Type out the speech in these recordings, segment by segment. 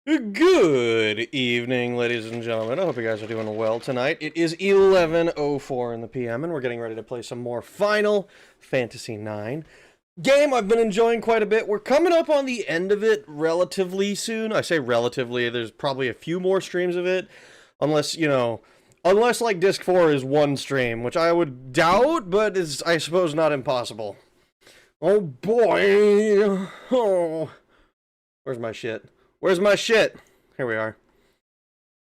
Good evening, ladies and gentlemen. I hope you guys are doing well tonight. It is 11:04 in the PM, and we're getting ready to play some more Final Fantasy IX. Game I've been enjoying quite a bit. We're coming up on the end of it relatively soon. I say relatively, there's probably a few more streams of it. Unless, unless like Disc 4 is one stream, which I would doubt, but is, I suppose, not impossible. Oh boy! Oh. Where's my shit? Where's my shit? Here we are.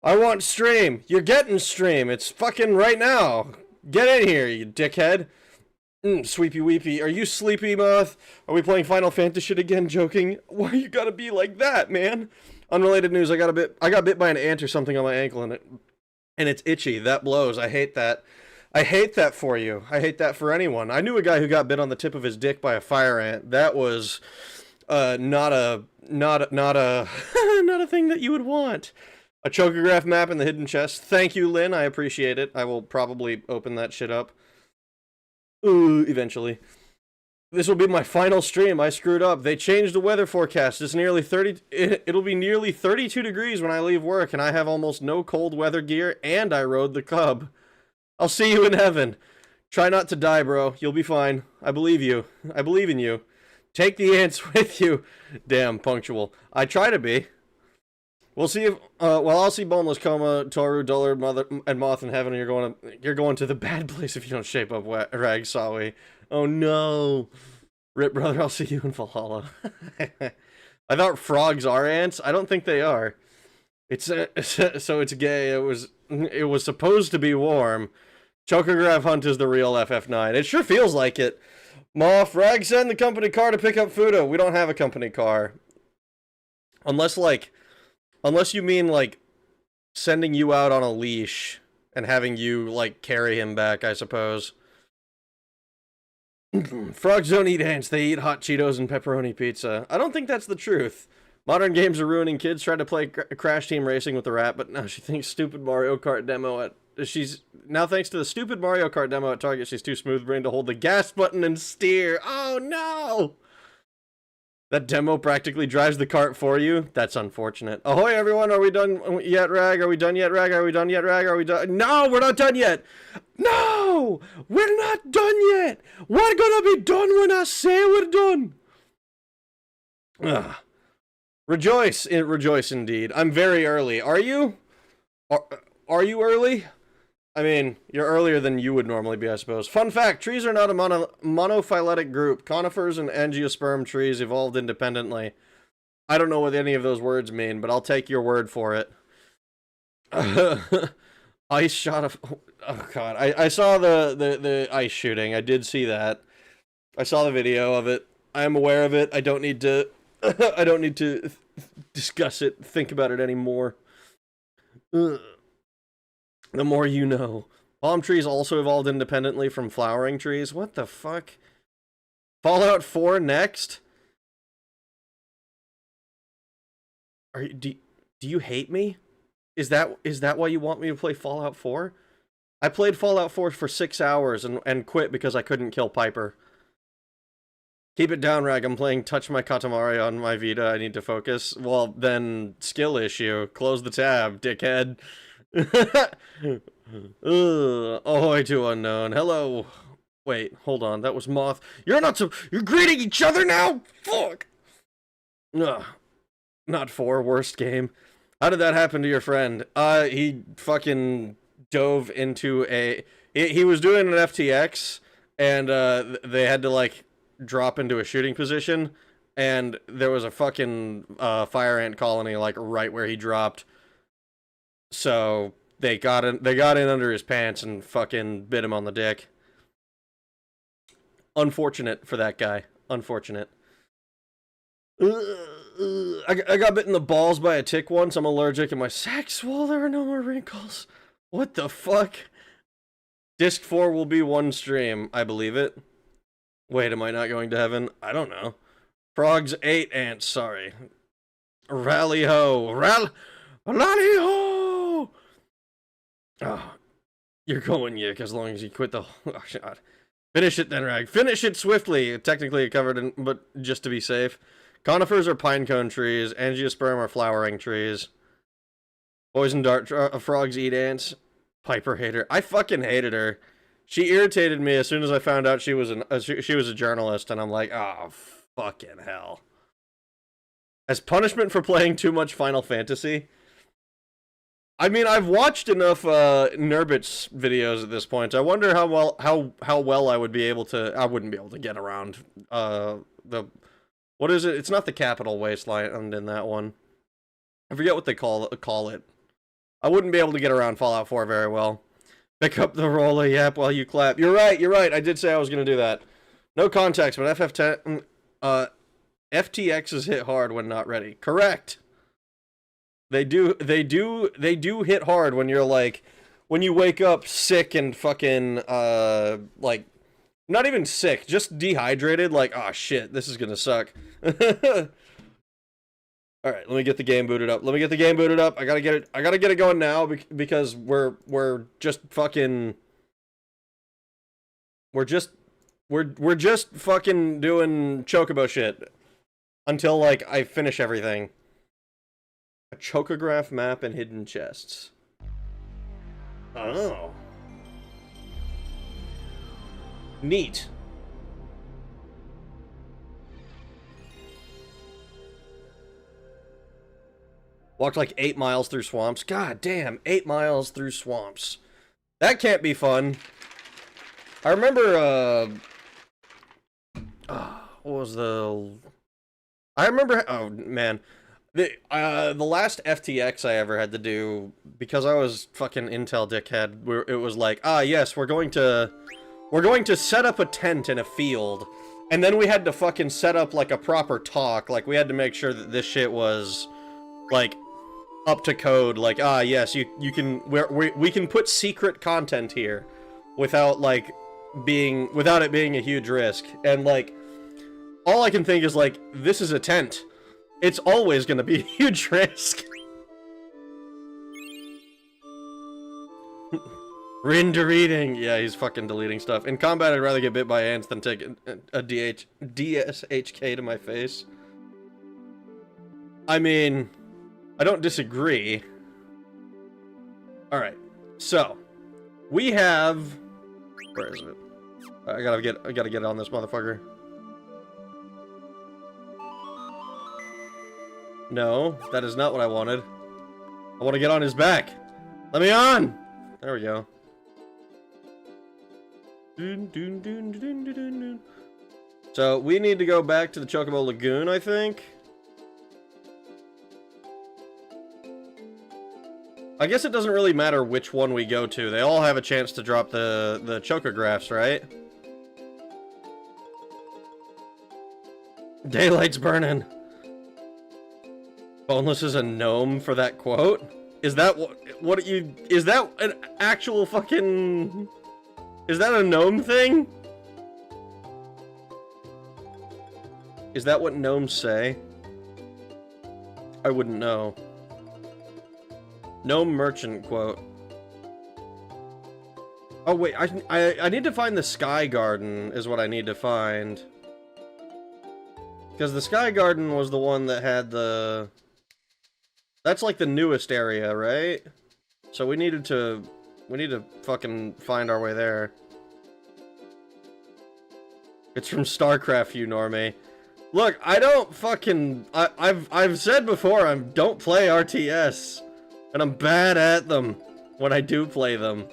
I want stream. You're getting stream. It's fucking right now. Get in here, you dickhead. Sweepy weepy. Are you sleepy, Moth? Are we playing Final Fantasy shit again? Joking. Why you gotta be like that, man? Unrelated news. I got bit by an ant or something on my ankle, and it's itchy. That blows. I hate that. I hate that for you. I hate that for anyone. I knew a guy who got bit on the tip of his dick by a fire ant. That was not a not a thing that you would want. A chocograph map in the hidden chest. Thank you, Lynn. I appreciate it. I will probably open that shit up. Ooh, eventually. This will be my final stream. I screwed up. They changed the weather forecast. It's nearly 30. It'll be nearly 32 degrees when I leave work, and I have almost no cold weather gear, and I rode the Cub. I'll see you in heaven. Try not to die, bro. You'll be fine. I believe you. I believe in you. Take the ants with you. Damn, punctual. I try to be. We'll see if, well, I'll see Boneless Coma, Toru, Dullard, Mother, and Moth in heaven, and you're going to the bad place if you don't shape up Rag Sawi. Oh no. Rip, brother, I'll see you in Valhalla. I thought frogs are ants. I don't think they are. It's, so it's gay. It was supposed to be warm. Chocograph Hunt is the real FF9. It sure feels like it. Moth, Rag, send the company car to pick up Fudo. We don't have a company car. Unless you mean, like, sending you out on a leash and having you, like, carry him back, I suppose. Frogs don't eat ants, they eat hot Cheetos and pepperoni pizza. I don't think that's the truth. Modern games are ruining kids. Tried to play Crash Team Racing with the rat, but now she thinks stupid Mario Kart demo at... Now thanks to the stupid Mario Kart demo at Target, she's too smooth-brained to hold the gas button and steer. Oh, no! That demo practically drives the cart for you? That's unfortunate. Ahoy, everyone! Are we done yet, Rag? Are we done yet, Rag? Are we done yet, Rag? Are we done? No, we're not done yet! No! We're not done yet! We're gonna be done when I say we're done! Ugh. Rejoice. Rejoice indeed. I'm very early. Are you? Are you early? I mean, you're earlier than you would normally be, I suppose. Fun fact, trees are not a monophyletic group. Conifers and angiosperm trees evolved independently. I don't know what any of those words mean, but I'll take your word for it. Ice shot of... Oh, God. I saw the ice shooting. I did see that. I saw the video of it. I am aware of it. I don't need to... I don't need to discuss it, think about it anymore. Ugh. The more you know. Palm trees also evolved independently from flowering trees. What the fuck? Fallout 4 next? Do you hate me? Is that why you want me to play Fallout 4? I played Fallout 4 for 6 hours and quit because I couldn't kill Piper. Keep it down, Rag. I'm playing Touch My Katamari on my Vita. I need to focus. Well, then, skill issue. Close the tab, dickhead. Ahoy to unknown. Hello. Wait, hold on. That was Moth. You're greeting each other now? Fuck. Ugh. Not 4. Worst game. How did that happen to your friend? He fucking dove into a... He was doing an FTX, and they had to, like, drop into a shooting position, and there was a fucking fire ant colony, like, right where he dropped. So they got in under his pants and fucking bit him on the dick. Unfortunate for that guy. Unfortunate. I got bit in the balls by a tick once. I'm allergic and my sack swole. There are no more wrinkles. What the fuck? Disc 4 will be one stream. I believe it. Wait, am I not going to heaven? I don't know. Frogs ate ants, sorry. Rally ho. Rally ho! Oh, you're going yick as long as you quit the... Oh, God. Finish it then, Rag. Finish it swiftly. Technically covered in... But just to be safe. Conifers are pine cone trees. Angiosperm are flowering trees. Poison dart frogs eat ants. Piper hater. I fucking hated her. She irritated me as soon as I found out she was a journalist, and I'm like, oh, fucking hell. As punishment for playing too much Final Fantasy... I mean, I've watched enough Nurbits videos at this point. I wonder how well I would be able to... I wouldn't be able to get around the... What is it? It's not the Capital Wasteland in that one. I forget what they call it. I wouldn't be able to get around Fallout 4 very well. Pick up the roller yap while you clap. You're right. I did say I was going to do that. No context, but FTXs hit hard when not ready. Correct. They do hit hard when you're like, when you wake up sick and fucking, like, not even sick, just dehydrated, like, oh shit, this is gonna suck. Alright, let me get the game booted up. I gotta get it going now because we're just fucking... We're just fucking doing chocobo shit. Until, like, I finish everything. A chocograph map and hidden chests. Oh. Neat. Walked like 8 miles through swamps. God damn, 8 miles through swamps. That can't be fun. I remember, what was the... I remember, oh man, the last FTX I ever had to do, because I was fucking Intel dickhead, where it was like, yes, we're going to set up a tent in a field, and then we had to fucking set up like a proper talk, like we had to make sure that this shit was, like, up to code, like, yes, you can, we can put secret content here, without it being a huge risk, and like, all I can think is, like, this is a tent. It's always gonna be a huge risk. Render reading. Yeah, he's fucking deleting stuff. In combat, I'd rather get bit by ants than take a DSHK to my face. I mean, I don't disagree. Alright, so, we have... Where is it? I gotta get on this motherfucker. No, that is not what I wanted. I want to get on his back. Let me on! There we go. So, we need to go back to the Chocobo Lagoon, I think. I guess it doesn't really matter which one we go to. They all have a chance to drop the chocographs, right? Daylight's burning. Boneless is a gnome for that quote? Is that what you... Is that an actual fucking... Is that a gnome thing? Is that what gnomes say? I wouldn't know. Gnome merchant quote. Oh wait, I need to find the Sky Garden is what I need to find. Because the Sky Garden was the one that had the... That's like the newest area, right? So we need to fucking find our way there. It's from StarCraft, you normie. Look, I don't fucking... I've said before, I don't play RTS. And I'm bad at them when I do play them.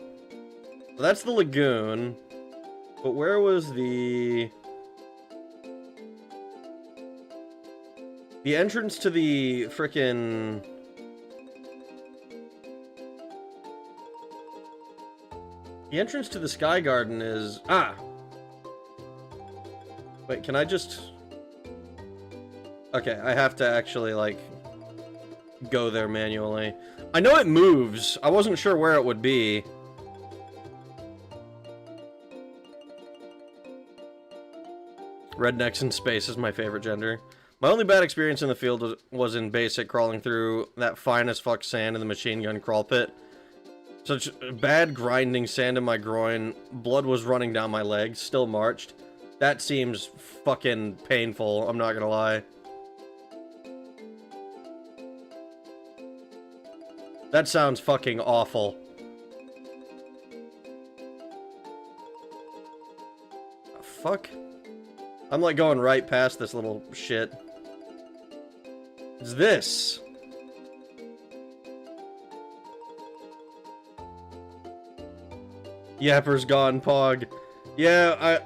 So that's the lagoon. But where was the entrance to the frickin'... The entrance to the Sky Garden is... Wait, can I just... Okay, I have to actually, like, go there manually. I know it moves. I wasn't sure where it would be. Rednecks in space is my favorite gender. My only bad experience in the field was in basic, crawling through that fine as fuck sand in the machine gun crawl pit. Such bad grinding sand in my groin, blood was running down my legs, still marched. That seems fucking painful, I'm not gonna lie. That sounds fucking awful. Fuck? I'm like going right past this little shit. It's this. Yapper's gone, Pog. Yeah,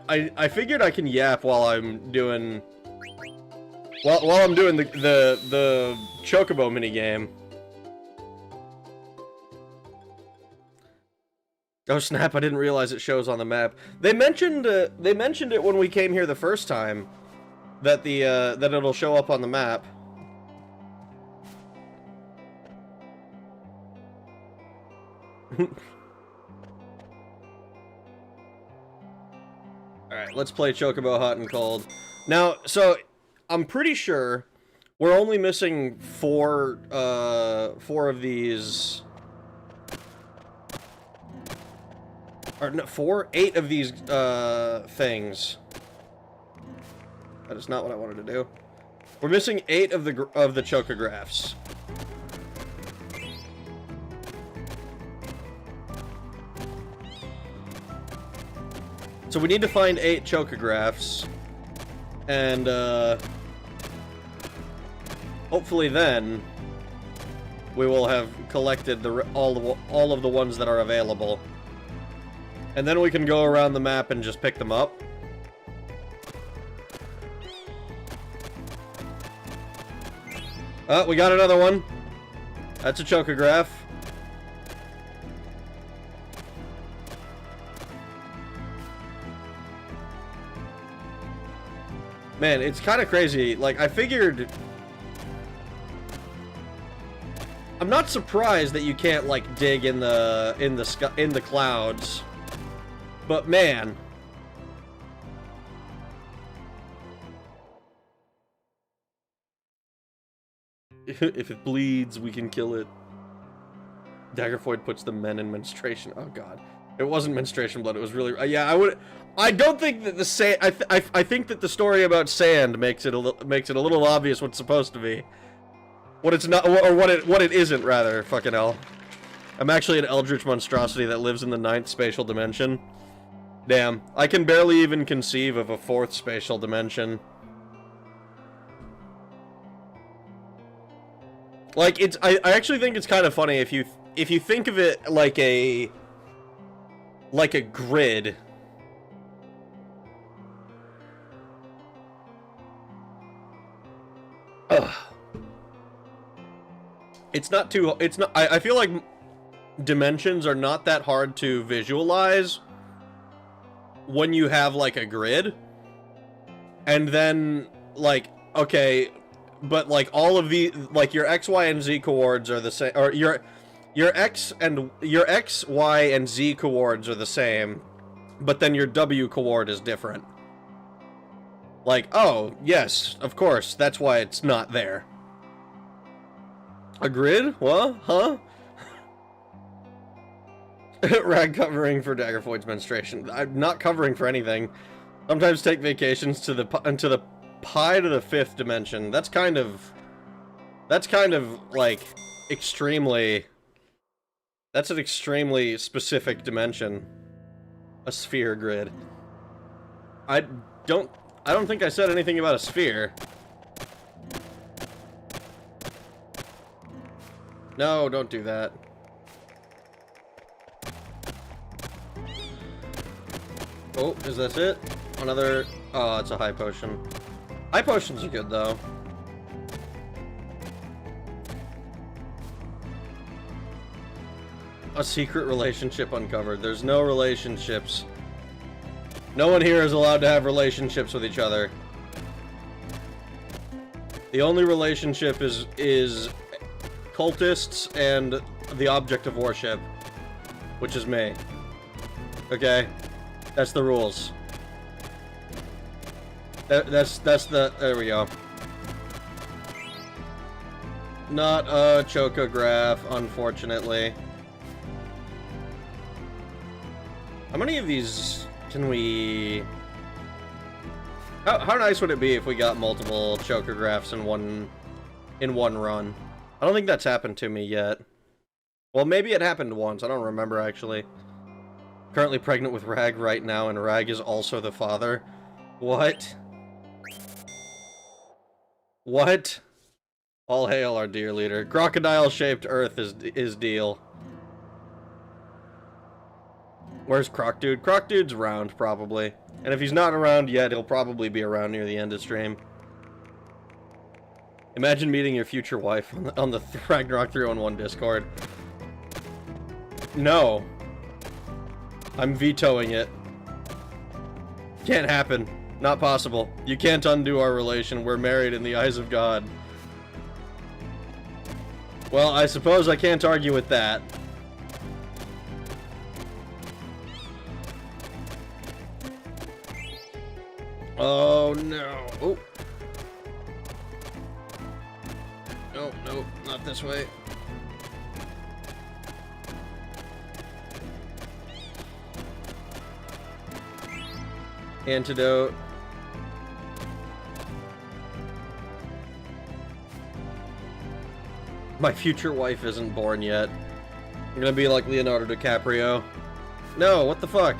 I figured I can yap while I'm doing While I'm doing the Chocobo minigame. Oh snap, I didn't realize it shows on the map. They mentioned it when we came here the first time that that it'll show up on the map. Alright, let's play Chocobo Hot and Cold. Now, so I'm pretty sure we're only missing four of these. Or no, 8 of these things. That is not what I wanted to do. We're missing 8 of the chocographs. So we need to find 8 chocographs, and hopefully then we will have collected all of the ones that are available. And then we can go around the map and just pick them up. Oh, we got another one. That's a chocograph. Man, it's kind of crazy. Like, I figured... I'm not surprised that you can't, like, dig in the clouds. But man, if it bleeds, we can kill it. Daggerfoyd puts the men in menstruation. Oh god, it wasn't menstruation blood. It was really yeah. I don't think that the sand. I think that the story about sand makes it a little obvious what's supposed to be, what it's not, or what it isn't rather. Fucking hell, I'm actually an eldritch monstrosity that lives in the 9th spatial dimension. Damn, I can barely even conceive of a 4th spatial dimension. Like, I actually think it's kind of funny if you think of it like a grid. Ugh. I feel like dimensions are not that hard to visualize when you have, like, a grid, and then, like, okay, but, like, all of the, like, your X, Y, and Z coords are the same, or your X, Y, and Z coords are the same, but then your W coord is different. Like, oh, yes, of course, that's why it's not there. A grid? What? Huh? Rag covering for Daggerfoyd's menstruation. I'm not covering for anything. Sometimes take vacations to the pi to the 5th dimension. That's kind of like extremely. That's an extremely specific dimension. A sphere grid. I don't think I said anything about a sphere. No, don't do that. Oh, is this it? Another... Oh, it's a high potion. High potions are good, though. A secret relationship uncovered. There's no relationships. No one here is allowed to have relationships with each other. The only relationship is cultists and the object of worship, which is me. Okay? That's the rules. That's the... There we go. Not a chocograph, unfortunately. How many of these can we... How nice would it be if we got multiple chocographs in one run? I don't think that's happened to me yet. Well, maybe it happened once. I don't remember, actually. Currently pregnant with Rag right now, and Rag is also the father. What? What? All hail our dear leader. Crocodile-shaped Earth is deal. Where's Croc Dude? Croc Dude's around, probably. And if he's not around yet, he'll probably be around near the end of stream. Imagine meeting your future wife on the Ragnarok 311 Discord. No. I'm vetoing it. Can't happen. Not possible. You can't undo our relation. We're married in the eyes of God. Well, I suppose I can't argue with that. Oh, no. Oh. No, no, not this way. Antidote. My future wife isn't born yet. I'm gonna be like Leonardo DiCaprio. No, what the fuck?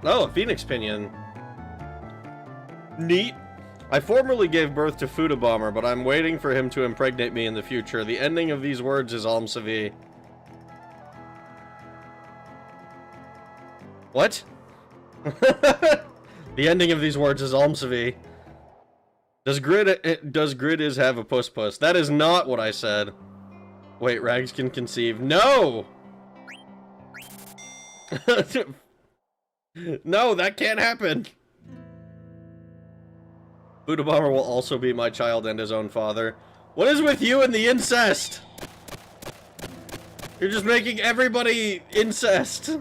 Oh, a Phoenix Pinion. Neat. I formerly gave birth to Fudabomber, but I'm waiting for him to impregnate me in the future. The ending of these words is Almsavi. What? The ending of these words is Almsavi. Does Grid have a puss? That is not what I said. Wait, Rags can conceive. No! No, that can't happen. Buddha Bomber will also be my child and his own father. What is with you and the incest? You're just making everybody incest.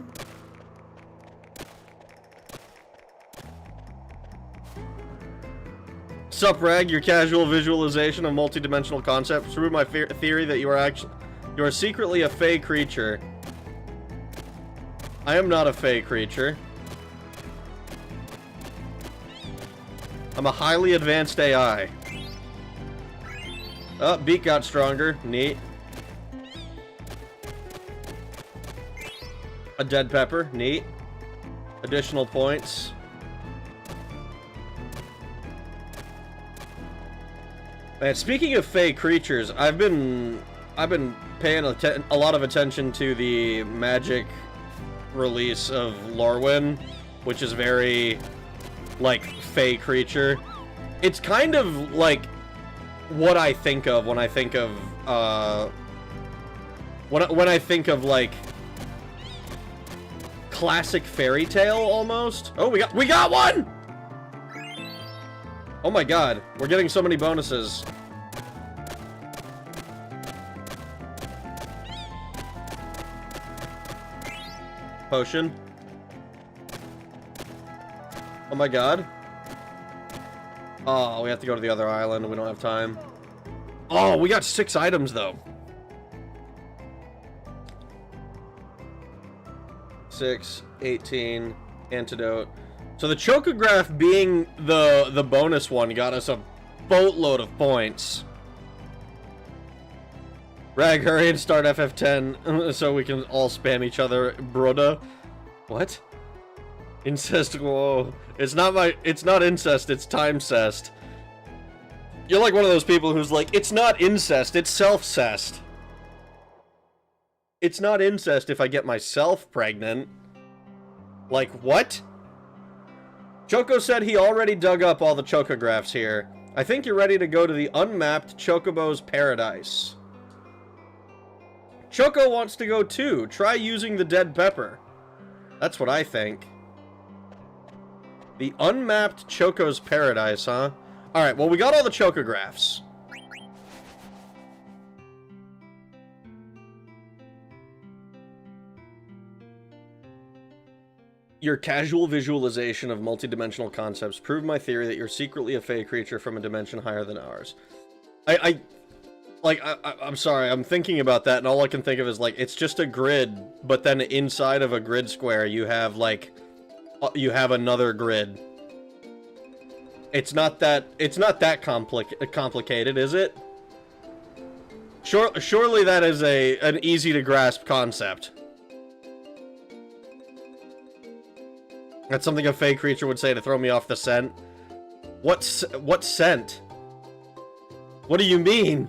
Sup, Rag? Your casual visualization of multidimensional concepts through my theory that you are secretly a fey creature. I am not a fey creature. I'm a highly advanced AI. Oh, beak got stronger. Neat. A dead pepper. Neat. Additional points. And speaking of fey creatures, I've been paying a lot of attention to the magic release of Lorwyn, which is very like fey creature. It's kind of like what I think of when I think of when I think of like classic fairy tale almost. Oh, we got one. Oh my god, we're getting so many bonuses. Potion. Oh my god. Oh, we have to go to the other island. We don't have time. Oh, we got 6 items, though. 6, 18, antidote. So the Chocograph being the bonus one got us a boatload of points. Rag, hurry and start FF10 so we can all spam each other, broda. What? Incest, whoa. It's not incest, it's timecest. You're like one of those people who's like, it's not incest, it's self-cest. It's not incest if I get myself pregnant. Like, what? Choco said he already dug up all the Chocographs here. I think you're ready to go to the unmapped Chocobo's paradise. Choco wants to go too. Try using the dead pepper. That's what I think. The unmapped Choco's paradise, huh? Alright, well, we got all the Chocographs. Your casual visualization of multidimensional concepts proved my theory that you're secretly a fey creature from a dimension higher than ours. I'm sorry, I'm thinking about that, and all I can think of is, like, it's just a grid, but then inside of a grid square, you have, like, you have another grid. It's not that complicated, is it? Surely that is an easy-to-grasp concept. That's something a fey creature would say to throw me off the scent. What scent? What do you mean?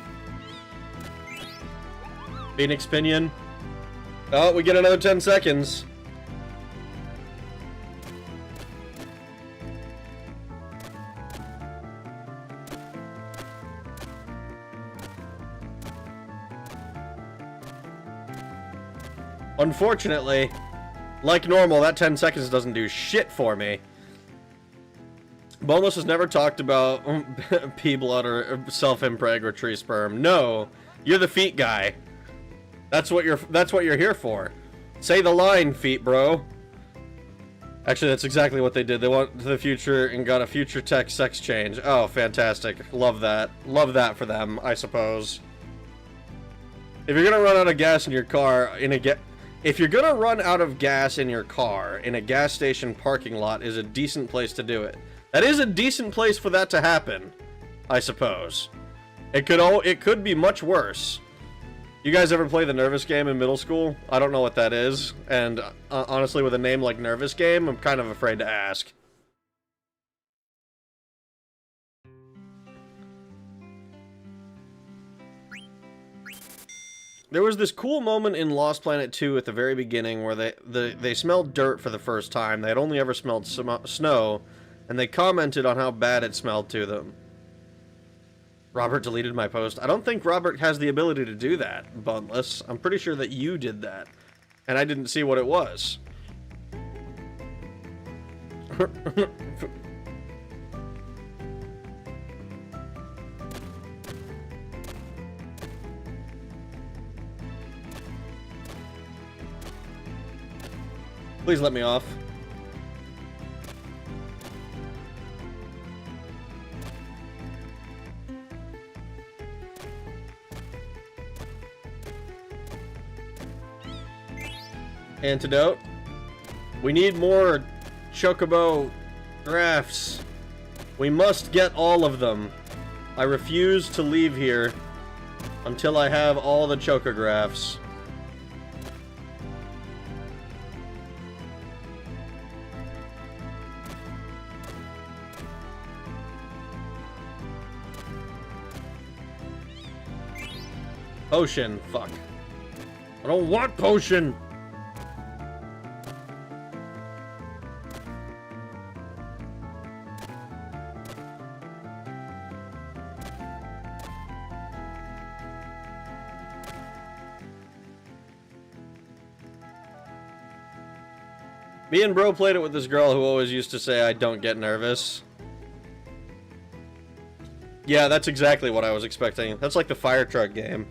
Phoenix Pinion. Oh, we get another 10 seconds. Unfortunately, like normal, that 10 seconds doesn't do shit for me. Boneless has never talked about pea blood or self-impregnatory sperm. No, you're the feet guy. That's what you're here for. Say the line, feet bro. Actually, that's exactly what they did. They went to the future and got a future tech sex change. Oh, fantastic. Love that. Love that for them, I suppose. If you're gonna run out of gas in your car if you're gonna run out of gas in your car in a gas station parking lot is a decent place to do it. That is a decent place for that to happen, I suppose. It could be much worse. You guys ever play the Nervous game in middle school? I don't know what that is, and honestly, with a name like Nervous game, I'm kind of afraid to ask. There was this cool moment in Lost Planet 2 at the very beginning where they smelled dirt for the first time. They had only ever smelled snow, and they commented on how bad it smelled to them. Robert deleted my post. I don't think Robert has the ability to do that, Bunless. I'm pretty sure that you did that, and I didn't see what it was. Please let me off. Antidote. We need more Chocobo graphs. We must get all of them. I refuse to leave here until I have all the Chocographs. Potion. Fuck. I don't want potion! Me and bro played it with this girl who always used to say I don't get nervous. Yeah, that's exactly what I was expecting. That's like the fire truck game.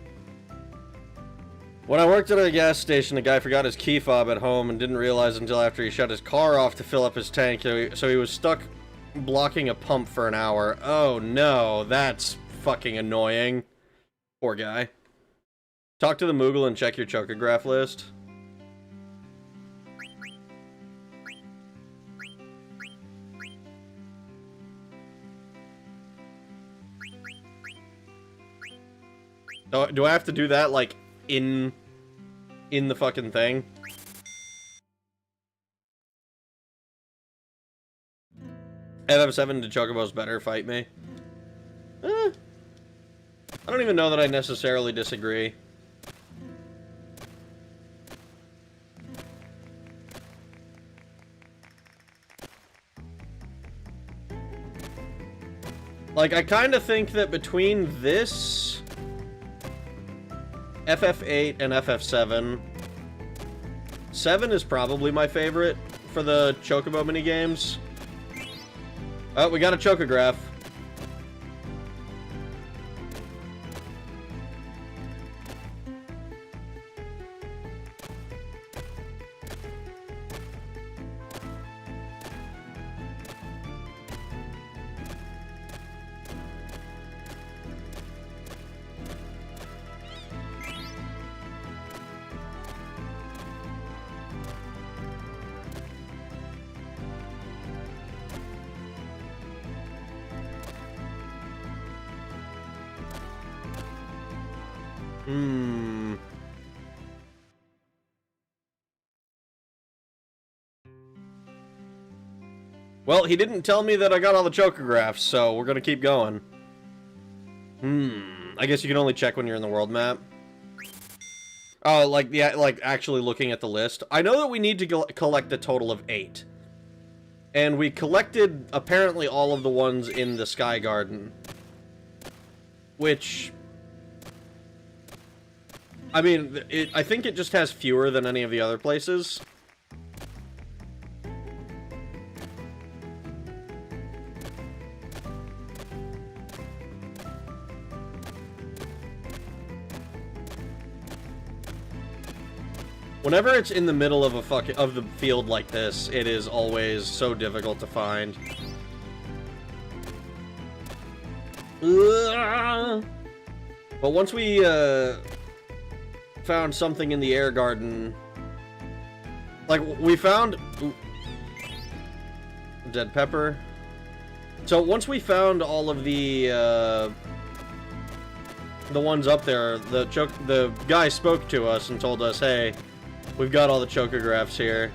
When I worked at a gas station, a guy forgot his key fob at home and didn't realize until after he shut his car off to fill up his tank, so he was stuck blocking a pump for an hour. Oh no, that's fucking annoying. Poor guy. Talk to the Moogle and check your Chocograph list. Do I have to do that, like, in the fucking thing? FF7 to Chocobo's better, fight me. I don't even know that I necessarily disagree. Like, I kind of think that between this... FF8 and FF7. 7 is probably my favorite for the Chocobo minigames. Oh, we got a Chocograph. Well, he didn't tell me that I got all the Chocographs, so we're gonna keep going. I guess you can only check when you're in the world map. Oh, like, yeah, like, actually looking at the list. I know that we need to collect a total of 8. And we collected, apparently, all of the ones in the Sky Garden. Which... I mean, I think it just has fewer than any of the other places. Whenever it's in the middle of of the field like this, it is always so difficult to find. But once we found something in the air garden, like we found dead pepper. So once we found all of the ones up there, the guy spoke to us and told us, hey, we've got all the chocographs here.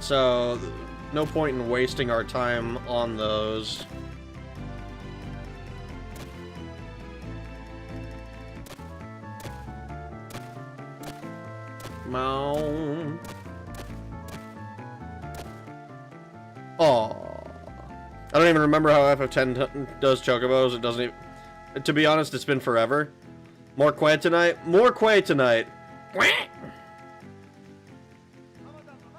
So, no point in wasting our time on those. Mound. Oh, I don't even remember how FF10 does chocobos. It doesn't even... To be honest, it's been forever. More Quay tonight? More Quay tonight.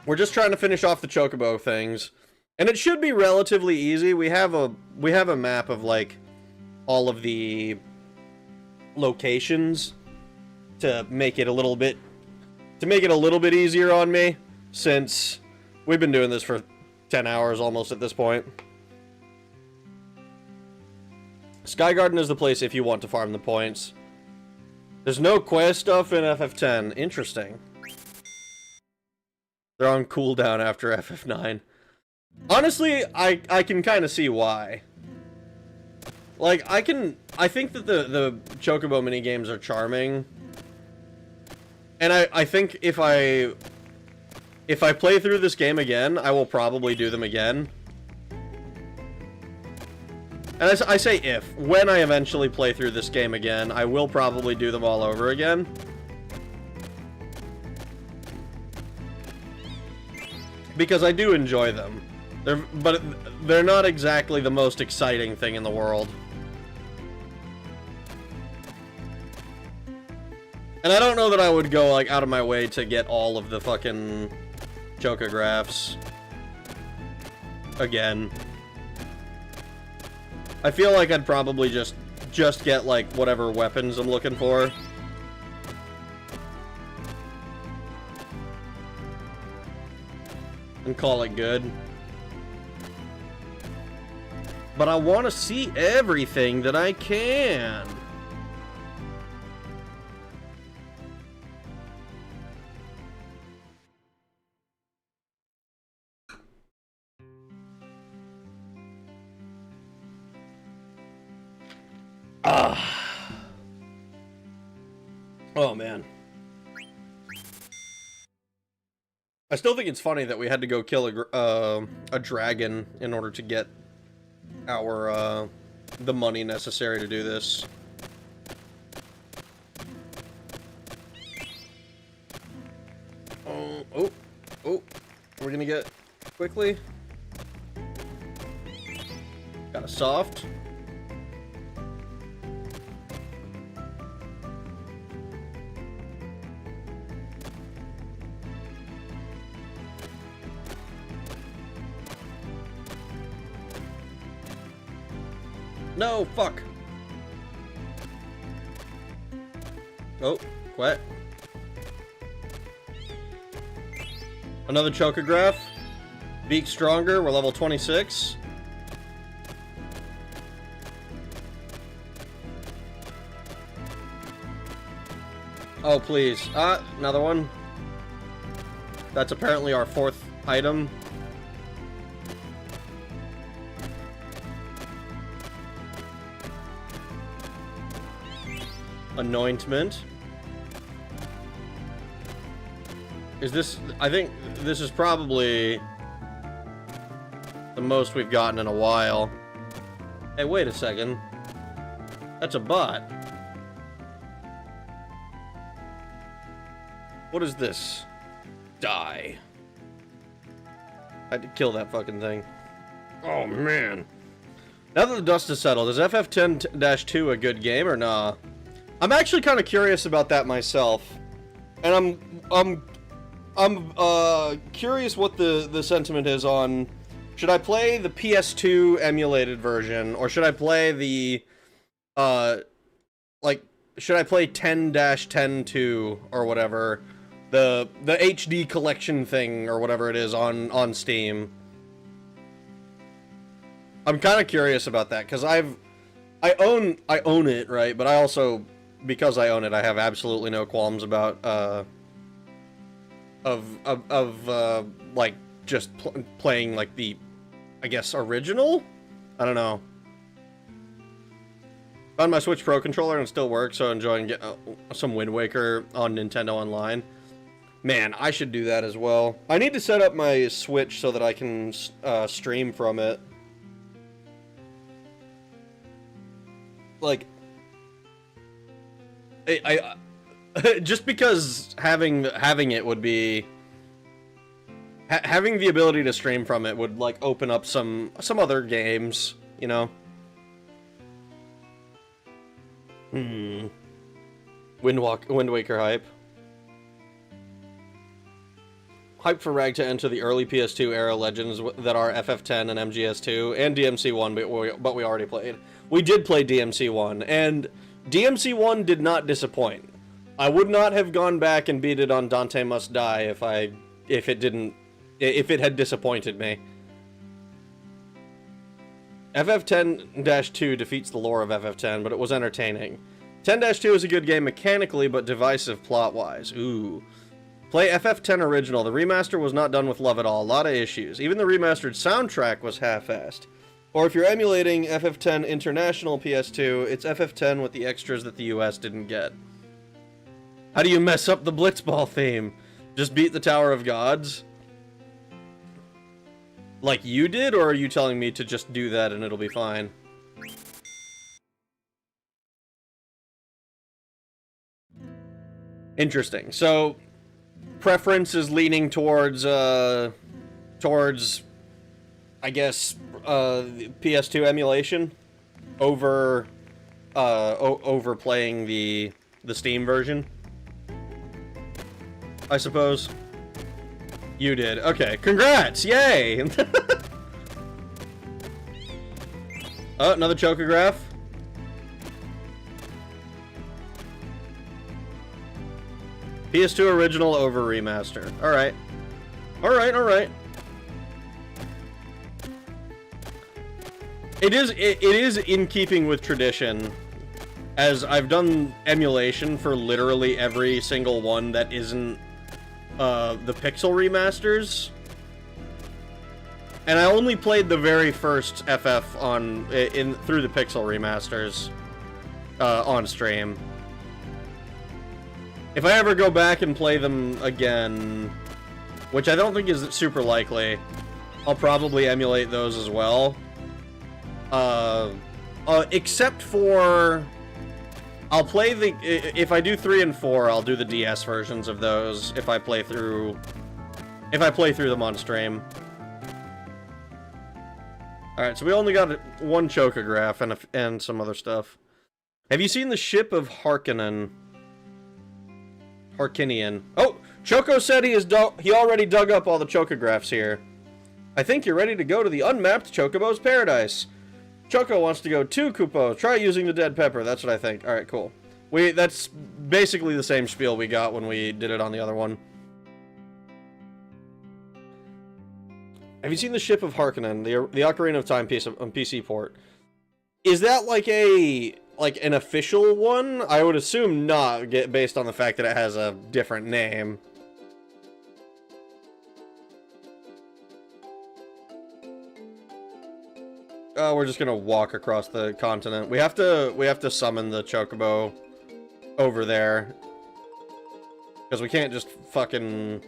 We're just trying to finish off the chocobo things. And it should be relatively easy. We have a map of, like, all of the locations to make it a little bit easier on me, since we've been doing this for 10 hours almost at this point. Sky Garden is the place if you want to farm the points. There's no quest stuff in FF10. Interesting. They're on cooldown after FF9. Honestly, I can kind of see why. Like, I think that the Chocobo minigames are charming. And I think if I play through this game again, I will probably do them again. And I say if. When I eventually play through this game again, I will probably do them all over again. Because I do enjoy them. But they're not exactly the most exciting thing in the world. And I don't know that I would go, like, out of my way to get all of the fucking chocographs again. I feel like I'd probably just get, like, whatever weapons I'm looking for. And call it good. But I want to see everything that I can. Oh, man. I still think it's funny that we had to go kill a dragon in order to get our, the money necessary to do this. Oh, we're gonna get quickly. Got a soft. No, fuck. Oh, what? Another Chocograph. Beak stronger, we're level 26. Oh, please. Another one. That's apparently our 4th item. Anointment. Is this... I think this is probably the most we've gotten in a while. Hey, wait a second. That's a bot. What is this? Die. I had to kill that fucking thing. Oh, man. Now that the dust has settled, is FF10-2 a good game or nah? I'm actually kind of curious about that myself. And I'm curious what the sentiment is on, should I play the PS2 emulated version, or should I play the, should I play 10-10-2 or whatever, the HD collection thing or whatever it is on Steam? I'm kind of curious about that, because I own it, right? But I also, because I own it, I have absolutely no qualms about, like, just playing, like, the, I guess, original? I don't know. Found my Switch Pro controller and it still works, so enjoying some Wind Waker on Nintendo Online. Man, I should do that as well. I need to set up my Switch so that I can stream from it. Like, I just because having it would be having the ability to stream from it would, like, open up some other games, you know. Wind Waker hype. Hype for Rag to enter the early PS2 era legends that are FF10 and MGS2 and DMC1, but we already played. We did play DMC1, and DMC1 did not disappoint. I would not have gone back and beat it on Dante Must Die if it had disappointed me. FF10-2 defeats the lore of FF10, but it was entertaining. 10-2 is a good game mechanically, but divisive plot-wise. Ooh. Play FF10 original. The remaster was not done with love at all. A lot of issues. Even the remastered soundtrack was half-assed. Or if you're emulating FF10 International PS2, it's FF10 with the extras that the US didn't get. How do you mess up the Blitzball theme? Just beat the Tower of Gods? Like you did, or are you telling me to just do that and it'll be fine? Interesting. So, preference is leaning towards, I guess, PS2 emulation over, over playing the Steam version, I suppose. You did. Okay, congrats! Yay! Oh, another Chocograph. PS2 original over remaster. Alright. Alright, alright. It is in keeping with tradition, as I've done emulation for literally every single one that isn't the Pixel remasters, and I only played the very first FF through the Pixel remasters on stream. If I ever go back and play them again, which I don't think is super likely, I'll probably emulate those as well. Except for, I'll play if I do 3 and 4, I'll do the DS versions of those if I play through them on stream. Alright, so we only got one Chocograph and some other stuff. Have you seen the ship of Harkonnen? Harkinian. Oh! Choco said he already dug up all the Chocographs here. I think you're ready to go to the unmapped Chocobo's paradise. Choco wants to go to Kupo. Try using the dead pepper. That's what I think. Alright, cool. That's basically the same spiel we got when we did it on the other one. Have you seen the Ship of Harkonnen, the Ocarina of Time piece on PC port? Is that like an official one? I would assume not, based on the fact that it has a different name. We're just gonna walk across the continent. We have to summon the Chocobo over there, because we can't just fucking.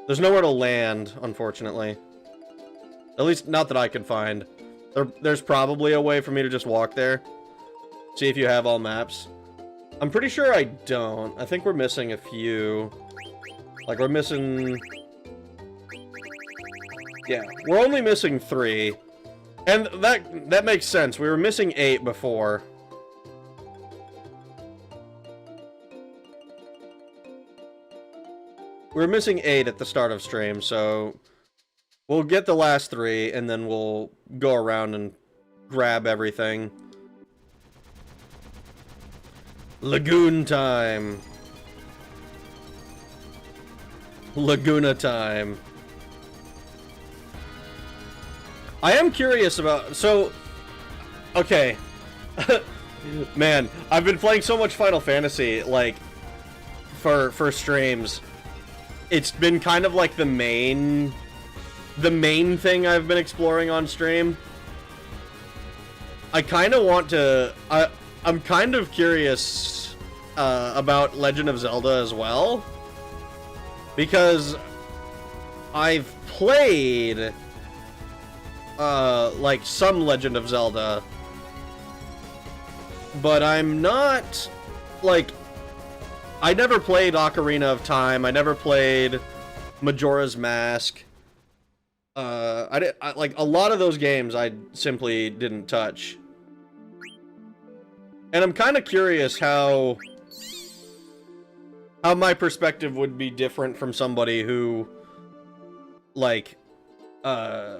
There's nowhere to land, unfortunately. At least not that I could find. There's probably a way for me to just walk there. See if you have all maps. I'm pretty sure I don't. I think we're missing a few. Like, we're missing... Yeah, we're only missing 3. And that makes sense. We were missing 8 before. We were missing 8 at the start of stream, so... We'll get the last 3, and then we'll go around and grab everything. Lagoon time. Laguna time. I am curious about... So... Okay. Man, I've been playing so much Final Fantasy, like, for streams. It's been kind of like the main thing I've been exploring on stream. I kind of want to... I'm kind of curious about Legend of Zelda as well. Because I've played like some Legend of Zelda, but I'm not like... I never played Ocarina of Time. I never played Majora's Mask. Like a lot of those games I simply didn't touch. And I'm kind of curious how my perspective would be different from somebody who, like, how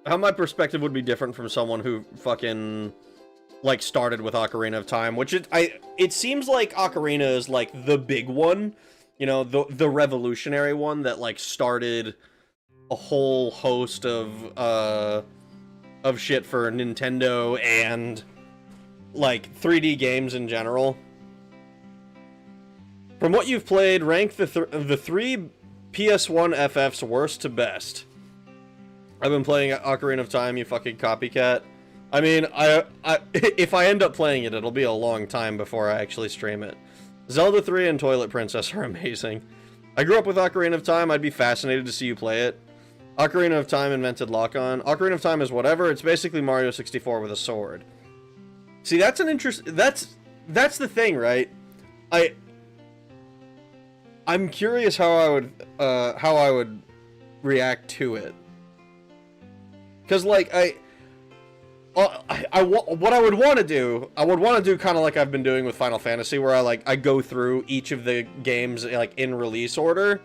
my perspective would be different from someone who fucking, like, started with Ocarina of Time, which it seems like Ocarina is, like, the big one, you know, the revolutionary one that, like, started a whole host of shit for Nintendo and, like, 3D games in general. From what you've played, rank the 3 PS1 FFs worst to best. I've been playing Ocarina of Time, you fucking copycat. I mean, if I end up playing it, it'll be a long time before I actually stream it. Zelda 3 and Toilet Princess are amazing. I grew up with Ocarina of Time, I'd be fascinated to see you play it. Ocarina of Time invented lock-on. Ocarina of Time is whatever, it's basically Mario 64 with a sword. See, that's an that's the thing, right? I'm curious how I would react to it. Cause like what I would want to do, kind of like I've been doing with Final Fantasy, where I go through each of the games like in release order,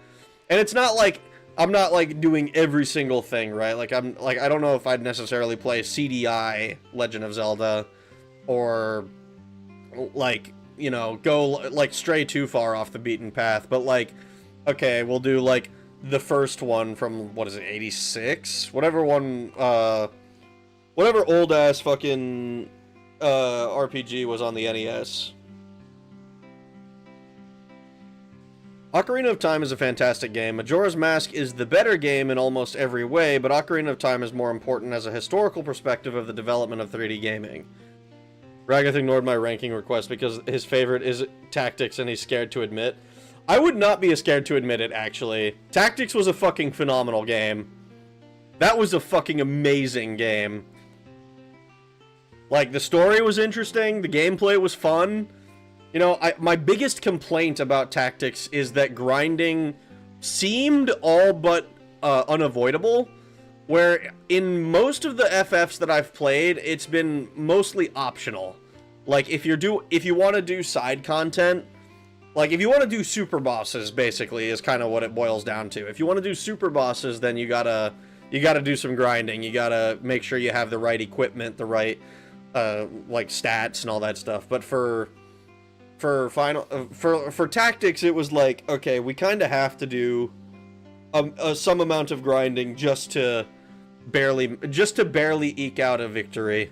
and it's not like I'm not like doing every single thing, right? Like I don't know if I'd necessarily play CDI Legend of Zelda, or like, you know, go like stray too far off the beaten path, but like, okay, we'll do like the first one from, what is it, 86? Whatever one, whatever old ass fucking RPG was on the NES. Ocarina of Time is a fantastic game. Majora's Mask is the better game in almost every way, but Ocarina of Time is more important as a historical perspective of the development of 3D gaming. Ragath ignored my ranking request because his favorite is Tactics and he's scared to admit. I would not be scared to admit it, actually. Tactics was a fucking phenomenal game. That was a fucking amazing game. Like, the story was interesting, the gameplay was fun. You know, my biggest complaint about Tactics is that grinding seemed all but unavoidable, where in most of the FFs that I've played, it's been mostly optional. Like, if you want to do side content, like, if you want to do super bosses, basically, is kind of what it boils down to. If you want to do super bosses, then you gotta do some grinding. You gotta make sure you have the right equipment, the right, like, stats and all that stuff. But for Tactics, it was like, okay, we kind of have to do some amount of grinding just to barely eke out a victory.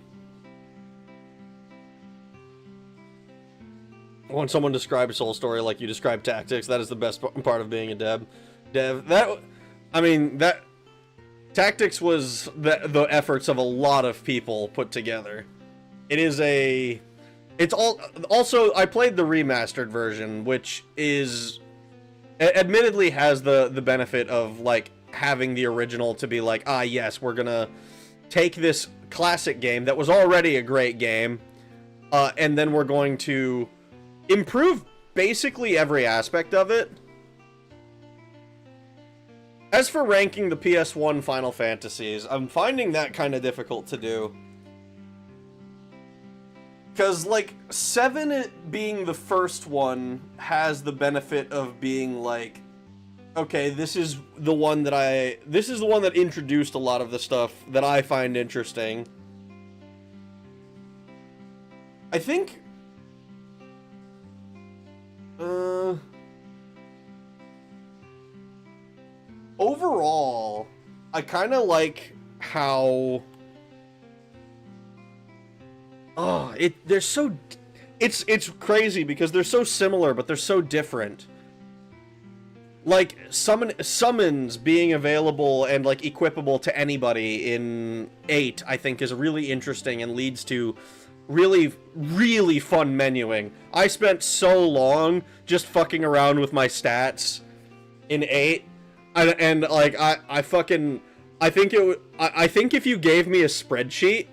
When someone describes Soul Story like you describe Tactics, that is the best part of being a dev. That Tactics was the efforts of a lot of people put together. Also, I played the remastered version, which is, admittedly has the benefit of, like, having the original to be like, ah, yes, we're gonna take this classic game that was already a great game, and then we're going to improve basically every aspect of it. As for ranking the PS1 Final Fantasies, I'm finding that kind of difficult to do. Because, like, 7 being the first one has the benefit of being, like, okay, this is the one that introduced a lot of the stuff that I find interesting. I think... overall, I kind of like how... they're so... It's crazy because they're so similar, but they're so different. Like, summons being available and, like, equipable to anybody in 8, I think, is really interesting and leads to really, really fun menuing. I spent so long just fucking around with my stats in 8, and like, I think if you gave me a spreadsheet,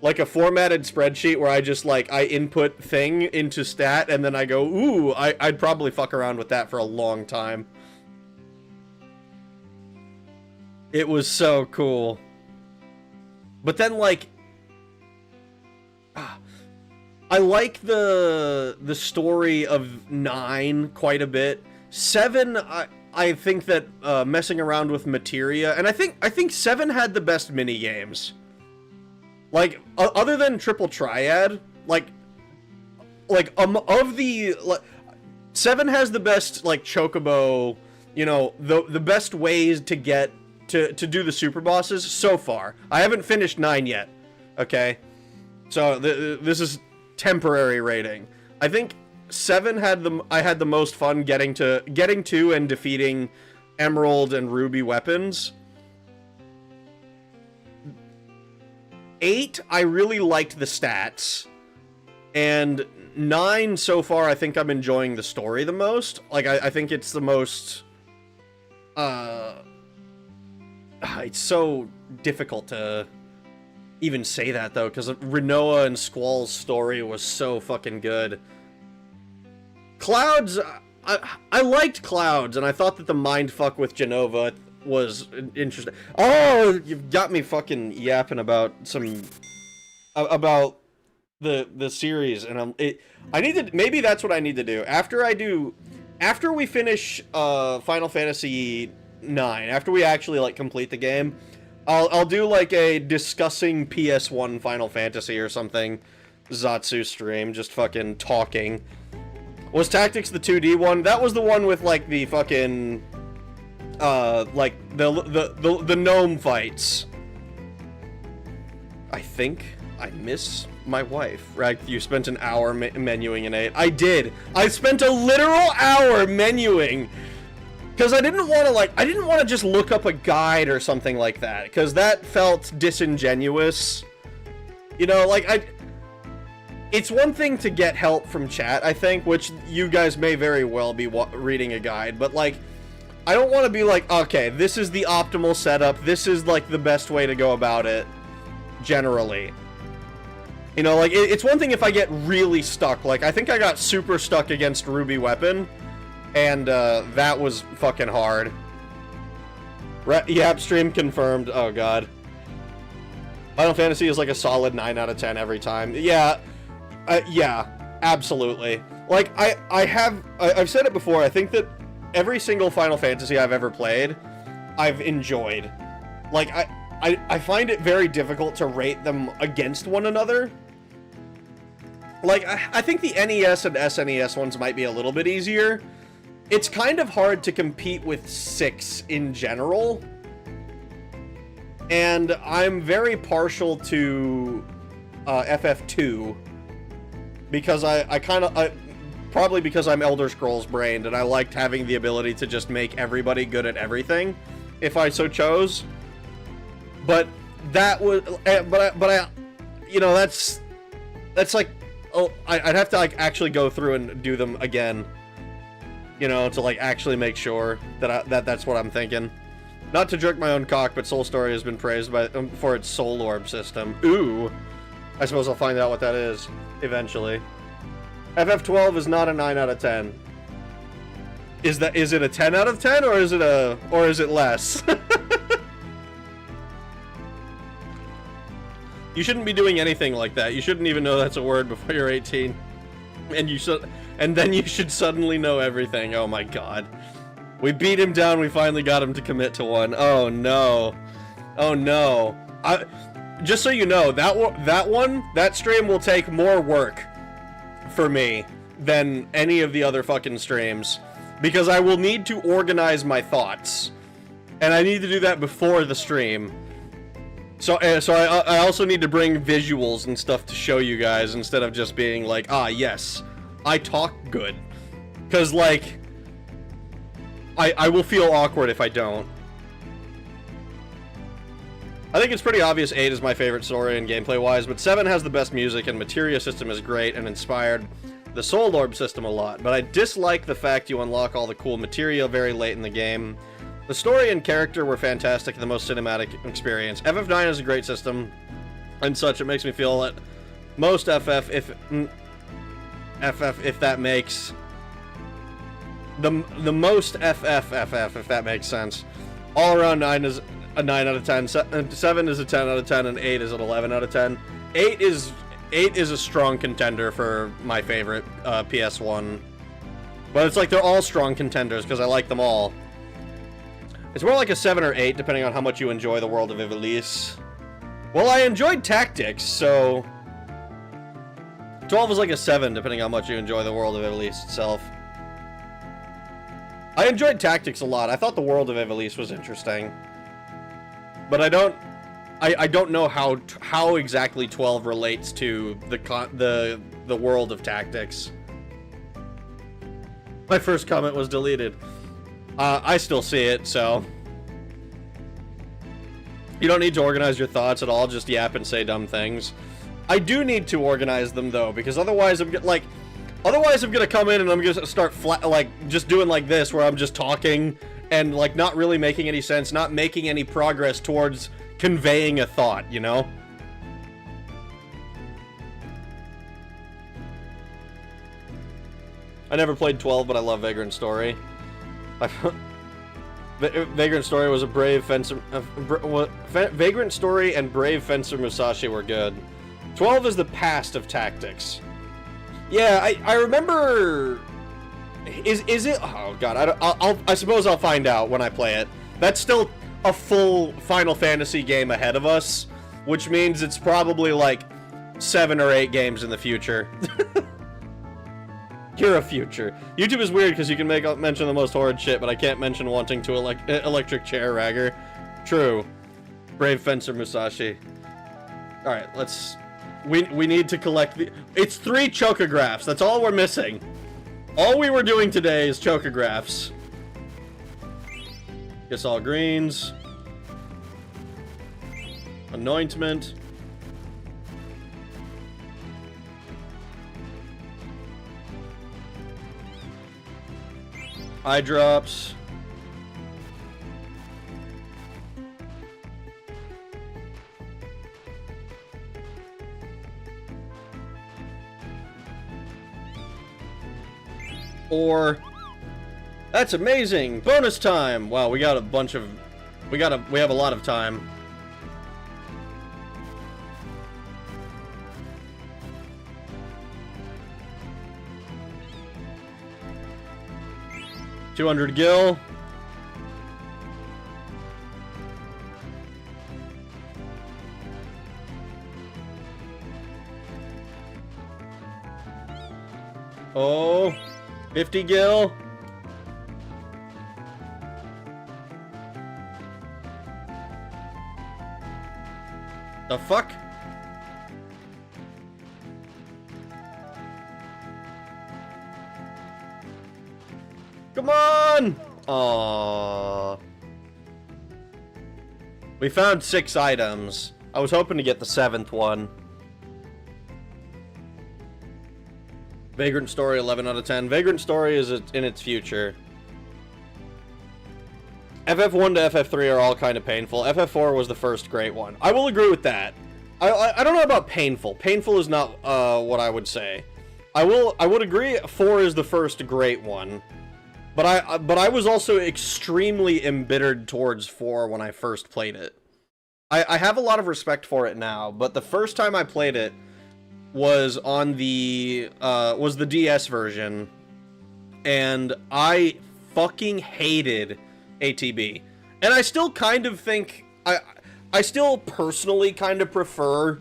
like a formatted spreadsheet where I just, like, I input thing into stat, and then I go, ooh, I'd probably fuck around with that for a long time. It was so cool. But then, like... I like the story of 9 quite a bit. 7, I think that messing around with materia... And I think 7 had the best mini-games. Like, other than Triple Triad, of the... 7 has the best, like, Chocobo, you know, the best ways to get to do the super bosses so far. I haven't finished 9 yet, okay? So, this is temporary rating. I think 7 I had the most fun getting to and defeating Emerald and Ruby weapons. 8, I really liked the stats. And 9, so far, I think I'm enjoying the story the most. Like, I think it's the most... it's so difficult to even say that, though, because Renoa and Squall's story was so fucking good. Clouds... I liked Clouds, and I thought that the mindfuck with Genova was interesting. Oh, you've got me fucking yapping about about the series, and I need to, maybe that's what I need to do after we finish Final Fantasy 9, after we actually, like, complete the game. I'll do, like, a discussing PS1 Final Fantasy or something Zatsu stream, just fucking talking. Was Tactics the 2D one? That was the one with, like, the fucking like the gnome fights. I think I miss my wife. Right? You spent an hour menuing in 8. I did. I spent a literal hour menuing because I didn't want to just look up a guide or something like that, because that felt disingenuous. You know, like, it's one thing to get help from chat, I think, which you guys may very well be reading a guide, but, like, I don't want to be like, okay, this is the optimal setup, this is, like, the best way to go about it, generally. You know, like, it's one thing if I get really stuck. Like, I think I got super stuck against Ruby Weapon, and, that was fucking hard. Yep, stream confirmed. Oh, God. Final Fantasy is, like, a solid 9 out of 10 every time. Yeah. Yeah, absolutely. Like, I've said it before, I think that every single Final Fantasy I've ever played, I've enjoyed. Like, I find it very difficult to rate them against one another. Like, I think the NES and SNES ones might be a little bit easier. It's kind of hard to compete with 6 in general. And I'm very partial to FF2. Because probably because I'm Elder Scrolls brained, and I liked having the ability to just make everybody good at everything, if I so chose. But that was, but I, you know, that's like, oh, I'd have to, like, actually go through and do them again, you know, to, like, actually make sure that that's what I'm thinking. Not to jerk my own cock, but Soul Story has been praised by for its soul orb system. Ooh. I suppose I'll find out what that is eventually. FF12 is not a 9 out of 10. Is it a 10 out of 10 or is it less? You shouldn't be doing anything like that. You shouldn't even know that's a word before you're 18. And then you should suddenly know everything. Oh my god. We beat him down, we finally got him to commit to one. Oh no. Oh no. Just so you know, that stream will take more work for me than any of the other fucking streams. Because I will need to organize my thoughts. And I need to do that before the stream. So I also need to bring visuals and stuff to show you guys instead of just being like, ah, yes, I talk good. Because, like, I will feel awkward if I don't. I think it's pretty obvious 8 is my favorite story and gameplay-wise, but 7 has the best music and materia system is great and inspired the Soul Orb system a lot, but I dislike the fact you unlock all the cool materia very late in the game. The story and character were fantastic and the most cinematic experience. FF9 is a great system and such. It makes me feel that most FF, if that makes the most FF, if that makes sense. All around 9 is a 9 out of 10. 7 is a 10 out of 10, and 8 is an 11 out of 10. 8 is a strong contender for my favorite PS1. But it's like they're all strong contenders because I like them all. It's more like a 7 or 8, depending on how much you enjoy the world of Ivalice. Well, I enjoyed Tactics, so 12 is like a 7, depending on how much you enjoy the world of Ivalice itself. I enjoyed Tactics a lot. I thought the world of Ivalice was interesting. But I don't know how exactly 12 relates to the world of Tactics. My first comment was deleted. I still see it, so you don't need to organize your thoughts at all. Just yap and say dumb things. I do need to organize them though, because otherwise I'm gonna come in and I'm gonna start just doing like this, where I'm just talking and like not really making any sense, not making any progress towards conveying a thought, you know? I never played 12, but I love Vagrant Story. Vagrant Story was a brave fencer. Vagrant Story and Brave Fencer Musashi were good. 12 is the past of Tactics. Yeah, I remember. Is it? Oh god, I suppose I'll find out when I play it. That's still a full Final Fantasy game ahead of us, which means it's probably like 7 or 8 games in the future. You're a future. YouTube is weird because you can mention the most horrid shit, but I can't mention wanting to electric chair Ragger. True. Brave Fencer Musashi. Alright, let's... We need to collect the... It's 3 chocographs. That's all we're missing. All we were doing today is chocographs. Guess all greens. Anointment. Eye drops. Or that's amazing. Bonus time. Wow, we got a bunch of we have a lot of time. $200 gil. Oh, 50 gil. The fuck? Come on! Aww. We found 6 items. I was hoping to get the 7th one. Vagrant Story, 11 out of 10. Vagrant Story is in its future. FF1 to FF3 are all kind of painful. FF4 was the first great one. I will agree with that. I don't know about painful. Painful is not what I would say. I would agree 4 is the first great one. But I was also extremely embittered towards 4 when I first played it. I have a lot of respect for it now, but the first time I played it was on the DS version, and I fucking hated ATB. And I still kind of think I still personally kind of prefer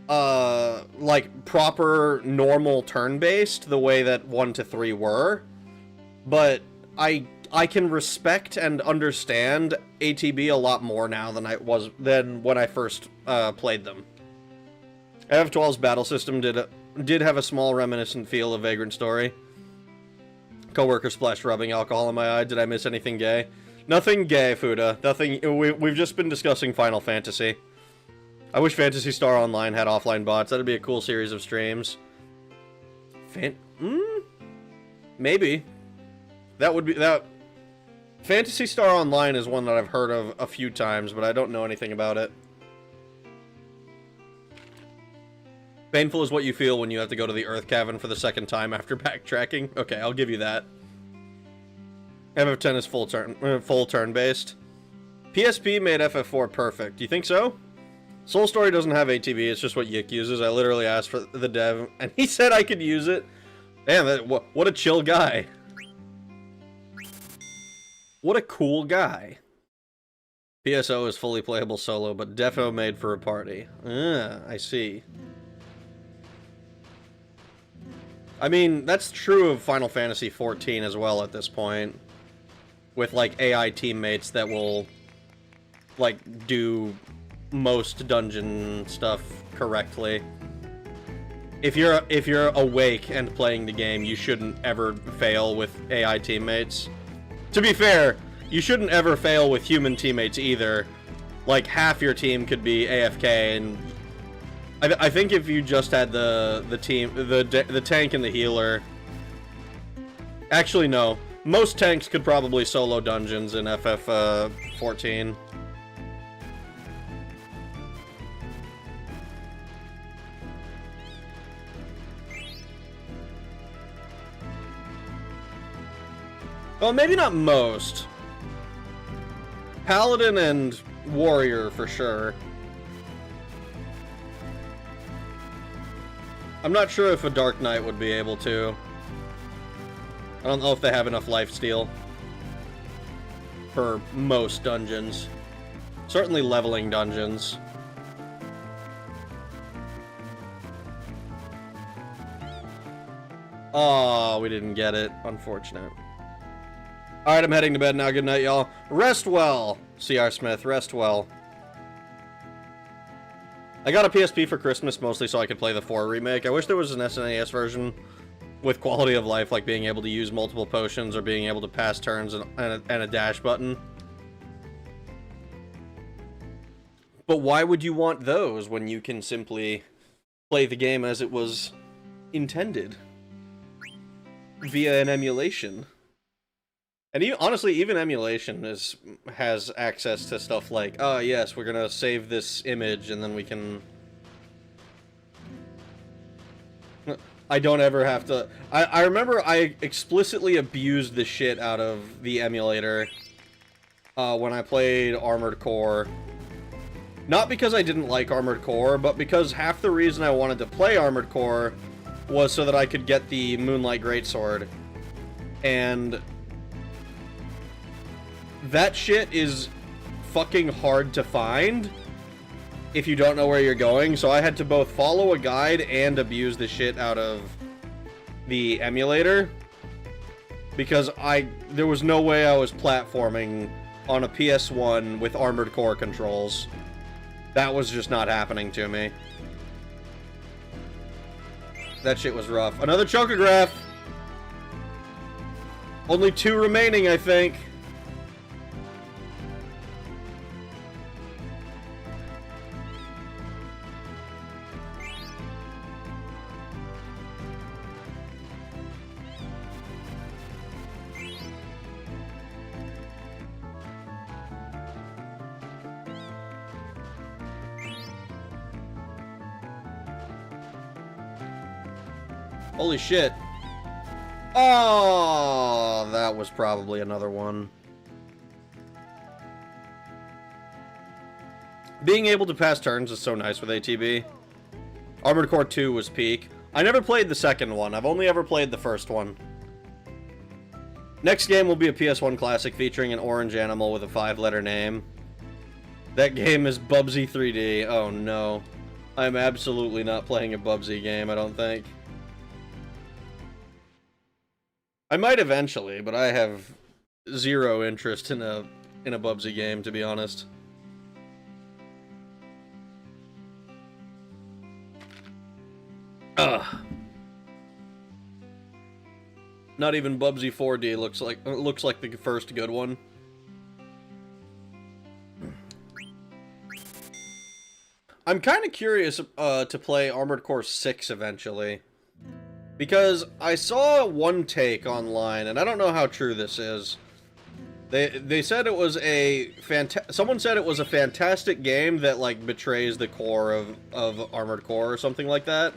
like proper normal turn-based the way that 1 to 3 were. But I can respect and understand ATB a lot more now than when I first played them. FF12's battle system did have a small reminiscent feel of Vagrant Story. Coworker splashed rubbing alcohol in my eye. Did I miss anything gay? Nothing gay, Fuda. Nothing. We've just been discussing Final Fantasy. I wish Phantasy Star Online had offline bots. That'd be a cool series of streams. Maybe. That would be that. Phantasy Star Online is one that I've heard of a few times, but I don't know anything about it. Painful is what you feel when you have to go to the Earth Cavern for the second time after backtracking. Okay, I'll give you that. FF10 is full turn-based. PSP made FF4 perfect. Do you think so? Soul Story doesn't have ATB, it's just what Yik uses. I literally asked for the dev, and he said I could use it. Damn, what a chill guy. What a cool guy. PSO is fully playable solo, but defo made for a party. Ah, I see. I mean, that's true of Final Fantasy XIV as well at this point. With, like, AI teammates that will, like, do most dungeon stuff correctly. If you're awake and playing the game, you shouldn't ever fail with AI teammates. To be fair, you shouldn't ever fail with human teammates either. Like, half your team could be AFK, and I think if you just had the tank and the healer. Actually, no. Most tanks could probably solo dungeons in FF14. Well, maybe not most. Paladin and Warrior, for sure. I'm not sure if a Dark Knight would be able to. I don't know if they have enough lifesteal for most dungeons. Certainly leveling dungeons. Oh, we didn't get it. Unfortunate. Alright, I'm heading to bed now. Good night, y'all. Rest well, C.R. Smith. Rest well. I got a PSP for Christmas, mostly so I could play the 4 remake. I wish there was an SNES version with quality of life, like being able to use multiple potions or being able to pass turns and a dash button. But why would you want those when you can simply play the game as it was intended? Via an emulation. And honestly, even emulation has access to stuff like, oh yes, we're gonna save this image and then we can... I don't ever have to... I remember I explicitly abused the shit out of the emulator when I played Armored Core. Not because I didn't like Armored Core, but because half the reason I wanted to play Armored Core was so that I could get the Moonlight Greatsword. And that shit is fucking hard to find if you don't know where you're going, so I had to both follow a guide and abuse the shit out of the emulator, because there was no way I was platforming on a PS1 with Armored Core controls. That was just not happening to me. That shit was rough. Another Chocograph! Only 2 remaining, I think. Holy shit. Oh, that was probably another one. Being able to pass turns is so nice with ATB. Armored Core 2 was peak. I never played the second one. I've only ever played the first one. Next game will be a PS1 classic featuring an orange animal with a 5-letter name. That game is Bubsy 3D. Oh no. I'm absolutely not playing a Bubsy game, I don't think. I might eventually, but I have zero interest in a Bubsy game, to be honest. Ugh. Not even Bubsy 4D looks like the first good one. I'm kind of curious to play Armored Core 6 eventually. Because I saw one take online, and I don't know how true this is. They said it was a someone said it was a fantastic game that like betrays the core of Armored Core or something like that.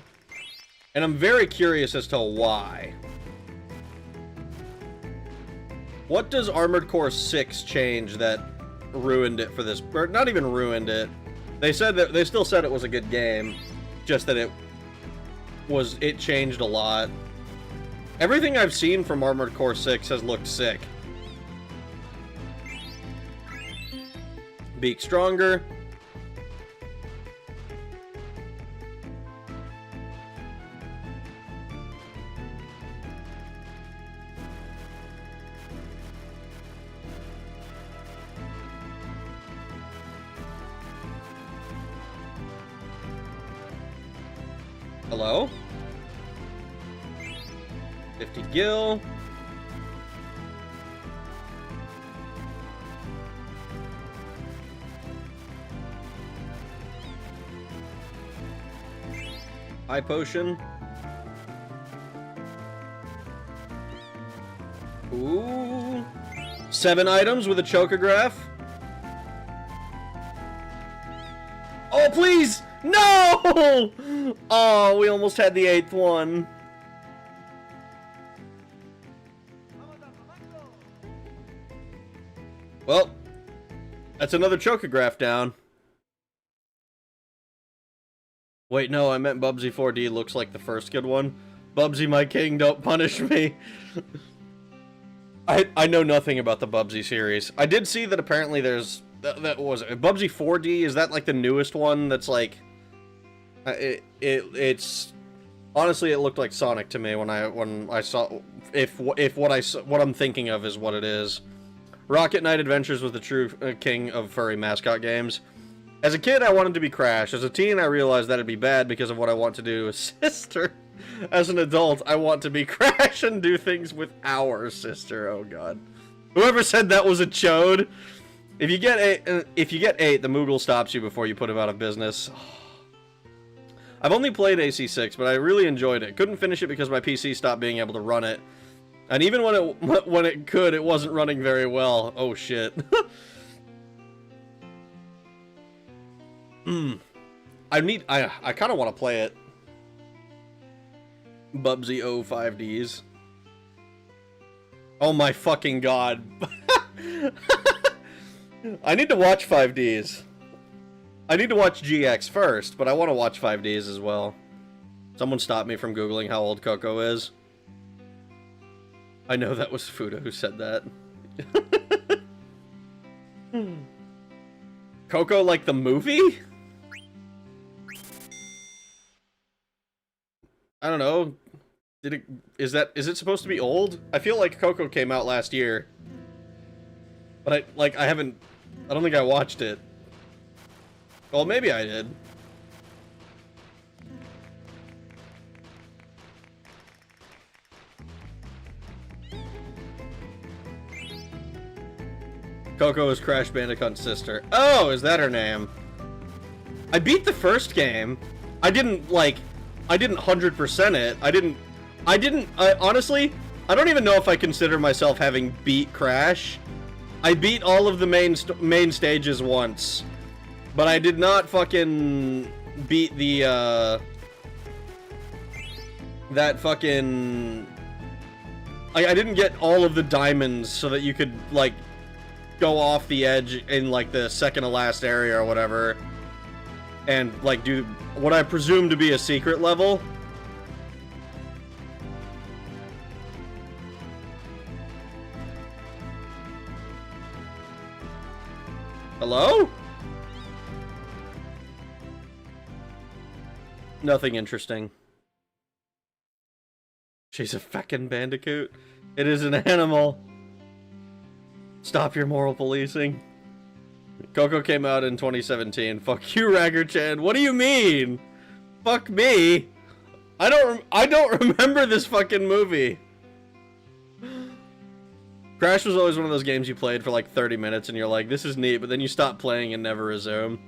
And I'm very curious as to why. What does Armored Core 6 change that ruined it for this? Or not even ruined it. They said that they still said it was a good game, just that it changed a lot. Everything I've seen from Armored Core 6 has looked sick. Beak stronger. Hello? 50 gil. High potion. Ooh. 7 items with a Chocograph. Oh, please! No! Oh, we almost had the 8th one. Well, that's another Chocograph down. Wait, no, I meant Bubsy 4D looks like the first good one. Bubsy, my king, don't punish me. I know nothing about the Bubsy series. I did see that apparently there's... That was it. Bubsy 4D, is that like the newest one that's like... It's... Honestly, it looked like Sonic to me when I saw... If what I'm thinking of is what it is. Rocket Knight Adventures was the true king of furry mascot games. As a kid, I wanted to be Crash. As a teen, I realized that'd be bad because of what I want to do with Sister. As an adult, I want to be Crash and do things with our sister. Oh god. Whoever said that was a chode. If you get 8, the Moogle stops you before you put him out of business. I've only played AC6, but I really enjoyed it. Couldn't finish it because my PC stopped being able to run it. And even when it could, it wasn't running very well. Oh shit. I kind of want to play it. Bubsy 05Ds. Oh my fucking god. I need to watch 5Ds. I need to watch GX first, but I want to watch 5Ds as well. Someone stop me from Googling how old Coco is. I know that was Fuda who said that. Coco like the movie? I don't know. Is it supposed to be old? I feel like Coco came out last year. But I don't think I watched it. Well, maybe I did. Coco is Crash Bandicoot's sister. Oh, is that her name? I beat the first game. I didn't 100% it. Honestly, I don't even know if I consider myself having beat Crash. I beat all of the main stages once. But I did not fucking beat the that fucking... I didn't get all of the diamonds so that you could, like, go off the edge in, like, the second to last area or whatever. And, like, do what I presume to be a secret level. Hello? Nothing interesting. She's a feckin' bandicoot. It is an animal. Stop your moral policing. Coco came out in 2017. Fuck you, Ragger-chan. What do you mean? Fuck me. I don't remember this fucking movie. Crash was always one of those games you played for like 30 minutes and you're like, this is neat, but then you stop playing and never resume.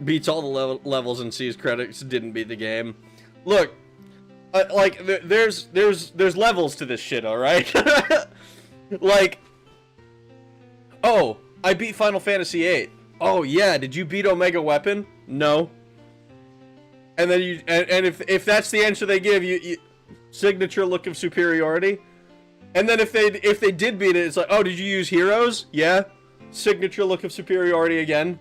Beats all the levels and sees credits, didn't beat the game. Look, like, there's levels to this shit, alright? Like, oh, I beat Final Fantasy VIII. Oh yeah, did you beat Omega Weapon? No. And then you, and if that's the answer they give you, signature look of superiority. And then if they did beat it, it's like, oh, did you use heroes? Yeah. Signature look of superiority again.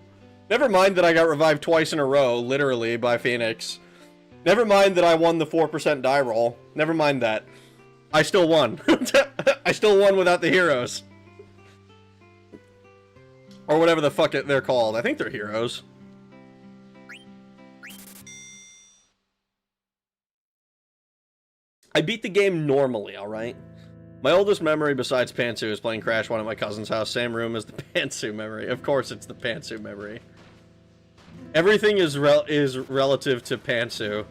Never mind that I got revived twice in a row, literally, by Phoenix. Never mind that I won the 4% die roll. Never mind that. I still won. I still won without the heroes. Or whatever the fuck they're called. I think they're heroes. I beat the game normally, alright? My oldest memory besides Pantsu is playing Crash 1 at my cousin's house. Same room as the Pantsu memory. Of course it's the Pantsu memory. Everything is relative to Pantsu.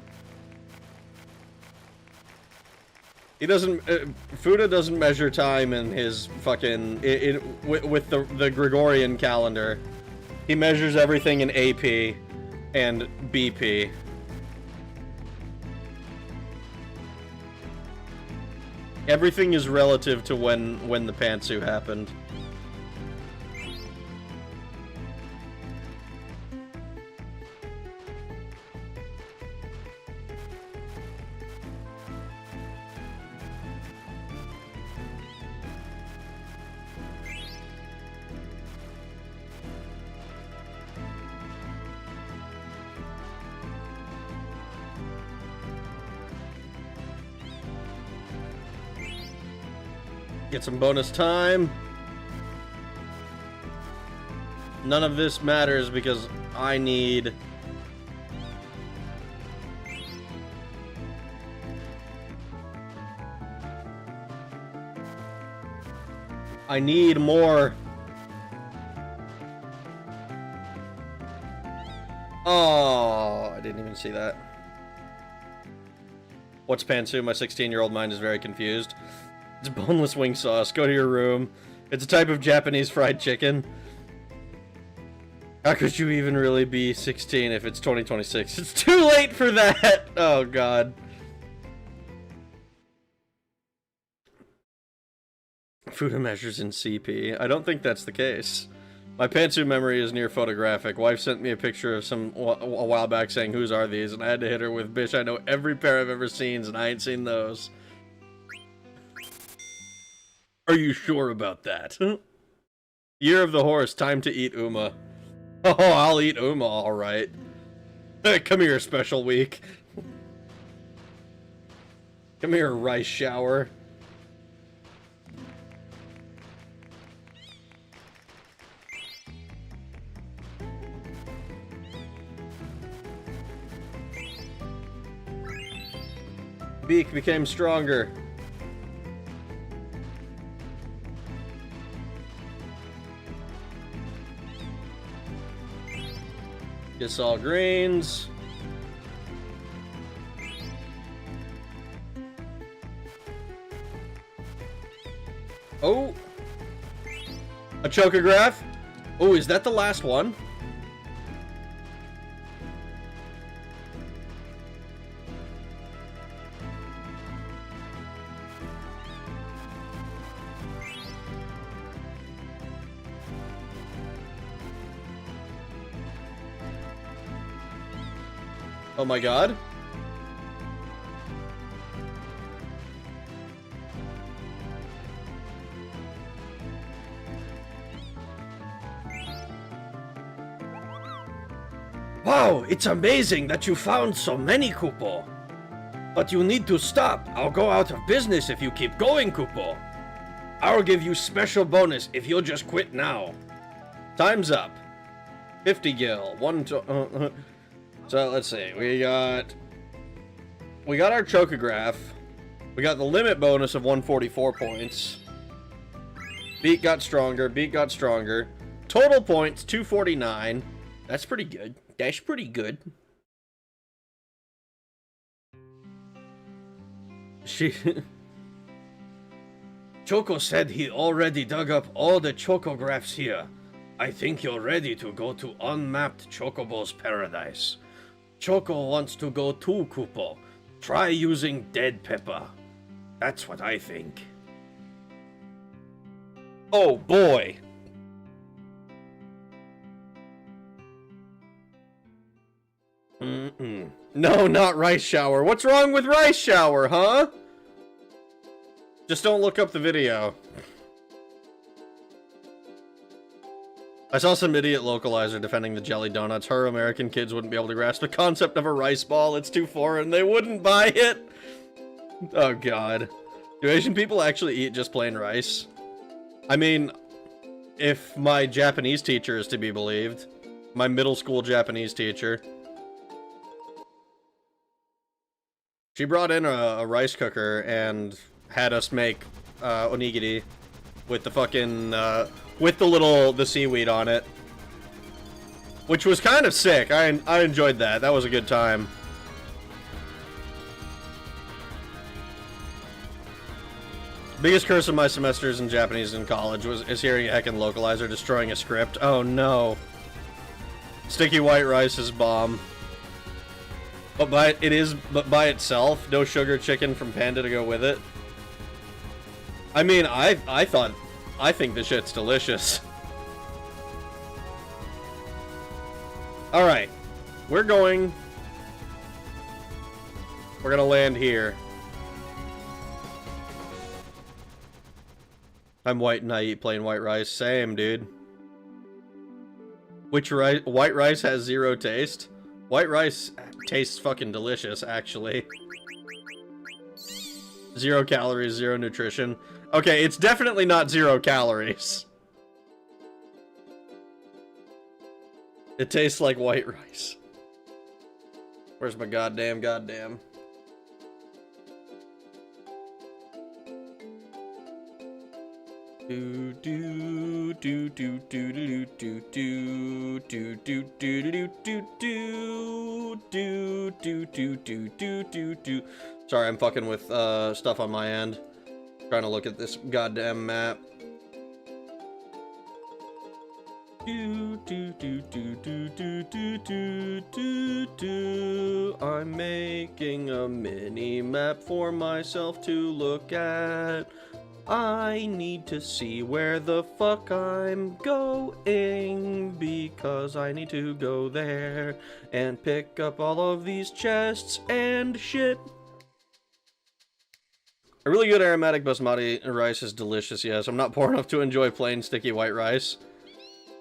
He doesn't... Fuda doesn't measure time in his fucking... with the Gregorian calendar. He measures everything in AP and BP. Everything is relative to when the Pantsu happened. Get some bonus time. None of this matters because I need... I need more... Oh, I didn't even see that. What's Pantsu? My 16-year-old mind is very confused. It's boneless wing sauce. Go to your room. It's a type of Japanese fried chicken. How could you even really be 16 if it's 2026? It's too late for that! Oh, God. Fuda measures in CP. I don't think that's the case. My Pantsu memory is near photographic. Wife sent me a picture of some a while back saying, whose are these? And I had to hit her with, bitch, I know every pair I've ever seen, and I ain't seen those. Are you sure about that? Year of the horse, time to eat Uma. Oh, I'll eat Uma, alright. Come here, special week. Come here, rice shower. Beak became stronger. Gets all greens. Oh! A Chocograph? Oh, is that the last one? Oh my god. Wow, it's amazing that you found so many, Kupo. But you need to stop. I'll go out of business if you keep going, Kupo. I'll give you special bonus if you'll just quit now. Time's up. 50 gil. So let's see. We got our Chocograph. We got the limit bonus of 144 points. Beat got stronger. Beat got stronger. Total points 249. That's pretty good. That's pretty good. Choco said he already dug up all the Chocographs here. I think you're ready to go to unmapped Chocobo's paradise. Choco wants to go too, Kupo. Try using Dead Pepper. That's what I think. Oh boy. No, not Rice Shower. What's wrong with Rice Shower, huh? Just don't look up the video. I saw some idiot localizer defending the jelly donuts. Her American kids wouldn't be able to grasp the concept of a rice ball. It's too foreign. They wouldn't buy it. Oh, God. Do Asian people actually eat just plain rice? I mean, if my Japanese teacher is to be believed. My middle school Japanese teacher. She brought in a rice cooker and had us make onigiri with the fucking with the seaweed on it, which was kind of sick. I enjoyed that. That was a good time. Biggest curse of my semesters in Japanese in college is hearing a heckin' localizer destroying a script. Oh no. Sticky white rice is bomb. But by itself, no sugar chicken from Panda to go with it. I mean, I think the shit's delicious. Alright. We're gonna land here. I'm white and I eat plain white rice. Same, dude. Which rice? White rice has zero taste? White rice tastes fucking delicious, actually. 0 calories, 0 nutrition. Okay, it's definitely not 0 calories. It tastes like white rice. Where's my goddamn? Do do do do do do do do do do do do do. Sorry, I'm fucking with stuff on my end. Trying to look at this goddamn map. I'm making a mini map for myself to look at. I need to see where the fuck I'm going, because I need to go there and pick up all of these chests and shit. A really good aromatic basmati rice is delicious, yes. I'm not poor enough to enjoy plain sticky white rice.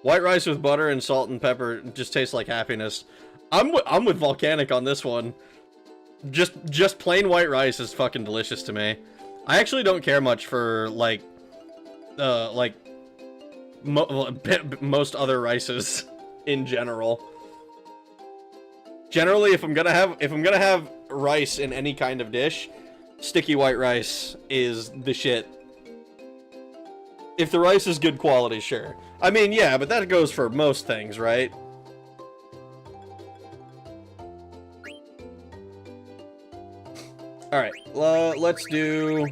White rice with butter and salt and pepper just tastes like happiness. I'm with Volcanic on this one. Just plain white rice is fucking delicious to me. I actually don't care much for, like most other rices in general. Generally, if I'm gonna have rice in any kind of dish, sticky white rice is the shit. If the rice is good quality, sure. I mean, yeah, but that goes for most things, right? Alright, let's do...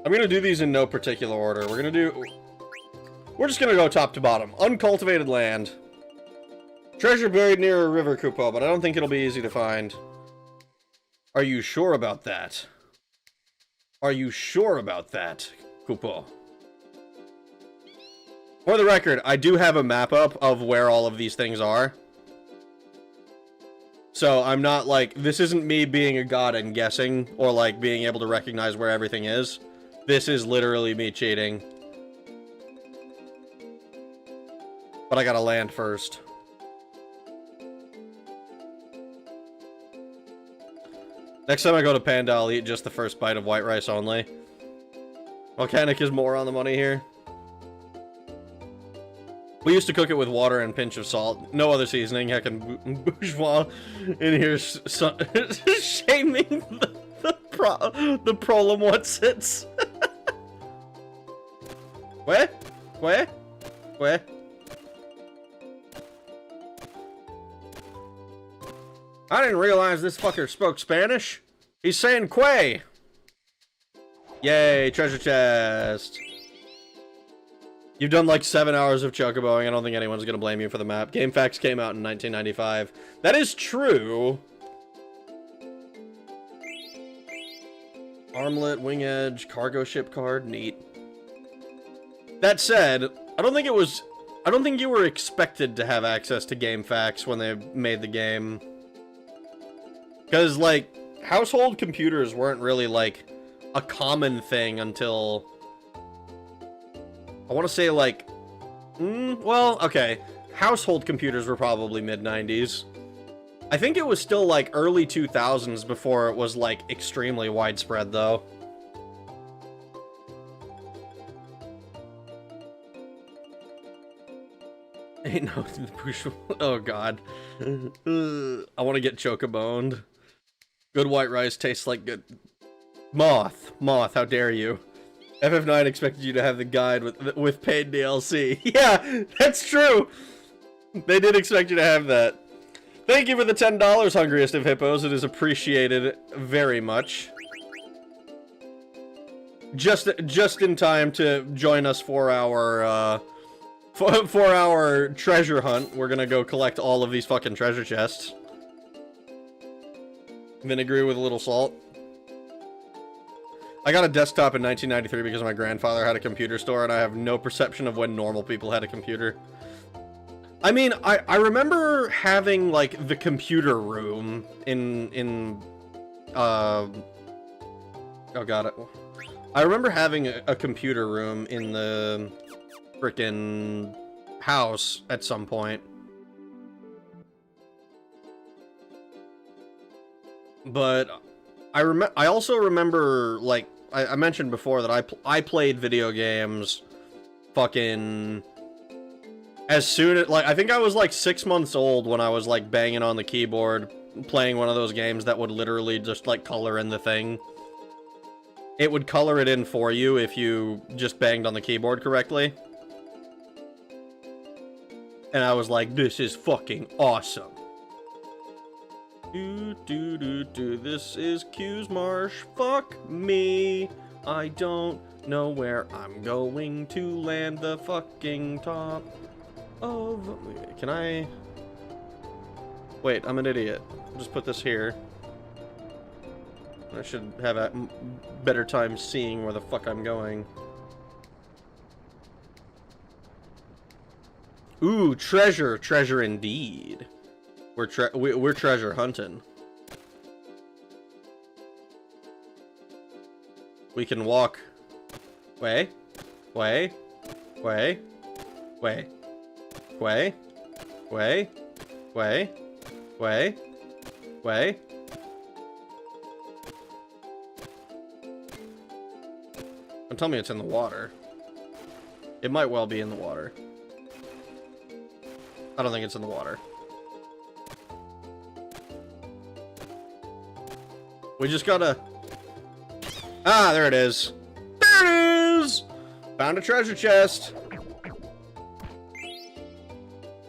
I'm gonna do these in no particular order. We're just gonna go top to bottom. Uncultivated land. Treasure buried near a river, Kupo, but I don't think it'll be easy to find. Are you sure about that? Are you sure about that, Kupo? For the record, I do have a map up of where all of these things are. So I'm not like, this isn't me being a god and guessing, or like being able to recognize where everything is. This is literally me cheating. But I gotta land first. Next time I go to Panda, I'll eat just the first bite of white rice only. Volcanic is more on the money here. We used to cook it with water and a pinch of salt. No other seasoning. Heckin' bourgeois in here shaming the problem what sits. Where? Where? Where? I didn't realize this fucker spoke Spanish. He's saying Quay. Yay, treasure chest. You've done like 7 hours of chocoboing. I don't think anyone's gonna blame you for the map. GameFAQs came out in 1995. That is true. Armlet, wing edge, cargo ship card, neat. That said, I don't think you were expected to have access to GameFAQs when they made the game. Because, like, household computers weren't really, like, a common thing until... I want to say, like... well, okay. Household computers were probably mid-90s. I think it was still, like, early 2000s before it was, like, extremely widespread, though. Ain't no... Oh, God. I want to get chocoboned. Good white rice tastes like good... Moth, how dare you. FF9 expected you to have the guide with paid DLC. Yeah, that's true! They did expect you to have that. Thank you for the $10, hungriest of hippos. It is appreciated very much. Just in time to join us for our treasure hunt. We're gonna go collect all of these fucking treasure chests. Vinegar with a little salt. I got a desktop in 1993 because my grandfather had a computer store, and I have no perception of when normal people had a computer. I mean, I remember having, like, the computer room oh god, I remember having a computer room in the frickin' house at some point. But I also remember, like, I mentioned before that I played video games fucking as soon as, like, I think I was like 6 months old when I was like banging on the keyboard playing one of those games that would literally just like color in the thing. It would color it in for you if you just banged on the keyboard correctly. And I was like, this is fucking awesome. This is Q's Marsh. Fuck me. I don't know where I'm going to land the fucking top of... Can I... Wait, I'm an idiot. I'll just put this here. I should have a better time seeing where the fuck I'm going. Ooh, treasure. Treasure indeed. We're treasure hunting. We can walk. Way. Way. Way. Way. Way. Way. Way. Way. Way. Don't tell me it's in the water. It might well be in the water. I don't think it's in the water. We just gotta... Ah, there it is. There it is! Found a treasure chest.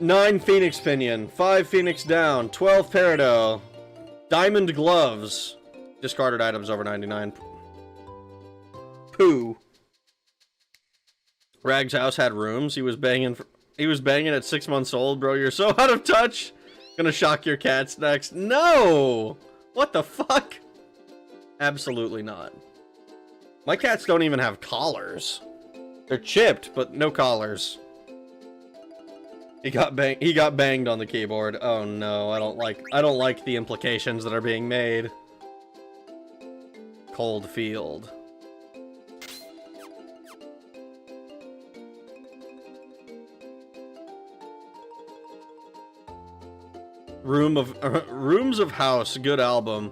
9 Phoenix Pinion, 5 Phoenix Down, 12 Peridot, Diamond Gloves, discarded items over 99. Poo. Rag's house had rooms. He was banging at 6 months old, bro. You're so out of touch. Gonna shock your cats next. No! What the fuck? Absolutely not. My cats don't even have collars. They're chipped, but no collars. He got banged on the keyboard. Oh no, I don't like the implications that are being made. Cold field. Rooms of House, good album.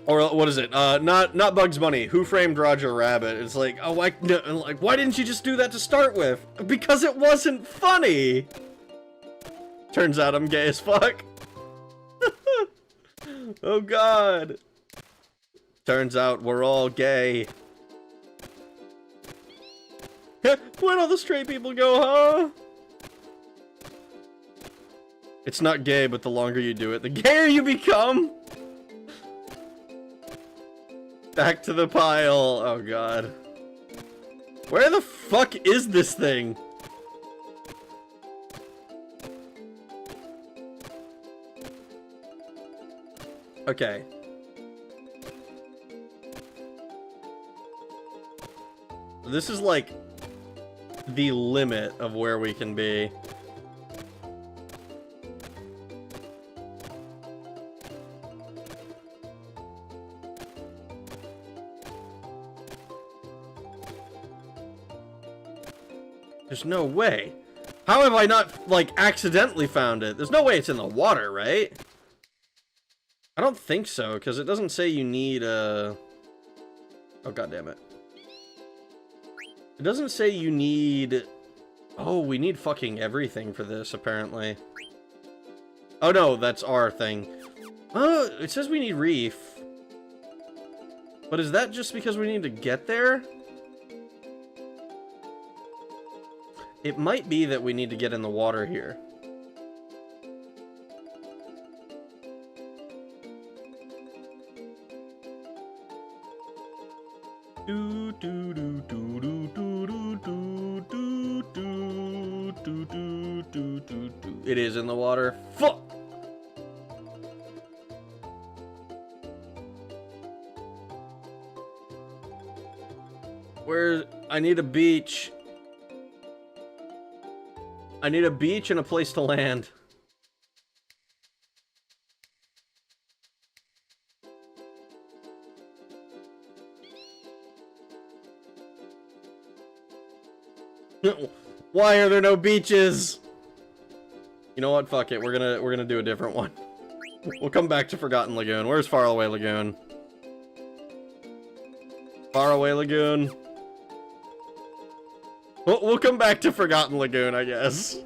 Or what is it? Not Bugs Bunny. Who Framed Roger Rabbit? It's like, oh, why didn't you just do that to start with? Because it wasn't funny. Turns out I'm gay as fuck. Oh god. Turns out we're all gay. Where'd all the straight people go, huh? It's not gay, but the longer you do it, the gayer you become. Back to the pile. Oh god. Where the fuck is this thing? Okay. This is like the limit of where we can be. There's no way. How have I not, like, accidentally found it? There's no way it's in the water, right? I don't think so, because it doesn't say you need a... Oh, goddammit. It doesn't say you need... Oh, we need fucking everything for this, apparently. Oh, no, that's our thing. Oh, it says we need reef. But is that just because we need to get there? It might be that we need to get in the water here. It is in the water. Fuck! Where? I need a beach. I need a beach and a place to land. Why are there no beaches? You know what? Fuck it. We're gonna do a different one. We'll come back to Forgotten Lagoon. Where's Faraway Lagoon? Faraway Lagoon. We'll come back to Forgotten Lagoon, I guess.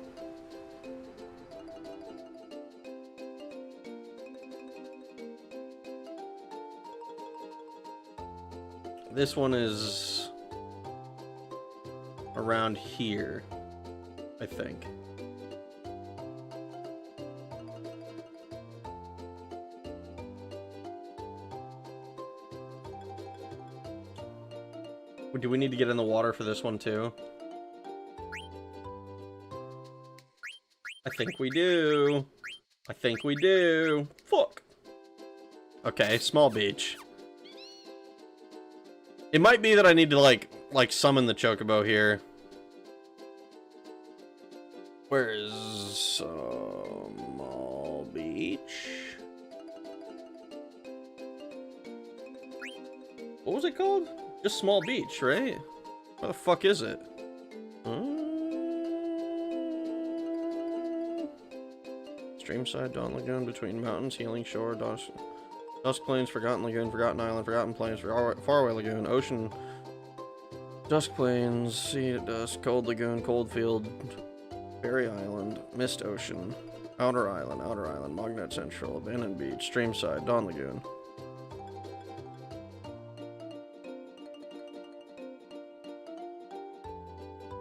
This one is around here, I think. Do we need to get in the water for this one too? I think we do. I think we do. Fuck. Okay, small beach. It might be that I need to like summon the Chocobo here. Where is small beach? What was it called? Just small beach, right? Where the fuck is it? Streamside, Dawn Lagoon, Between Mountains, Healing Shore, Dusk Plains, Forgotten Lagoon, Forgotten Island, Forgotten Plains, Faraway Lagoon, Ocean, Dusk Plains, Sea at Dusk, Cold Lagoon, Cold Field, Berry Island, Mist Ocean, Outer Island, Magnet Central, Abandoned Beach, Streamside, Dawn Lagoon.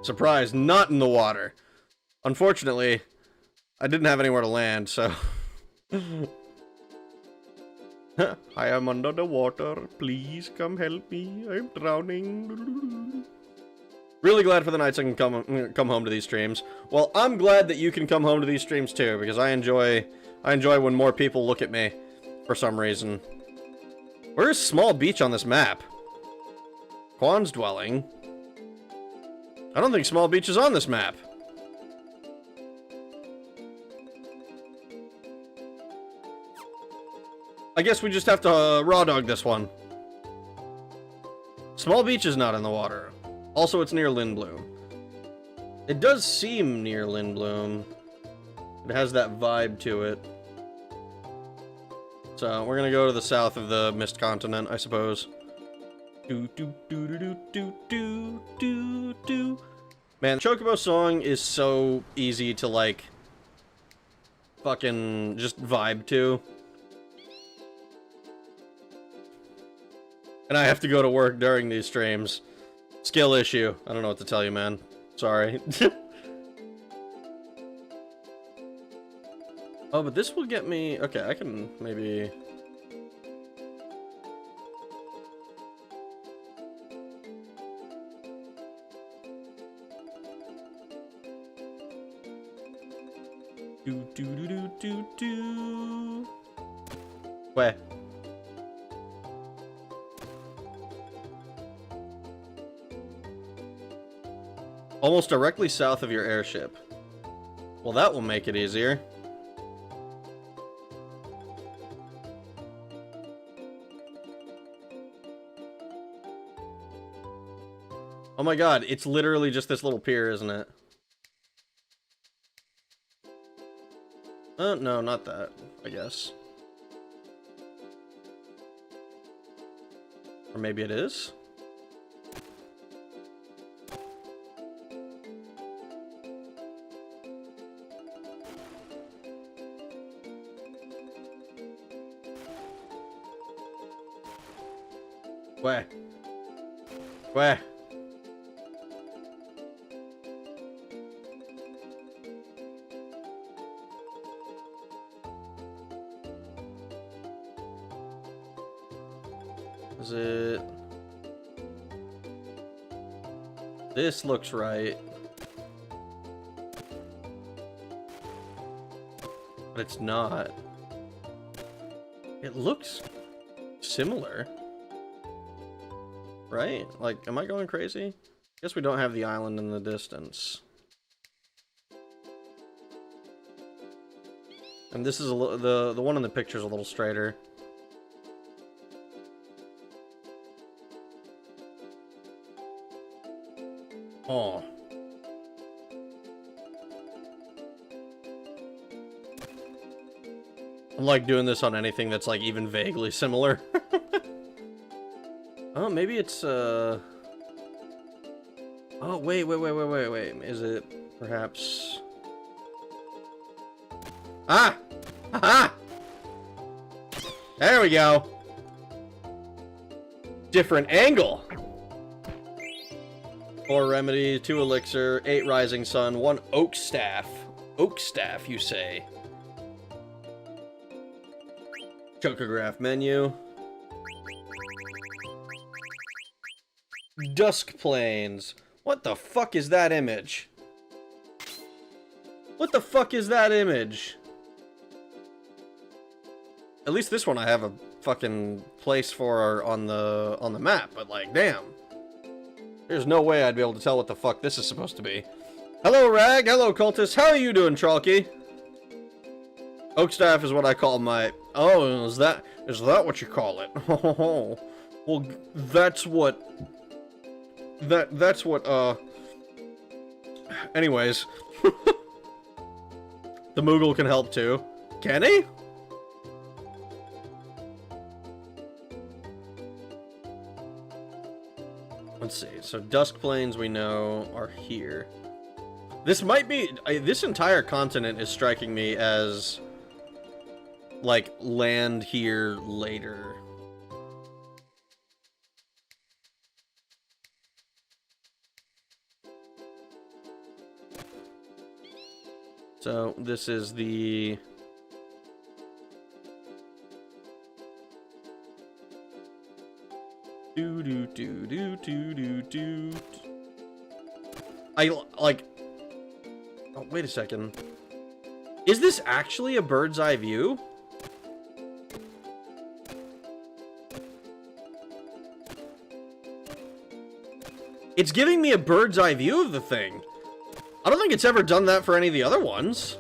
Surprise, not in the water. Unfortunately, I didn't have anywhere to land, so... I am under the water. Please come help me. I'm drowning. Really glad for the nights I can come home to these streams. Well, I'm glad that you can come home to these streams too, because I enjoy when more people look at me for some reason. Where is Small Beach on this map? Quan's Dwelling. I don't think Small Beach is on this map. I guess we just have to raw dog this one. Small Beach is not in the water. Also, it's near Lindblom. It does seem near Lindblom. It has that vibe to it. So we're gonna go to the south of the Mist Continent, I suppose. Do do do do do do do do. Man, Chocobo song is so easy to like fucking just vibe to. And I have to go to work during these streams. Skill issue. I don't know what to tell you, man. Sorry. Oh, but this will get me... Okay, I can maybe... Do do do do do do. Where? Almost directly south of your airship. Well, that will make it easier. Oh my god, it's literally just this little pier, isn't it? No, not that, I guess. Or maybe it is? Where? Where? Is it... This looks right. But it's not. It looks similar. Right? Like, am I going crazy? Guess we don't have the island in the distance. And this is a the one in the picture is a little straighter. Oh. I'm like doing this on anything that's like even vaguely similar. Oh, maybe it's oh, wait. Is it perhaps... Ah! Aha! There we go. Different angle. 4 remedy, 2 elixir, 8 rising sun, 1 oak staff. Oak staff, you say? Chocograph menu. Dusk plains. What the fuck is that image? What the fuck is that image? At least this one I have a fucking place for on the map, but like, damn. There's no way I'd be able to tell what the fuck this is supposed to be. Hello, Rag. Hello, Cultist. How are you doing, Chalky? Oakstaff is what I call my... Oh, is that what you call it? Well, that's what... That's what, Anyways. The Moogle can help, too. Can he? Let's see. So Dusk Plains we know are here. This might be... this entire continent is striking me as... like, land here later. So this is the... Do. I, like... Oh, wait a second. Is this actually a bird's eye view? It's giving me a bird's eye view of the thing. I don't think it's ever done that for any of the other ones.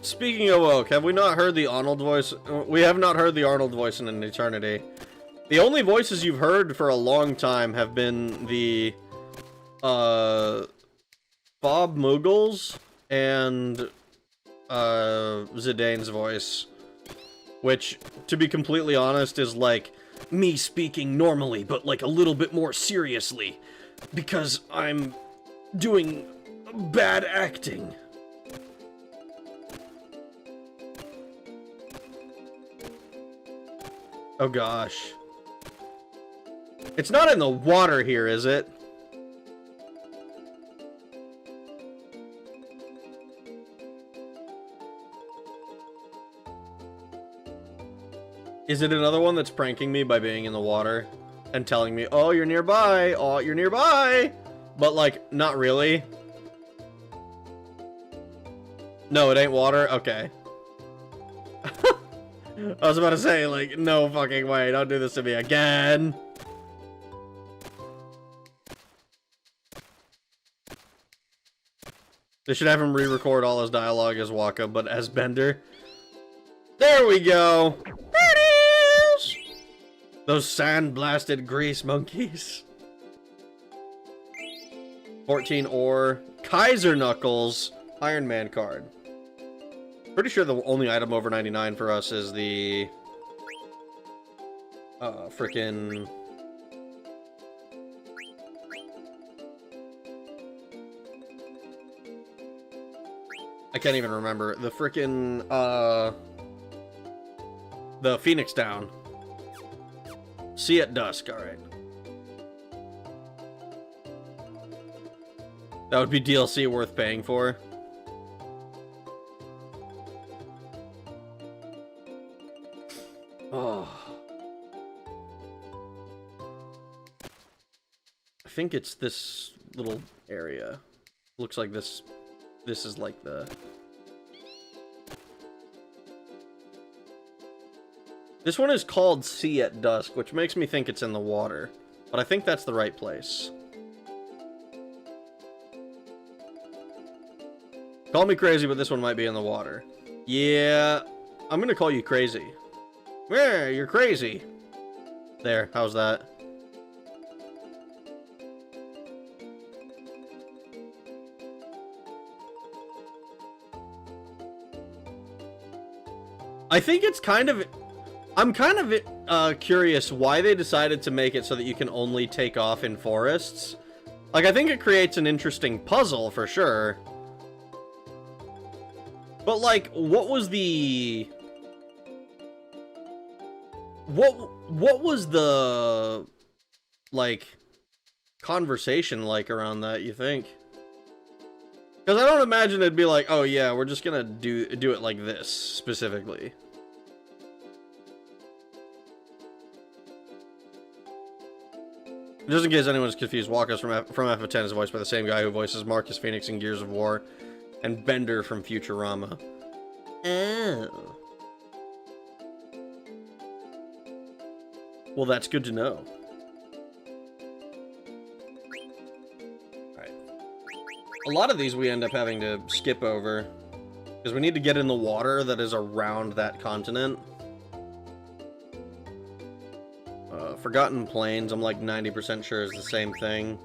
Speaking of Oak, have we not heard the Arnold voice? We have not heard the Arnold voice in an eternity. The only voices you've heard for a long time have been the, Bob Moogle's and, Zidane's voice. Which, to be completely honest, is like me speaking normally, but like a little bit more seriously. Because I'm doing bad acting. Oh gosh. It's not in the water here, is it? Is it another one that's pranking me by being in the water and telling me, oh, you're nearby, oh, you're nearby, but like, not really? No, it ain't water? Okay. I was about to say, like, no fucking way, don't do this to me again. They should have him re-record all his dialogue as Waka, but as Bender. There we go! There it is! Those sand-blasted grease monkeys. 14 ore. Kaiser Knuckles. Iron Man card. Pretty sure the only item over 99 for us is the... frickin'... I can't even remember. The frickin', the Phoenix Down. See at dusk, alright. That would be DLC worth paying for. Oh. I think it's this little area. Looks like this is like the... This one is called Sea at Dusk, which makes me think it's in the water. But I think that's the right place. Call me crazy, but this one might be in the water. Yeah, I'm gonna call you crazy. Yeah, you're crazy. There, how's that? I think it's kind of... I'm kind of curious why they decided to make it so that you can only take off in forests. Like, I think it creates an interesting puzzle, for sure. But, like, what was the... What was the... like, conversation like around that, you think? Because I don't imagine it'd be like, oh yeah, we're just gonna do it like this, specifically. Just in case anyone's confused, Walker's from FF10 is voiced by the same guy who voices Marcus Phoenix in Gears of War, and Bender from Futurama. Oh. Well, that's good to know. Alright. A lot of these we end up having to skip over, because we need to get in the water that is around that continent. Forgotten Plains, I'm like 90% sure is the same thing.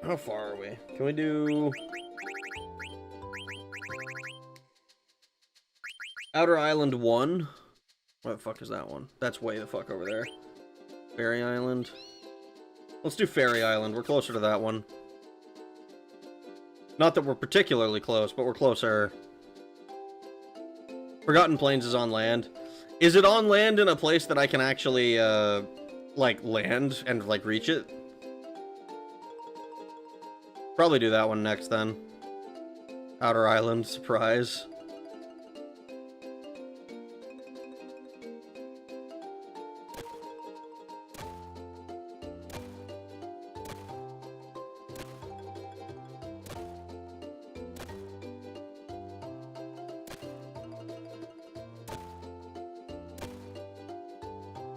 How far are we? Can we do... Outer Island 1? What the fuck is that one? That's way the fuck over there. Fairy Island? Let's do Fairy Island, we're closer to that one. Not that we're particularly close, but we're closer. Forgotten Plains is on land. Is it on land in a place that I can actually, like, land and, like, reach it? Probably do that one next, then. Outer Island, surprise.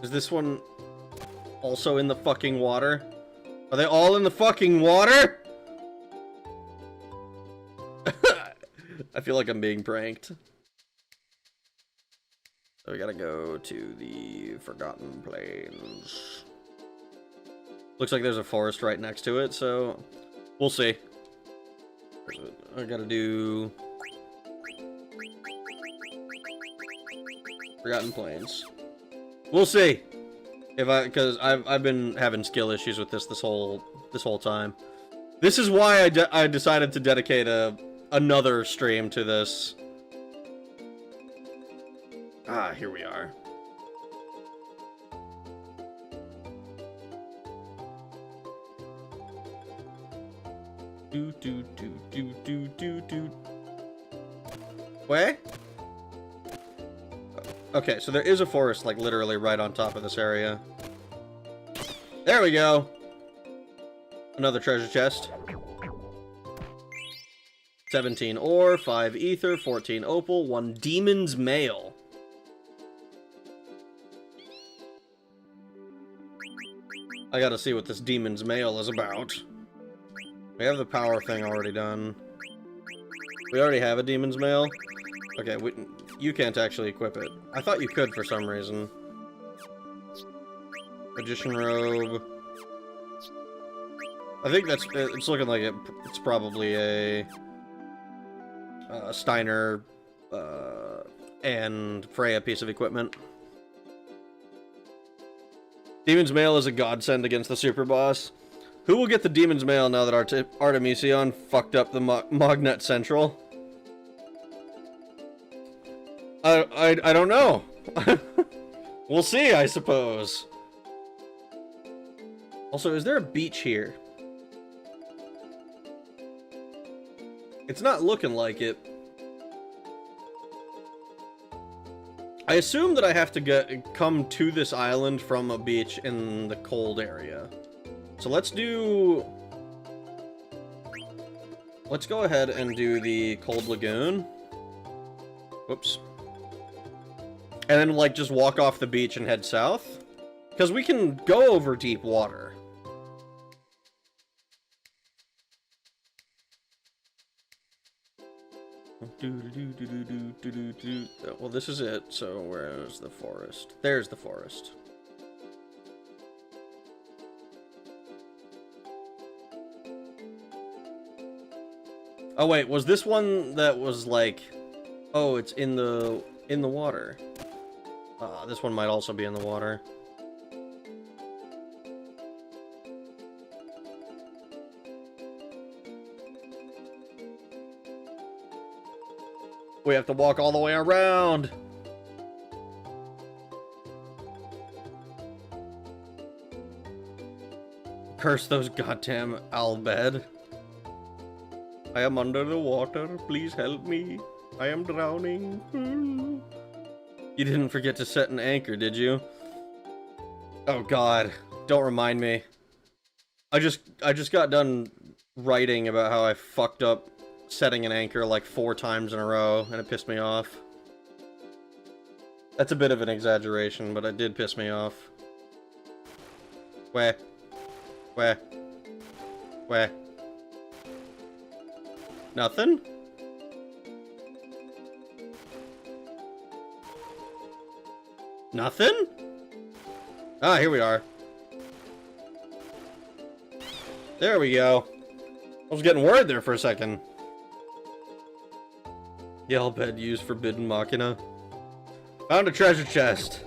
Is this one also in the fucking water? Are they all in the fucking water? I feel like I'm being pranked. So we gotta go to the Forgotten Plains. Looks like there's a forest right next to it, so we'll see. I gotta do Forgotten Plains. We'll see if because I've been having skill issues with this whole time. This is why I decided to dedicate another stream to this. Ah, here we are. Where? Okay, so there is a forest, like, literally right on top of this area. There we go! Another treasure chest. 17 ore, 5 ether, 14 opal, 1 demon's mail. I gotta see what this demon's mail is about. We have the power thing already done. We already have a demon's mail? Okay, you can't actually equip it. I thought you could for some reason. Magician robe. I think it's looking like it's probably a Steiner and Freya piece of equipment. Demon's Mail is a godsend against the super boss. Who will get the Demon's Mail now that Artemision fucked up the Magnet Central? I don't know. We'll see, I suppose. Also, is there a beach here? It's not looking like it. I assume that I have to come to this island from a beach in the cold area. So let's go ahead and do the Cold Lagoon. Whoops. And then, like, just walk off the beach and head south. Because we can go over deep water. Well, this is it, so where's the forest? There's the forest. Oh wait, was this one that was like, oh, it's in the water. This one might also be in the water. We have to walk all the way around. Curse those goddamn Albed. I am under the water. Please help me. I am drowning. You didn't forget to set an anchor, did you? Oh god, don't remind me. I just got done writing about how I fucked up setting an anchor like 4 times in a row, and it pissed me off. That's a bit of an exaggeration, but it did piss me off. Where? Where? Where? Nothing? Nothing? Ah, here we are. There we go. I was getting worried there for a second. Yell bed used Forbidden Machina. Found a treasure chest.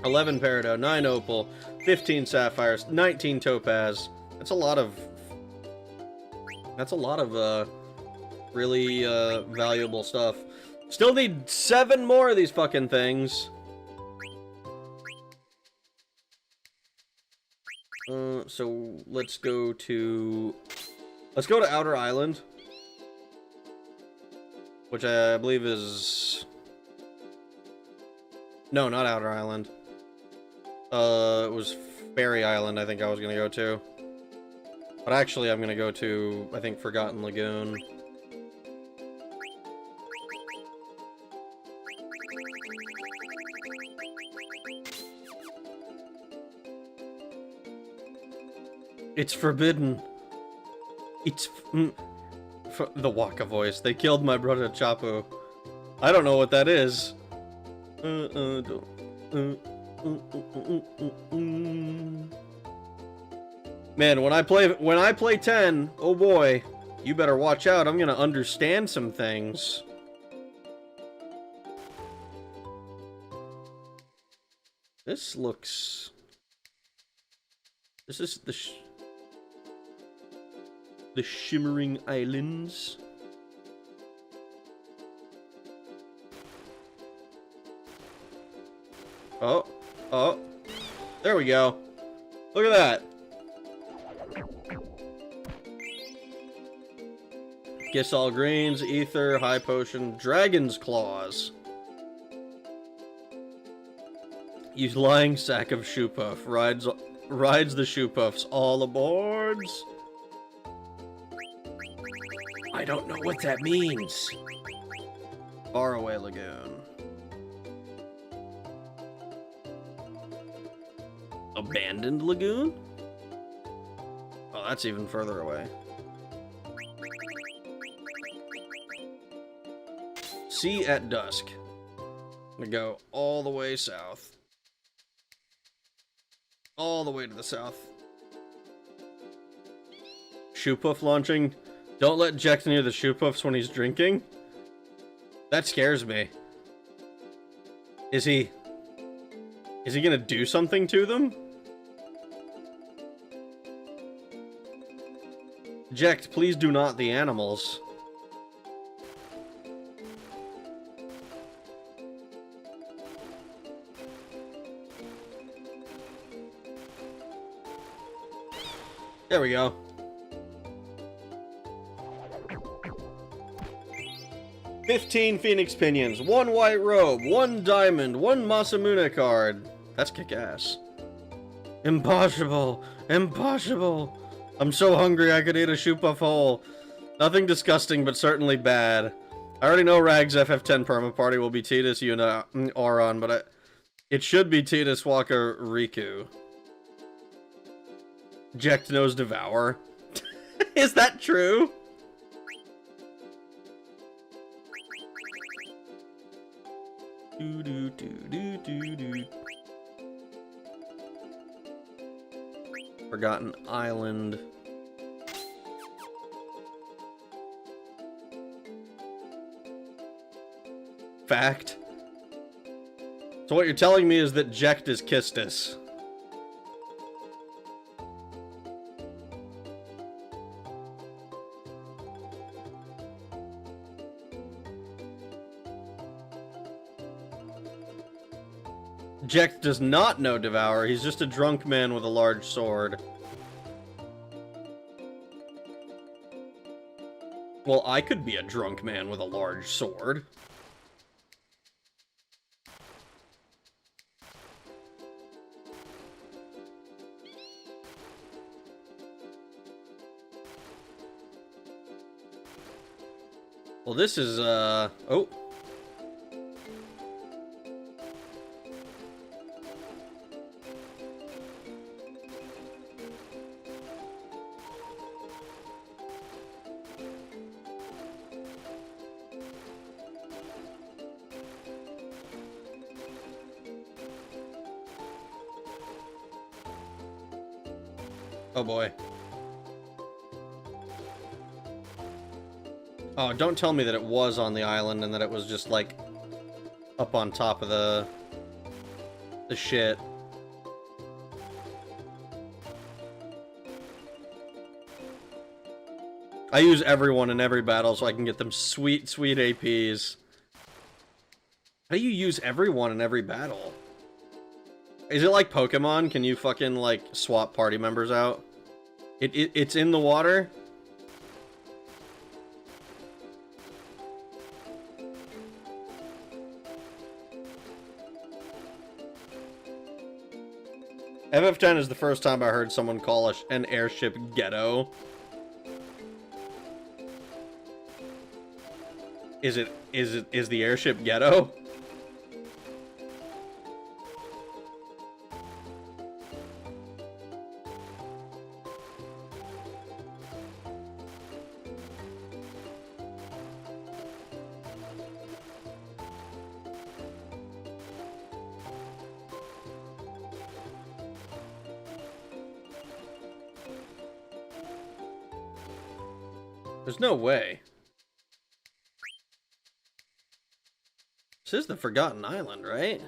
11 peridot, 9 opal, 15 sapphires, 19 topaz. That's a lot of really valuable stuff. Still need 7 more of these fucking things. So let's go to Outer Island, which I believe is no, not Outer Island. It was Fairy Island. I think I was gonna go to, but actually I'm gonna go to I think Forgotten Lagoon. It's forbidden. It's the Waka voice. They killed my brother Chapu. I don't know what that is. Don't. Man, when I play 10, oh boy, you better watch out. I'm gonna understand some things. This looks. This is the Shimmering Islands. Oh, oh, there we go. Look at that. Guess all greens, ether, high potion, dragon's claws. Use lying sack of shoe puff. Rides the shoe puffs. All aboards. I don't know what that means. Faraway Lagoon. Abandoned Lagoon? Oh, that's even further away. Sea at dusk. I'm gonna go all the way south. All the way to the south. Shoe puff launching. Don't let Jex near the shoe puffs when he's drinking. That scares me. Is he gonna do something to them? Jex, please do not the animals. There we go. $15 Phoenix Pinions, 1 White Robe, 1 Diamond, 1 Masamune card. That's kick-ass. Impossible! Impossible! I'm so hungry I could eat a shoe puff whole. Nothing disgusting, but certainly bad. I already know Rag's FF10 perma party will be Tidus, Yuna, Auron, but it should be Tidus, Walker, Riku. Jecht knows Devour. Is that true? Forgotten Island. Fact. So what you're telling me is that Jecht is Kistis. Jecht does not know Devour. He's just a drunk man with a large sword. Well, I could be a drunk man with a large sword. Well, this is, oh. Oh boy. Oh, don't tell me that it was on the island and that it was just, like, up on top of the shit. I use everyone in every battle so I can get them sweet, sweet APs. How do you use everyone in every battle? Is it like Pokemon? Can you fucking, like, swap party members out? It's in the water? FF10 is the first time I heard someone call an airship ghetto. Is the airship ghetto? There's no way. This is the Forgotten Island, right?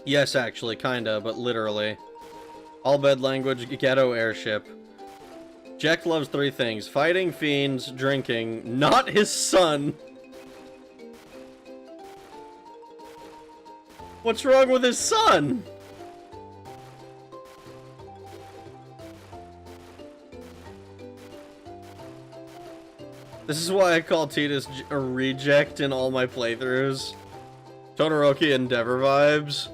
Yes, actually, kinda, but literally. All bed language, ghetto airship. Jack loves 3 things: fighting, fiends, drinking, not his son. What's wrong with his son? This is why I call Tidus a reject in all my playthroughs. Todoroki Endeavor vibes.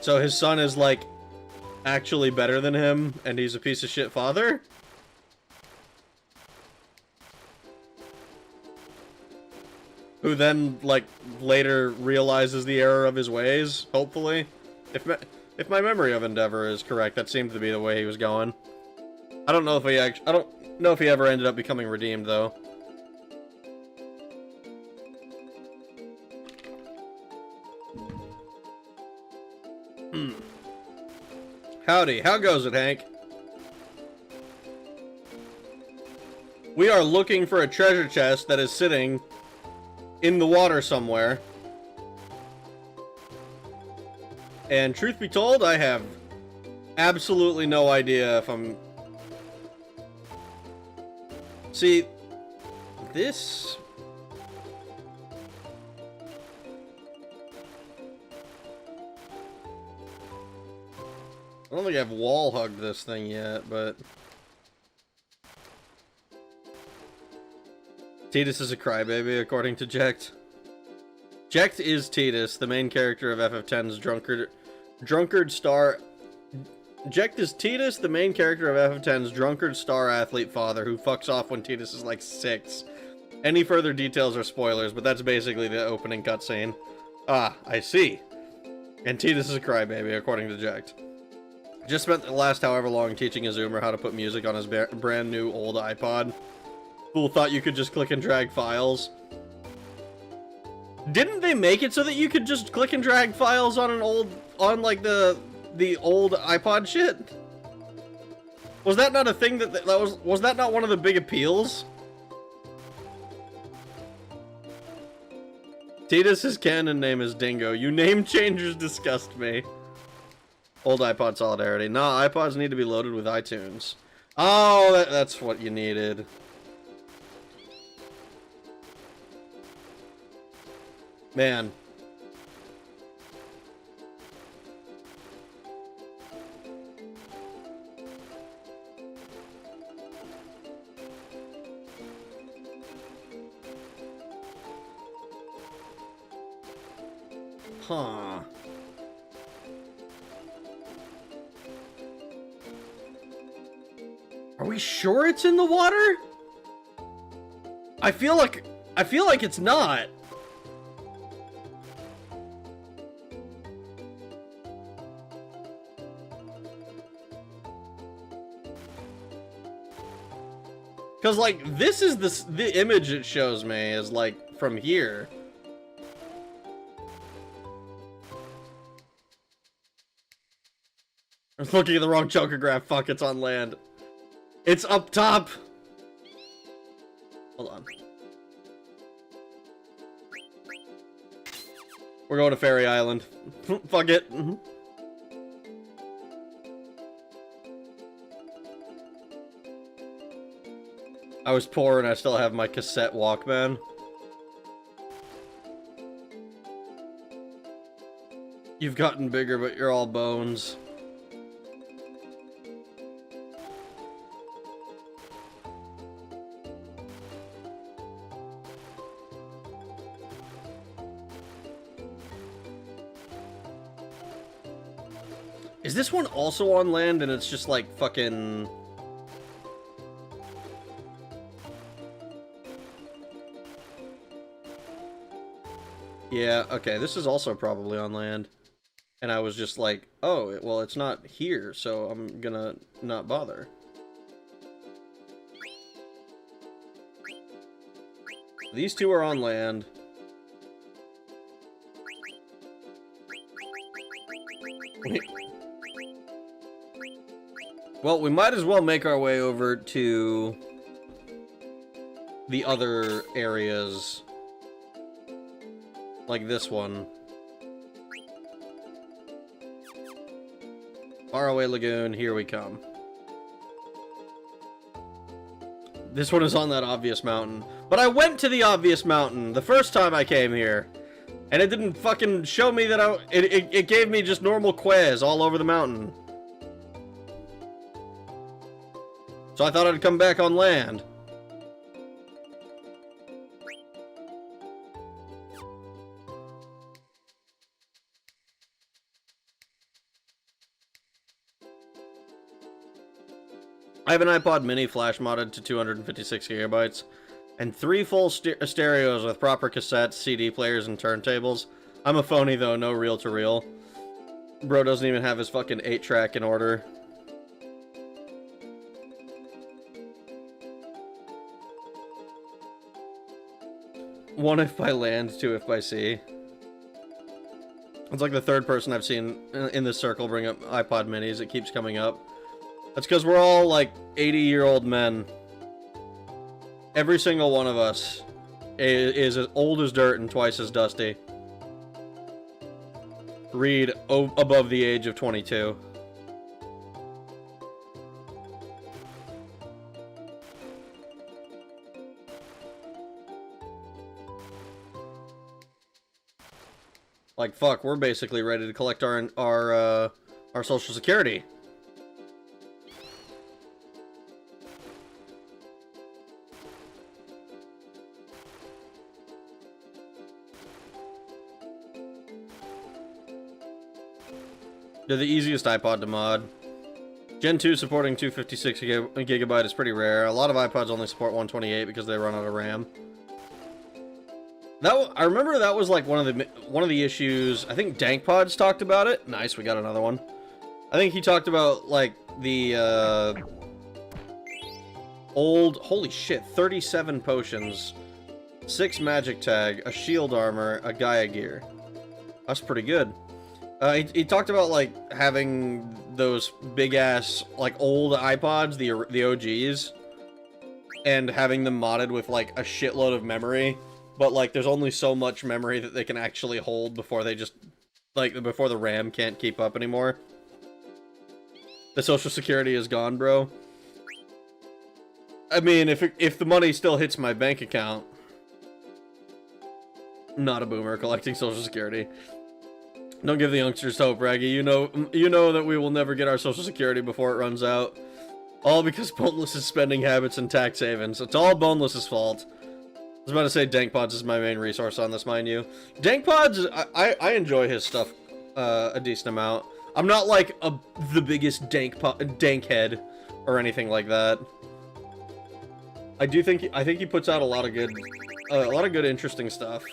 So his son is, like, actually better than him, and he's a piece of shit father? Who then, like, later realizes the error of his ways, hopefully. If my memory of Endeavor is correct, that seemed to be the way he was going. I don't know if he ever ended up becoming redeemed, though. Howdy, how goes it, Hank? We are looking for a treasure chest that is sitting in the water somewhere. And truth be told, I have absolutely no idea if I'm... See, this... I don't think I've wall hugged this thing yet, but... Tidus is a crybaby, according to Jecht. Jecht is Tidus, the main character of FF10's drunkard star... Jecht is Tidus, the main character of FF10's drunkard star athlete father, who fucks off when Tidus is like 6. Any further details are spoilers, but that's basically the opening cutscene. Ah, I see. And Tidus is a crybaby, according to Jecht. Just spent the last however long teaching a Zoomer how to put music on his brand new old iPod. Fool thought you could just click and drag files. Didn't they make it so that you could just click and drag files on an old, like the old iPod shit? Was that not a thing was that not one of the big appeals? Tidus' canon name is Dingo. You name changers disgust me. Old iPod solidarity. Nah, iPods need to be loaded with iTunes. Oh, that's what you needed. Man. Huh. Are we sure it's in the water? I feel like it's not. Cause like this is the image it shows me is like from here. I was looking at the wrong chocograph. Fuck, it's on land. It's up top. Hold on. We're going to Fairy Island. Fuck it. I was poor and I still have my cassette Walkman. You've gotten bigger, but you're all bones. Is this one also on land and it's just like fucking... Yeah, okay, this is also probably on land. And I was just like, oh, well, it's not here, so I'm gonna not bother. These two are on land. Well, we might as well make our way over to the other areas. Like this one. Faraway Lagoon, here we come. This one is on that obvious mountain. But I went to the obvious mountain the first time I came here. And it didn't fucking show me that it gave me just normal quiz all over the mountain. So I thought I'd come back on land. I have an iPod mini flash modded to 256 gigabytes. And 3 full stereos with proper cassettes, CD players, and turntables. I'm a phony, though, no reel-to-reel. Bro doesn't even have his fucking 8-track in order. One if by land, 2 if by sea. It's like the third person I've seen in this circle bring up iPod minis. It keeps coming up. That's because we're all, like, 80-year-old men. Every single one of us is as old as dirt and twice as dusty. Read above the age of 22. Like, fuck, we're basically ready to collect our Social Security. They're the easiest iPod to mod. Gen 2 supporting 256 gigabyte is pretty rare. A lot of iPods only support 128 because they run out of RAM. I remember that was like one of the issues. I think DankPods talked about it. Nice, we got another one. I think he talked about like the old, holy shit, 37 potions, 6 magic tag, a shield armor, a Gaia gear. That's pretty good. He talked about, like, having those big-ass, like, old iPods, the OGs, and having them modded with, like, a shitload of memory, but, like, there's only so much memory that they can actually hold before they just, like, before the RAM can't keep up anymore. The Social Security is gone, bro. I mean, if the money still hits my bank account, I'm not a boomer collecting Social Security. Don't give the youngsters hope, Raggy. You know that we will never get our Social Security before it runs out. All because Boneless's spending habits and tax havens. It's all Boneless's fault. I was about to say DankPods is my main resource on this, mind you. DankPods, I enjoy his stuff a decent amount. I'm not like the biggest dank head or anything like that. I think he puts out a lot of good interesting stuff.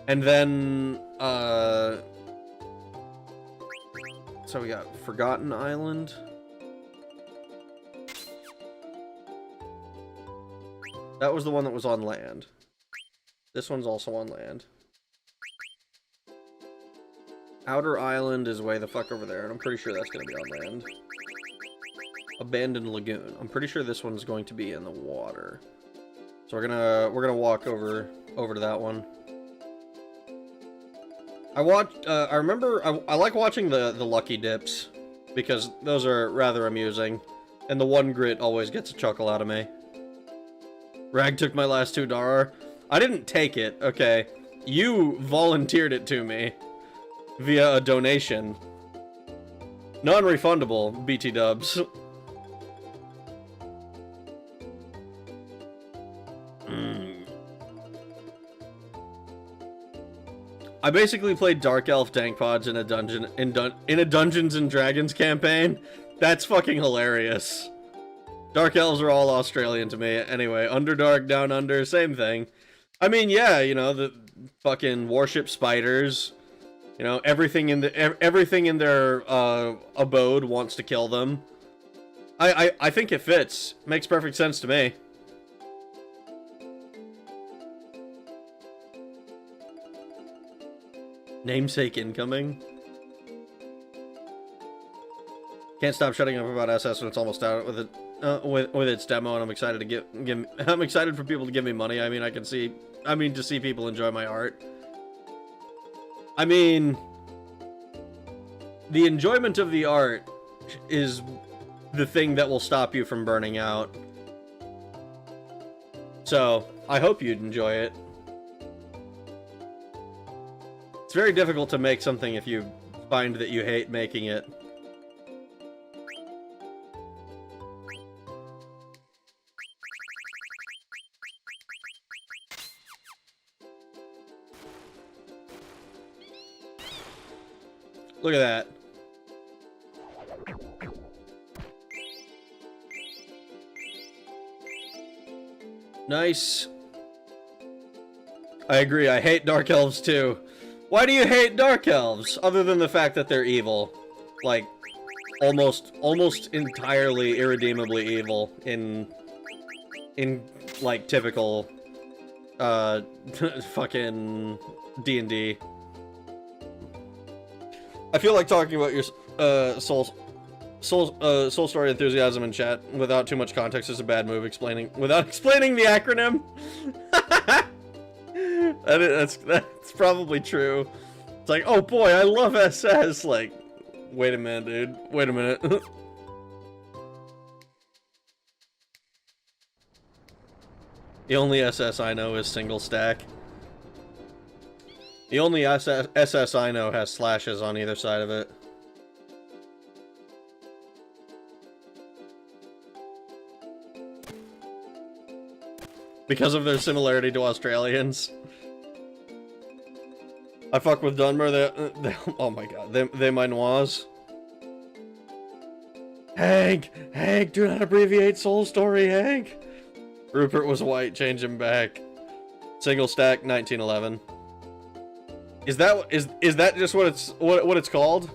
And then, so we got Forgotten Island. That was the one that was on land. This one's also on land. Outer Island is way the fuck over there, and I'm pretty sure that's gonna be on land. Abandoned Lagoon. I'm pretty sure this one's going to be in the water. So we're gonna walk over to that one. I remember, I like watching the Lucky Dips, because those are rather amusing, and the one grit always gets a chuckle out of me. Rag took my last $2. I didn't take it, okay. You volunteered it to me via a donation. Non-refundable, BT dubs. I basically played Dark Elf DankPods in a dungeon in a Dungeons and Dragons campaign. That's fucking hilarious. Dark Elves are all Australian to me. Anyway, Underdark, Down Under, same thing. I mean, yeah, you know, the fucking warship spiders. You know, everything in their abode wants to kill them. I think it fits. Makes perfect sense to me. Namesake incoming. Can't stop shutting up about SS when it's almost out with it with its demo, and I'm excited to I'm excited for people to give me money. I mean, to see people enjoy my art. I mean, the enjoyment of the art is the thing that will stop you from burning out. So, I hope you'd enjoy it. It's very difficult to make something if you find that you hate making it. Look at that. Nice. I agree, I hate Dark Elves too. Why do you hate Dark Elves? Other than the fact that they're evil. Like, almost entirely irredeemably evil in like, typical, fucking D&D. I feel like talking about your Soul Story enthusiasm in chat without too much context is a bad move. Without explaining the acronym. That's probably true. It's like, oh boy, I love SS. Like, wait a minute, dude. Wait a minute. The only SS I know is single stack. The only SS I know has slashes on either side of it. Because of their similarity to Australians. I fuck with Dunmer, oh my god, they my noirs. Hank, do not abbreviate Soul Story, Hank. Rupert was white, change him back. Single stack, 1911. Is that just what it's called?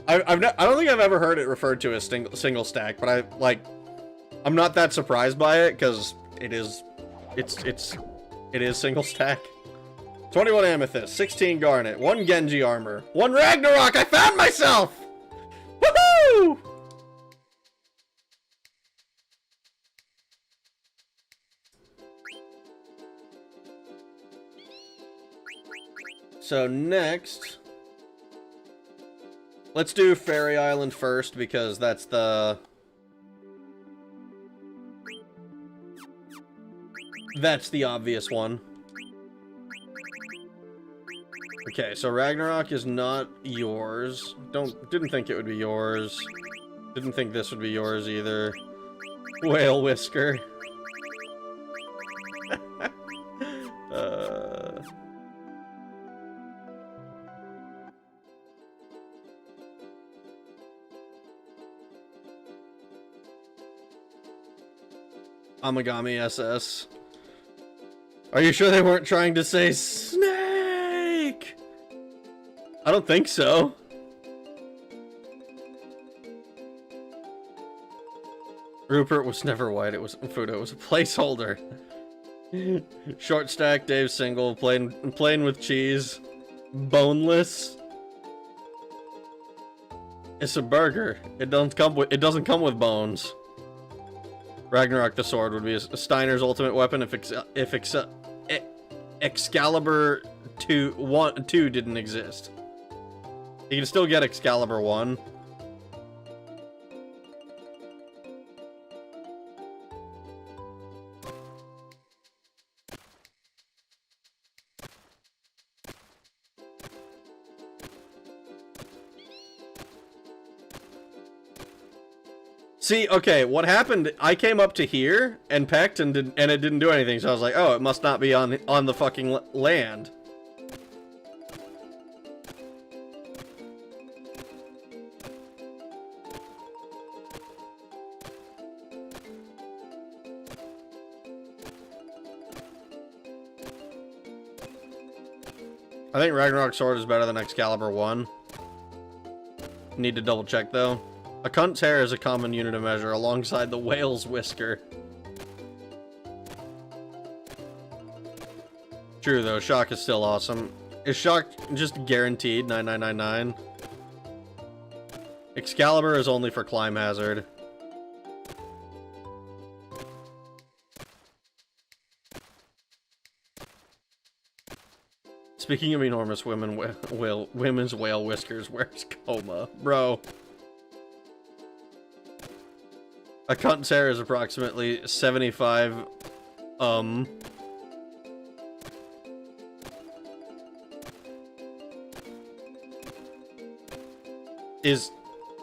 I don't think I've ever heard it referred to as single stack, but I'm not that surprised by it because it is single stack. 21 amethyst, 16 garnet, 1 Genji armor, 1 Ragnarok. I found myself. Woohoo! So next, let's do Fairy Island first because that's the obvious one. Okay, so Ragnarok is not yours. Didn't think it would be yours. Didn't think this would be yours either. Whale Whisker. Amagami SS. Are you sure they weren't trying to say snake? I don't think so. Rupert was never white, it was Fudo, it was a placeholder. Short stack, Dave single, plain with cheese. Boneless. It's a burger. It doesn't come with bones. Ragnarok the sword would be Steiner's ultimate weapon if Excalibur 2 didn't exist. You can still get Excalibur 1. See, okay, what happened, I came up to here and pecked and it didn't do anything, so I was like, oh, it must not be on the fucking land. I think Ragnarok Sword is better than Excalibur 1. Need to double check though. A cunt's hair is a common unit of measure alongside the whale's whisker. True though, Shock is still awesome. Is Shock just guaranteed 9999? Excalibur is only for Climb Hazard. Speaking of enormous women's whale whiskers, where's Coma? Bro. A cunt's hair is approximately 75,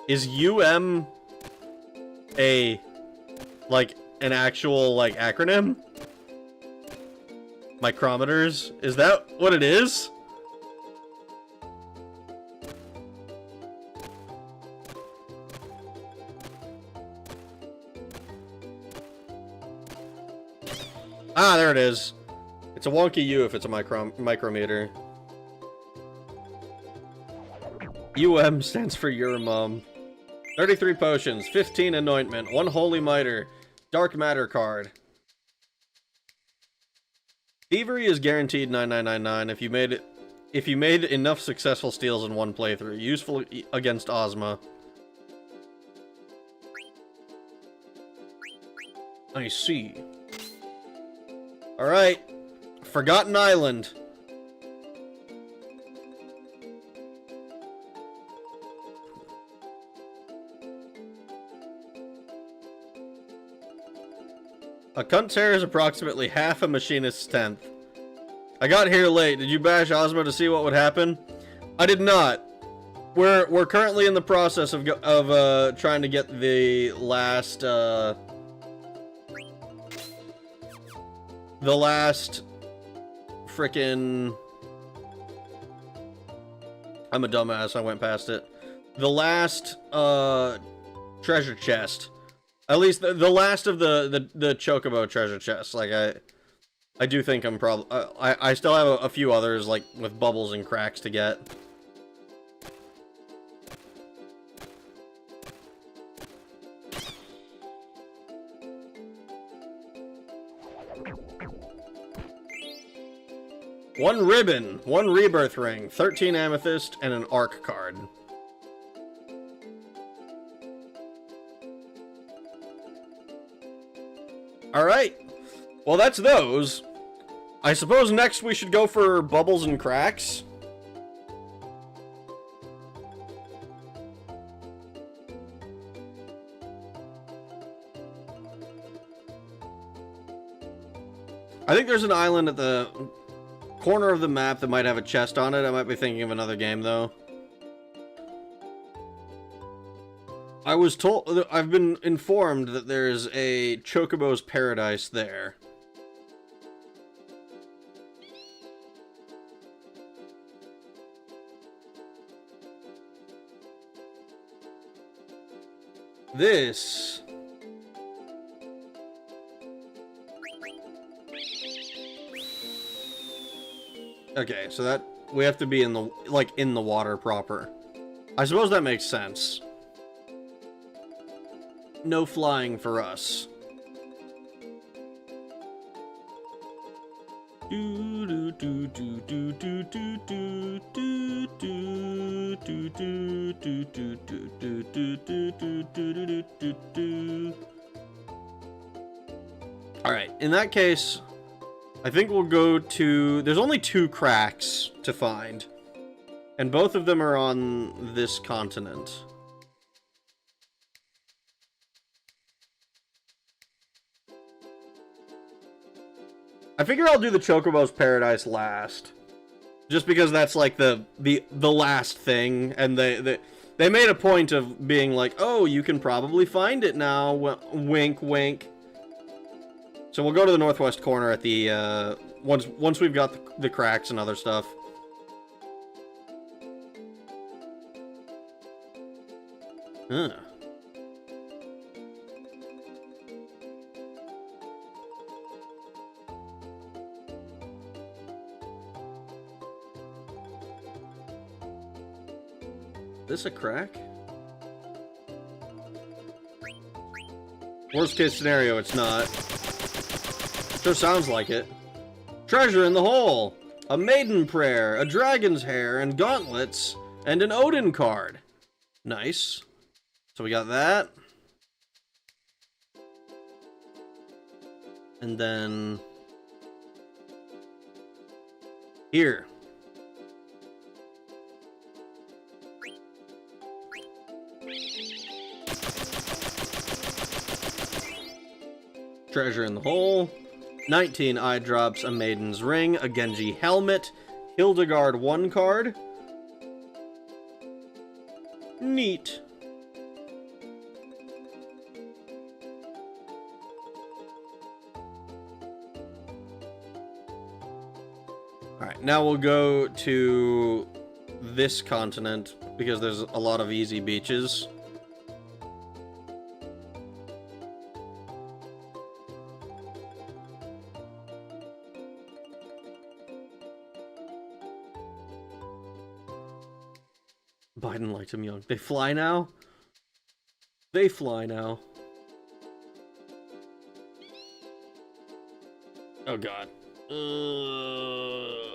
Is UM a, like, an actual, like, acronym? Micrometers? Is that what it is? Ah, there it is. It's a wonky U if it's a micrometer. UM stands for your mom. 33 potions, 15 anointment, 1 holy miter, dark matter card. Thievery is guaranteed 9999 if you made enough successful steals in one playthrough. Useful against Ozma. I see. Alright. Forgotten Island. A cunt's hair is approximately half a machinist's tenth. I got here late. Did you bash Ozma to see what would happen? I did not. We're currently in the process of trying to get the last frickin'. I'm a dumbass. I went past it. The last treasure chest. At least the last of the Chocobo treasure chests. Like I do think I'm probably I still have a few others like with bubbles and cracks to get. One ribbon, 1 rebirth ring, 13 amethyst, and an arc card. Alright. Well, that's those. I suppose next we should go for bubbles and cracks. I think there's an island at the corner of the map that might have a chest on it. I might be thinking of another game, though. I was told, I've been informed that there's a Chocobo's Paradise there. This... Okay, so that, we have to be in the, like, in the water proper. I suppose that makes sense. No flying for us. Alright, in that case, I think we'll go to... There's only 2 cracks to find. And both of them are on this continent. I figure I'll do the Chocobo's Paradise last. Just because that's like the last thing, and they made a point of being like, oh, you can probably find it now, wink wink. So we'll go to the northwest corner at the, once we've got the cracks and other stuff. Huh. This a crack? Worst case scenario, it's not. Sure sounds like it. Treasure in the hole! A maiden prayer, a dragon's hair, and gauntlets, and an Odin card. Nice. So we got that. And then... here. Treasure in the hole. 19 eye drops, a maiden's ring, a Genji helmet, Hildegard 1 card. Neat. Alright, now we'll go to this continent because there's a lot of easy beaches. Biden liked him young. They fly now? They fly now. Oh god.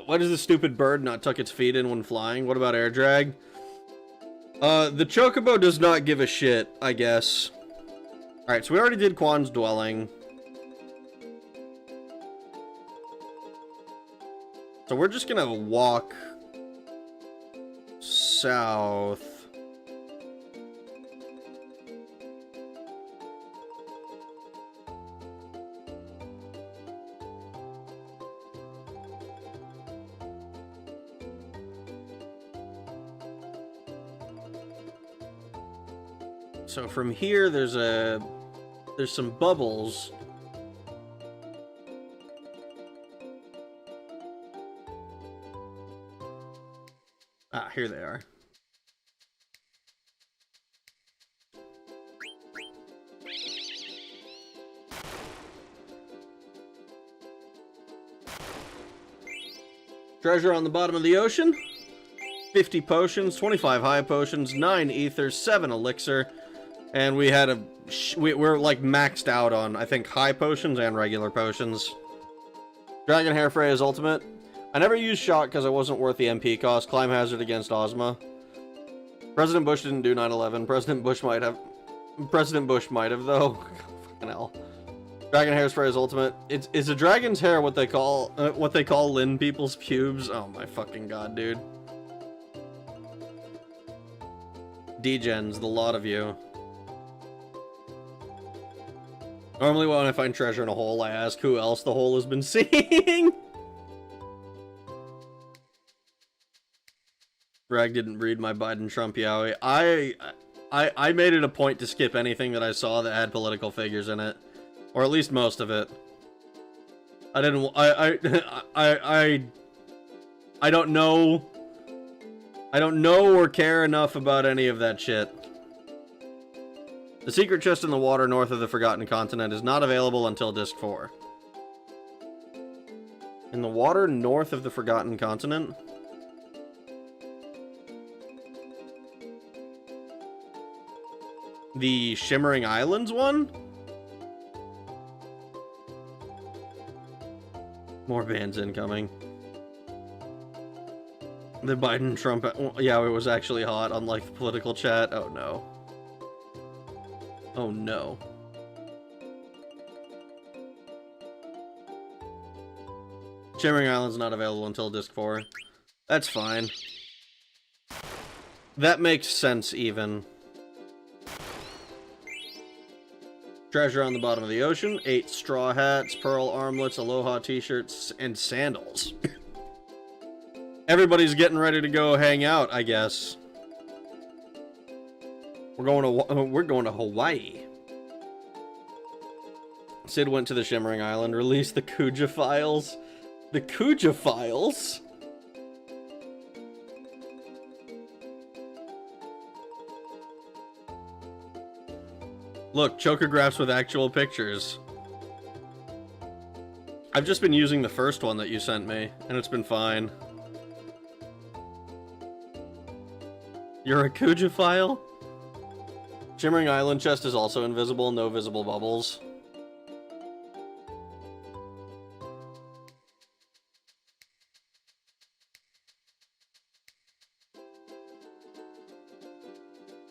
Why does this stupid bird not tuck its feet in when flying? What about air drag? The Chocobo does not give a shit, I guess. Alright, so we already did Quan's Dwelling. So we're just gonna walk south. So from here, there's some bubbles. Ah, here they are. Treasure on the bottom of the ocean. 50 potions, 25 high potions, 9 ethers, 7 elixir. And we had we're like maxed out on, I think, high potions and regular potions. Dragon Hair Freya's ultimate. I never used Shock because it wasn't worth the MP cost. Climb hazard against Ozma. President Bush didn't do 9/11. President Bush might have, though. Fucking hell. Dragon Hair Freya's ultimate. Is a dragon's hair what they call Lin people's pubes? Oh my fucking god, dude. Degens, the lot of you. Normally when I find treasure in a hole, I ask who else the hole has been seeing. Greg didn't read my Biden-Trump yaoi. I made it a point to skip anything that I saw that had political figures in it. Or at least most of it. I didn't... I don't know... I don't know or care enough about any of that shit. The secret chest in the water north of the Forgotten Continent is not available until Disc 4. In the water north of the Forgotten Continent? The Shimmering Islands one? More bans incoming. The Biden-Trump... yeah, it was actually hot, unlike the political chat. Oh no. Oh no. Shimmering Island's not available until Disc 4. That's fine. That makes sense, even. Treasure on the bottom of the ocean. 8 straw hats, pearl armlets, aloha t-shirts, and sandals. Everybody's getting ready to go hang out, I guess. We're going to Hawaii. Sid went to the Shimmering Island, released the Kuja files. The Kuja files? Look, chocographs with actual pictures. I've just been using the first one that you sent me, and it's been fine. You're a Kuja-phile? Shimmering Island chest is also invisible, no visible bubbles.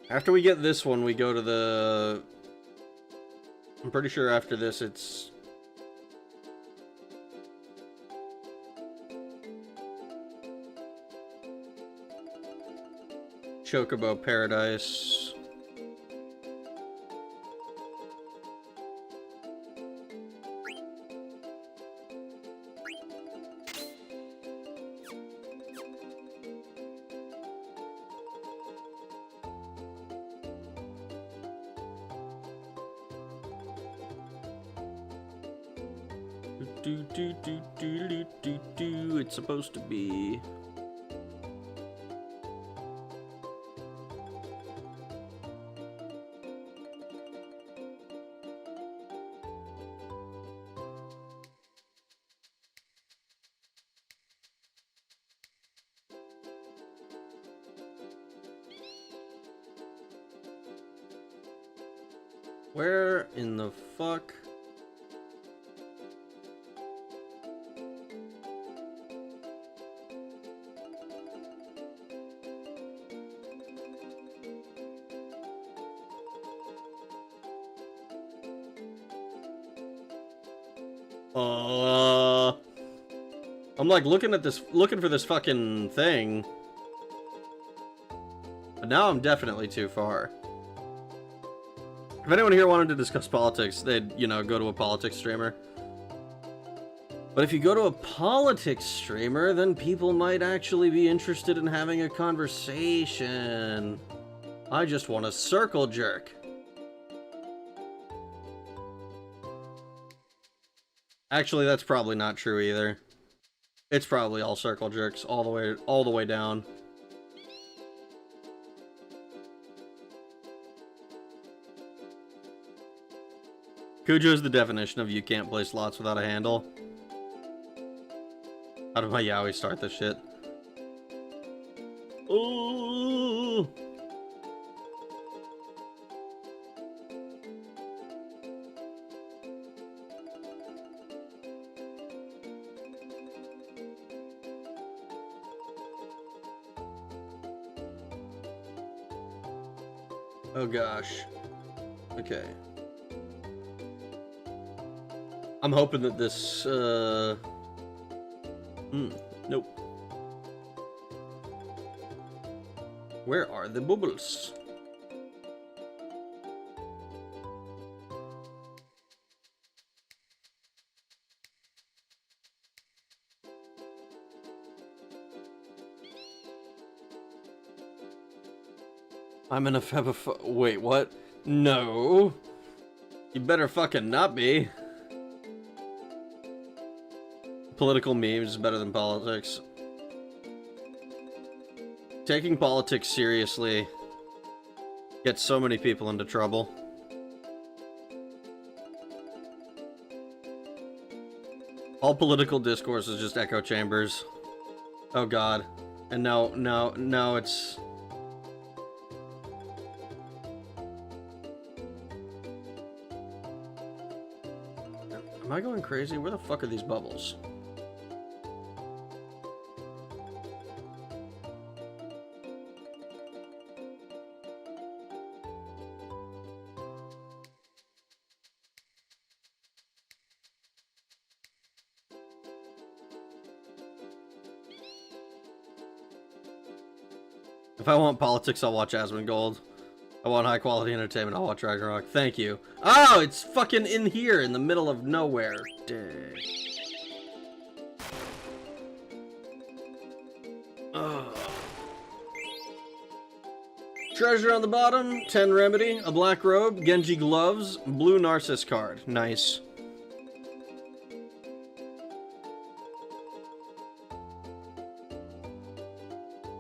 After we get this one, we go to the... I'm pretty sure after this it's... Chocobo Paradise. It's supposed to be... Where in the fuck? I'm like looking for this fucking thing. But now I'm definitely too far. If anyone here wanted to discuss politics, they'd, you know, go to a politics streamer. But if you go to a politics streamer, then people might actually be interested in having a conversation. I just want to circle jerk. Actually, that's probably not true either. It's probably all circle jerks all the way down. Cujo is the definition of you can't play slots without a handle. How did my yaoi start this shit? Ooh. Oh gosh. Okay. I'm hoping that this, nope. Where are the bubbles? I'm in a wait, what? No. You better fucking not be. Political memes is better than politics. Taking politics seriously gets so many people into trouble. All political discourse is just echo chambers. Oh god. And now it's... Am I going crazy? Where the fuck are these bubbles? If I want politics, I'll watch Asmongold. I want high quality entertainment, I'll watch Ragnarok. Thank you. Oh, it's fucking in here, in the middle of nowhere. Dang. Ugh. Treasure on the bottom, 10 remedy, a black robe, Genji gloves, blue Narcissus card. Nice.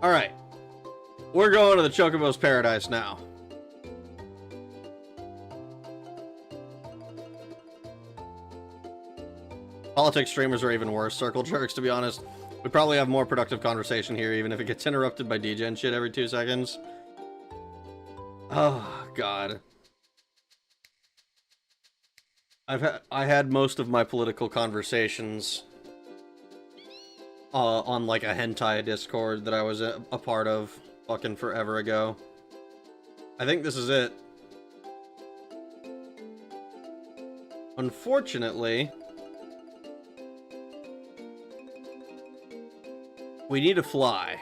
Alright. We're going to the Chocobo's Paradise now. Politics streamers are even worse circle jerks, to be honest. We probably have more productive conversation here, even if it gets interrupted by DJ and shit every 2 seconds. Oh, God. I had most of my political conversations on like a hentai Discord that I was a part of fucking forever ago. I think this is it. Unfortunately, we need to fly.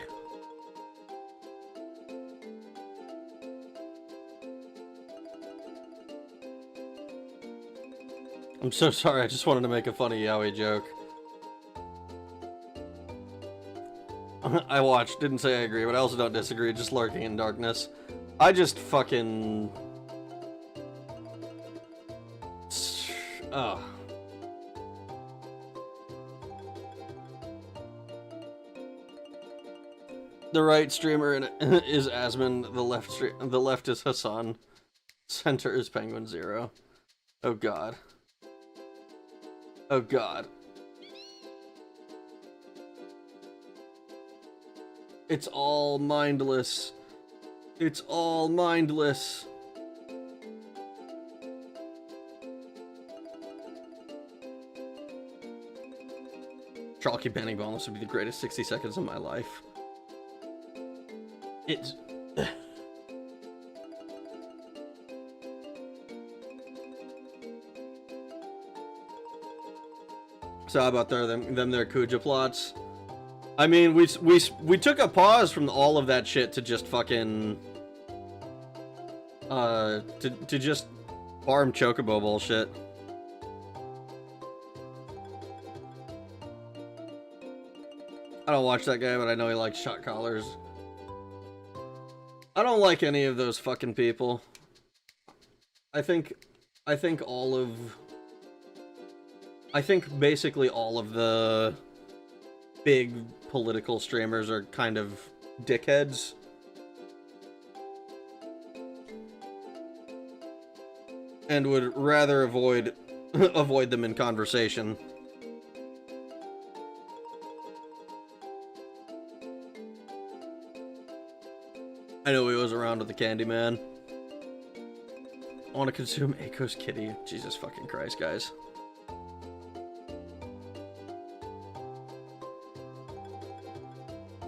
I'm so sorry, I just wanted to make a funny yaoi joke. I watched, didn't say I agree, but I also don't disagree, just lurking in darkness. I just fucking... Oh. The right streamer is Asmon, the left is Hassan, center is Penguin Zero. Oh god. Oh god. It's all mindless. It's all mindless. Chalky banning bonus would be the greatest 60 seconds of my life. It's... So how about their Kuja plots? I mean, we took a pause from all of that shit to just fucking... to just farm Chocobo bullshit. I don't watch that guy, but I know he likes shot callers. I don't like any of those fucking people. I think basically all of the big political streamers are kind of dickheads. And would rather avoid them in conversation. I know he was around with the Candyman. I want to consume Aiko's kitty. Jesus fucking Christ, guys.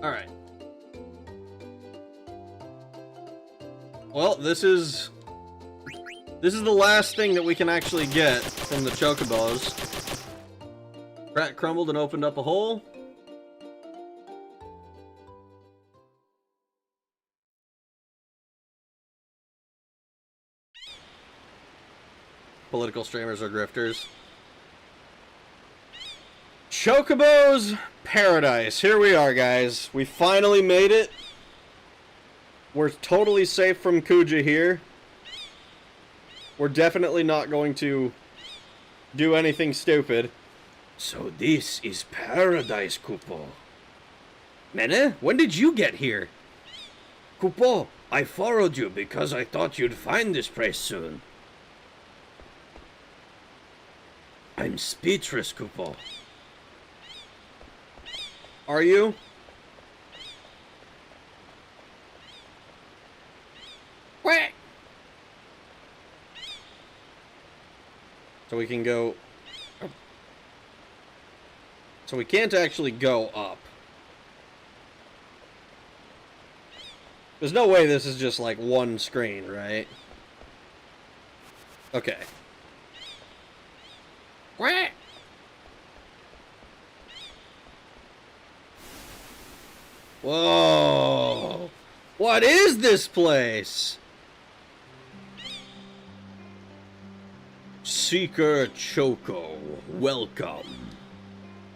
Alright. Well, this is the last thing that we can actually get from the Chocobos. Crack crumbled and opened up a hole. Political streamers are grifters. Chocobo's Paradise. Here we are, guys. We finally made it. We're totally safe from Kuja here. We're definitely not going to do anything stupid. So this is Paradise, Kupo. Mene, when did you get here? Kupo, I followed you because I thought you'd find this place soon. I'm speechless, Kupo. Are you? Quack! So we can go... So we can't actually go up. There's no way this is just like one screen, right? Okay. Quack! Whoa! What is this place? Seeker Choco, welcome.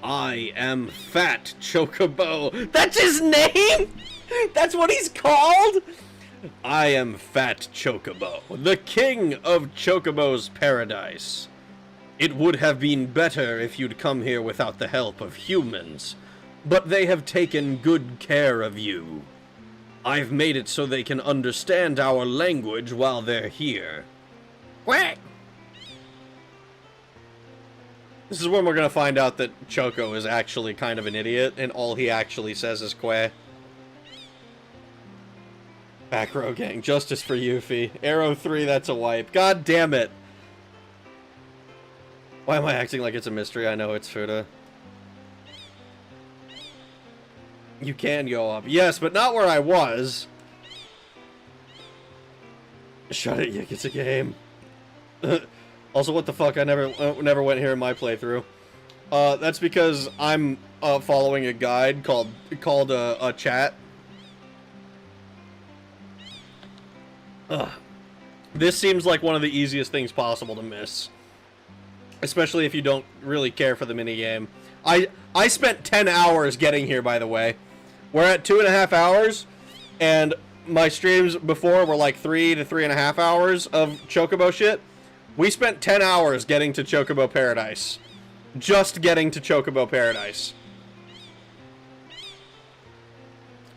I am Fat Chocobo. That's his name? That's what he's called? I am Fat Chocobo, the king of Chocobo's Paradise. It would have been better if you'd come here without the help of humans, but they have taken good care of you. I've made it so they can understand our language while they're here. Quack! This is when we're gonna find out that Choco is actually kind of an idiot, and all he actually says is quack. Back row gang. Justice for Yuffie. Arrow 3, that's a wipe. God damn it. Why am I acting like it's a mystery? I know it's Fuda. You can go up. Yes, but not where I was. Shut it, Yik. It's a game. Also, what the fuck? I never went here in my playthrough. That's because I'm following a guide called a chat. This seems like one of the easiest things possible to miss. Especially if you don't really care for the minigame. I spent 10 hours getting here, by the way. We're at 2.5 hours, and my streams before were like 3 to 3.5 hours of Chocobo shit. We spent 10 hours getting to Chocobo Paradise. Just getting to Chocobo Paradise.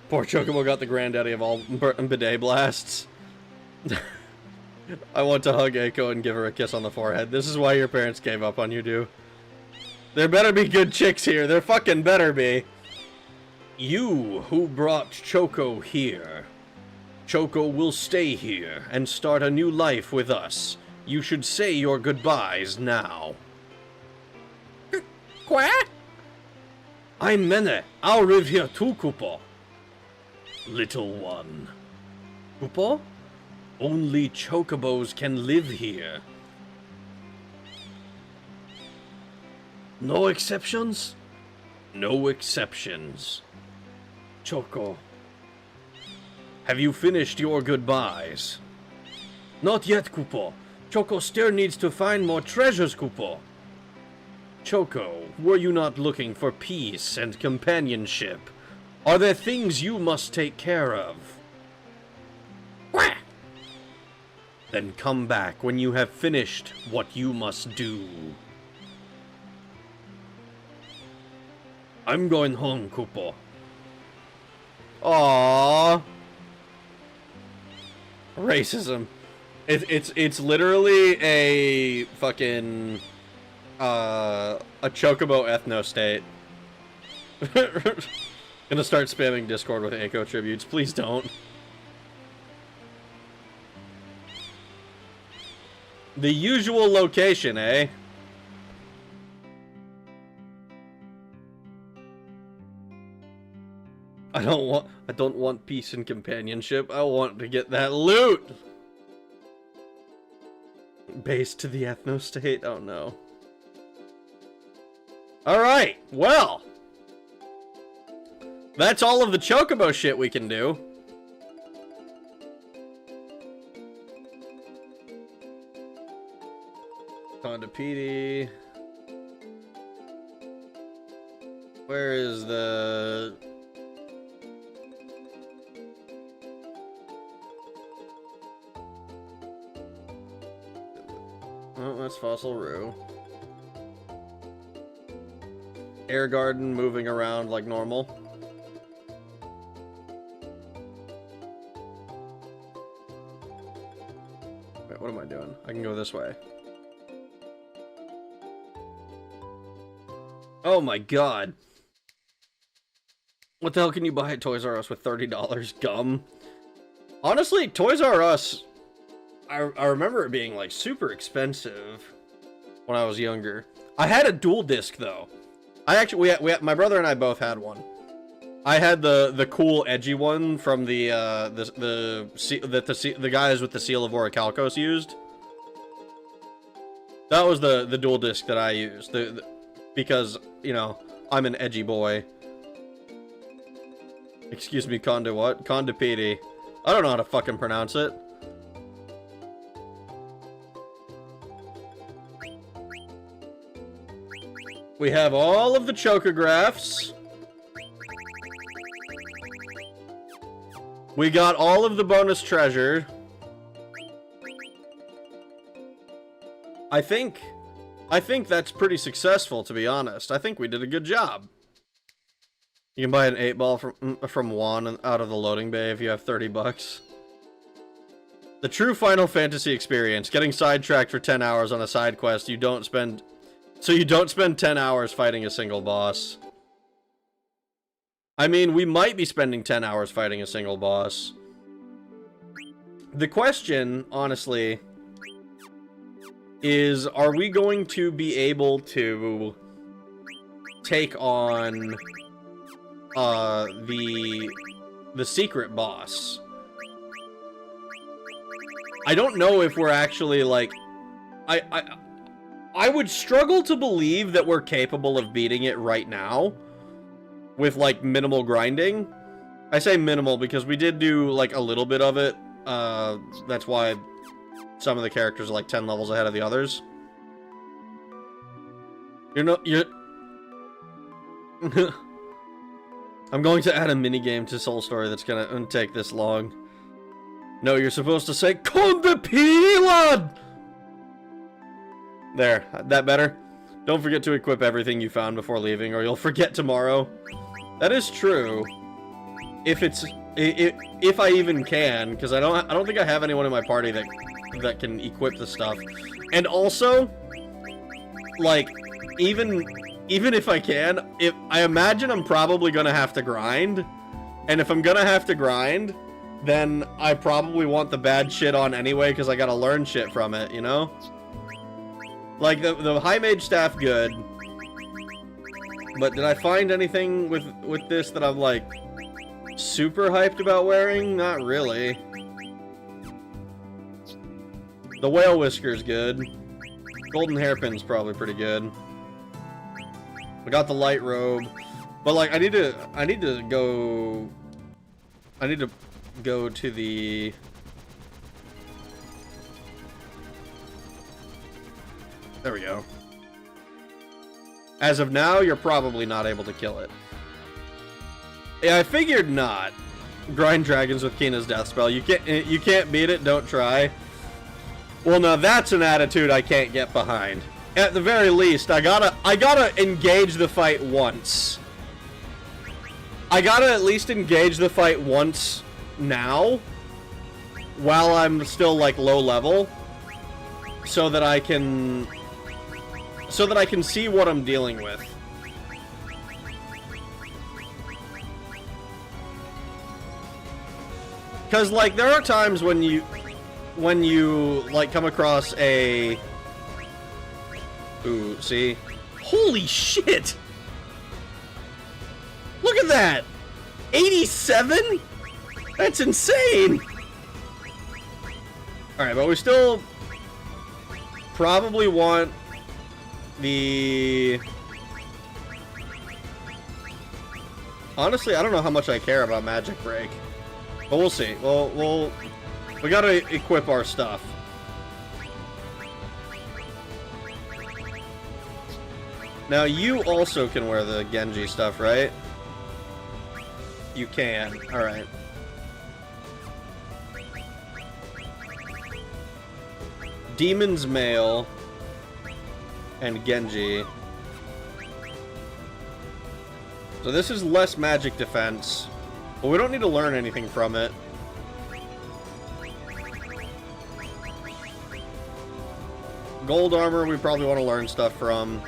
Poor Chocobo got the granddaddy of all bidet blasts. I want to hug Eiko and give her a kiss on the forehead. This is why your parents gave up on you, dude. There better be good chicks here. There fucking better be. You who brought Choco here. Choco will stay here and start a new life with us. You should say your goodbyes now. Quoi? I'm Mene. I'll live here too, Kupo. Little one. Kupo? Only Chocobos can live here. No exceptions? No exceptions. Choco. Have you finished your goodbyes? Not yet, Kupo. Choco still needs to find more treasures, Kupo. Choco, were you not looking for peace and companionship? Are there things you must take care of? Quack! Then come back when you have finished what you must do. I'm going home, Kupo. Aww. Racism. It's literally a fucking a Chocobo ethno state. Gonna start spamming Discord with Eiko tributes. Please don't. The usual location, eh? I don't want peace and companionship. I want to get that loot. Base to the ethno state. Oh no. All right. Well, that's all of the Chocobo shit we can do. Conda PD. Where is the... Oh, that's Fossil Roo. Air Garden moving around like normal. Wait, what am I doing? I can go this way. Oh my god. What the hell can you buy at Toys R Us with $30? Gum? Honestly, Toys R Us... I remember it being, like, super expensive when I was younger. I had a dual disc, though. My brother and I both had one. I had the cool, edgy one from the guys with the Seal of Orichalcos used. That was the dual disc that I used. Because, you know, I'm an edgy boy. Excuse me, Conda what? Conda PD. I don't know how to fucking pronounce it. We have all of the Chocographs. We got all of the bonus treasure. I think that's pretty successful, to be honest. I think we did a good job. You can buy an 8-ball from Juan out of the loading bay if you have $30. The true Final Fantasy experience. Getting sidetracked for 10 hours on a side quest you don't spend... So you don't spend 10 hours fighting a single boss. I mean, we might be spending 10 hours fighting a single boss. The question, honestly, is are we going to be able to take on the secret boss? I don't know if we're actually, like, I would struggle to believe that we're capable of beating it right now with, like, minimal grinding. I say minimal because we did do, like, a little bit of it. That's why some of the characters are, like, 10 levels ahead of the others. You're I'm going to add a minigame to Soul Story that's gonna take this long. No, you're supposed to say, Konde Pilan! There, that better? Don't forget to equip everything you found before leaving, or you'll forget tomorrow. That is true. If I even can, because I don't think I have anyone in my party that can equip the stuff. And also, like, even if I can, I imagine I'm probably gonna have to grind. And if I'm gonna have to grind, then I probably want the bad shit on anyway, because I gotta learn shit from it, you know? Like, the high mage staff, good. But did I find anything with this that I'm, like, super hyped about wearing? Not really. The whale whisker's good. Golden hairpin's probably pretty good. I got the light robe. But, like, I need to go to the... There we go. As of now, you're probably not able to kill it. Yeah, I figured not. Grind dragons with Kina's death spell. You can't beat it, don't try. Well, now that's an attitude I can't get behind. At the very least, I gotta engage the fight once. I gotta at least engage the fight once now, while I'm still, like, low level, so that I can see what I'm dealing with. Because, like, there are times when you like, come across a... Ooh, see? Holy shit! Look at that! 87? That's insane! Alright, but we still probably want the... Honestly, I don't know how much I care about Magic Break. But we'll see. We gotta equip our stuff. Now, you also can wear the Genji stuff, right? You can. Alright. Demon's Mail and Genji. So this is less magic defense, but we don't need to learn anything from it. Gold armor, we probably want to learn stuff from.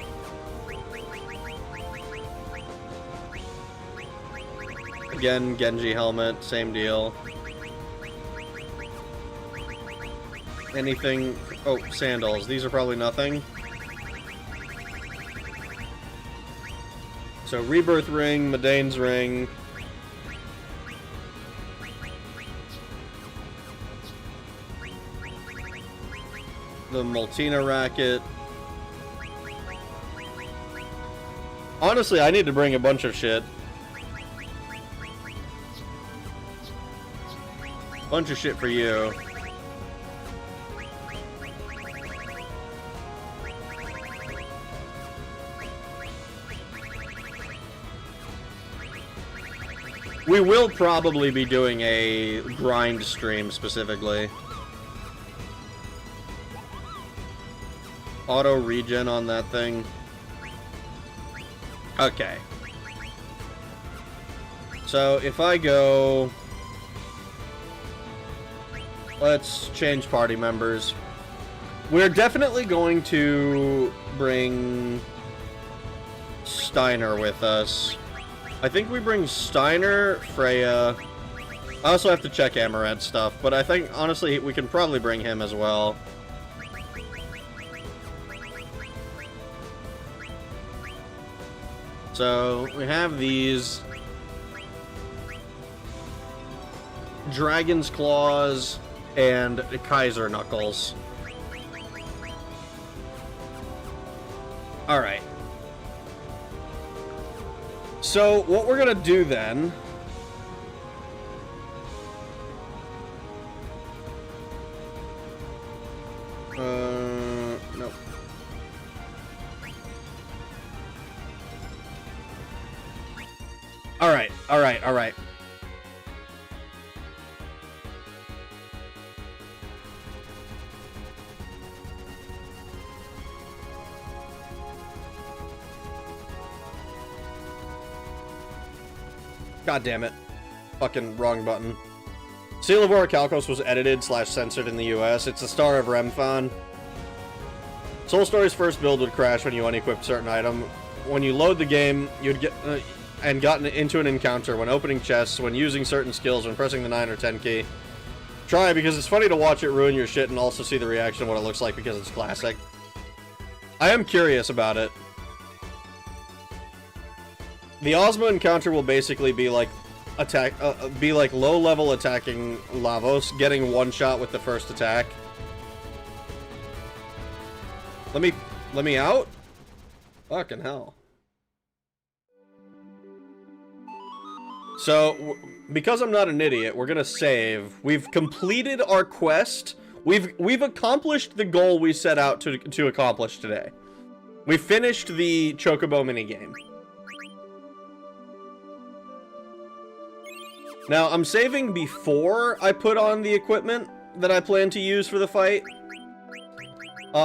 Again, Genji helmet, same deal. Anything... Oh, sandals. These are probably nothing. So, Rebirth Ring, Medane's Ring. The Multina Racket. Honestly, I need to bring a bunch of shit. Bunch of shit for you. We will probably be doing a grind stream specifically. Auto regen on that thing. Okay. So if I go... Let's change party members. We're definitely going to bring Steiner with us. I think we bring Steiner, Freya, I also have to check Amaranth's stuff, but I think, honestly, we can probably bring him as well. So, we have these. Dragon's Claws and Kaiser Knuckles. Alright. So, what we're gonna do then... Nope. Alright, alright, alright. God damn it. Fucking wrong button. Seal of Orichalcos was edited / censored in the US. It's the star of Remthon. Soul Story's first build would crash when you unequipped certain item. When you load the game, you'd get and gotten into an encounter when opening chests, when using certain skills, when pressing the 9 or 10 key. Try, because it's funny to watch it ruin your shit and also see the reaction of what it looks like because it's classic. I am curious about it. The Ozma encounter will basically be like low-level attacking Lavos, getting one shot with the first attack. Let me out? Fucking hell. So, because I'm not an idiot, we're gonna save. We've completed our quest. We've accomplished the goal we set out to accomplish today. We finished the Chocobo minigame. Now, I'm saving before I put on the equipment that I plan to use for the fight.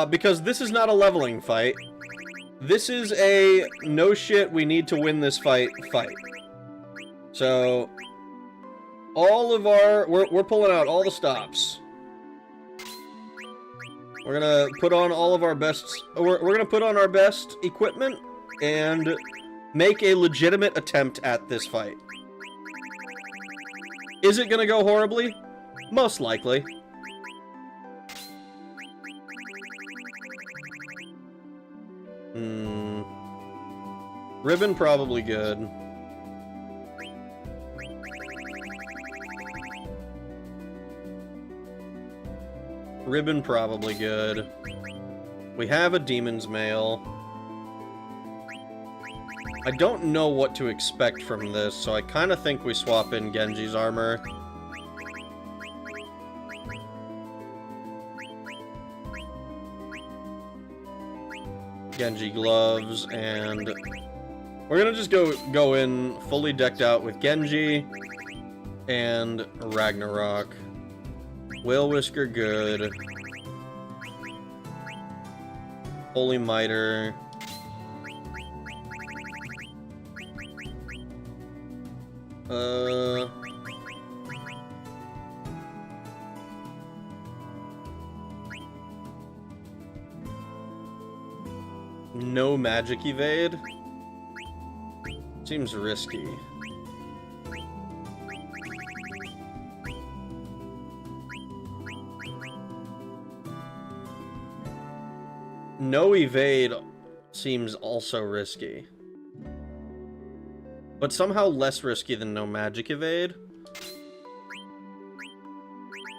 Because this is not a leveling fight. This is a no shit, we need to win this fight. So, all of our... We're pulling out all the stops. We're gonna put on all of our best... We're gonna put on our best equipment and make a legitimate attempt at this fight. Is it gonna go horribly? Most likely. Ribbon probably good. Ribbon probably good. We have a Demon's Mail. I don't know what to expect from this, so I kind of think we swap in Genji's armor. Genji gloves, and we're gonna just go in fully decked out with Genji and Ragnarok. Whale Whisker good. Holy Miter. No magic evade? Seems risky. No evade seems also risky. But somehow less risky than no magic evade.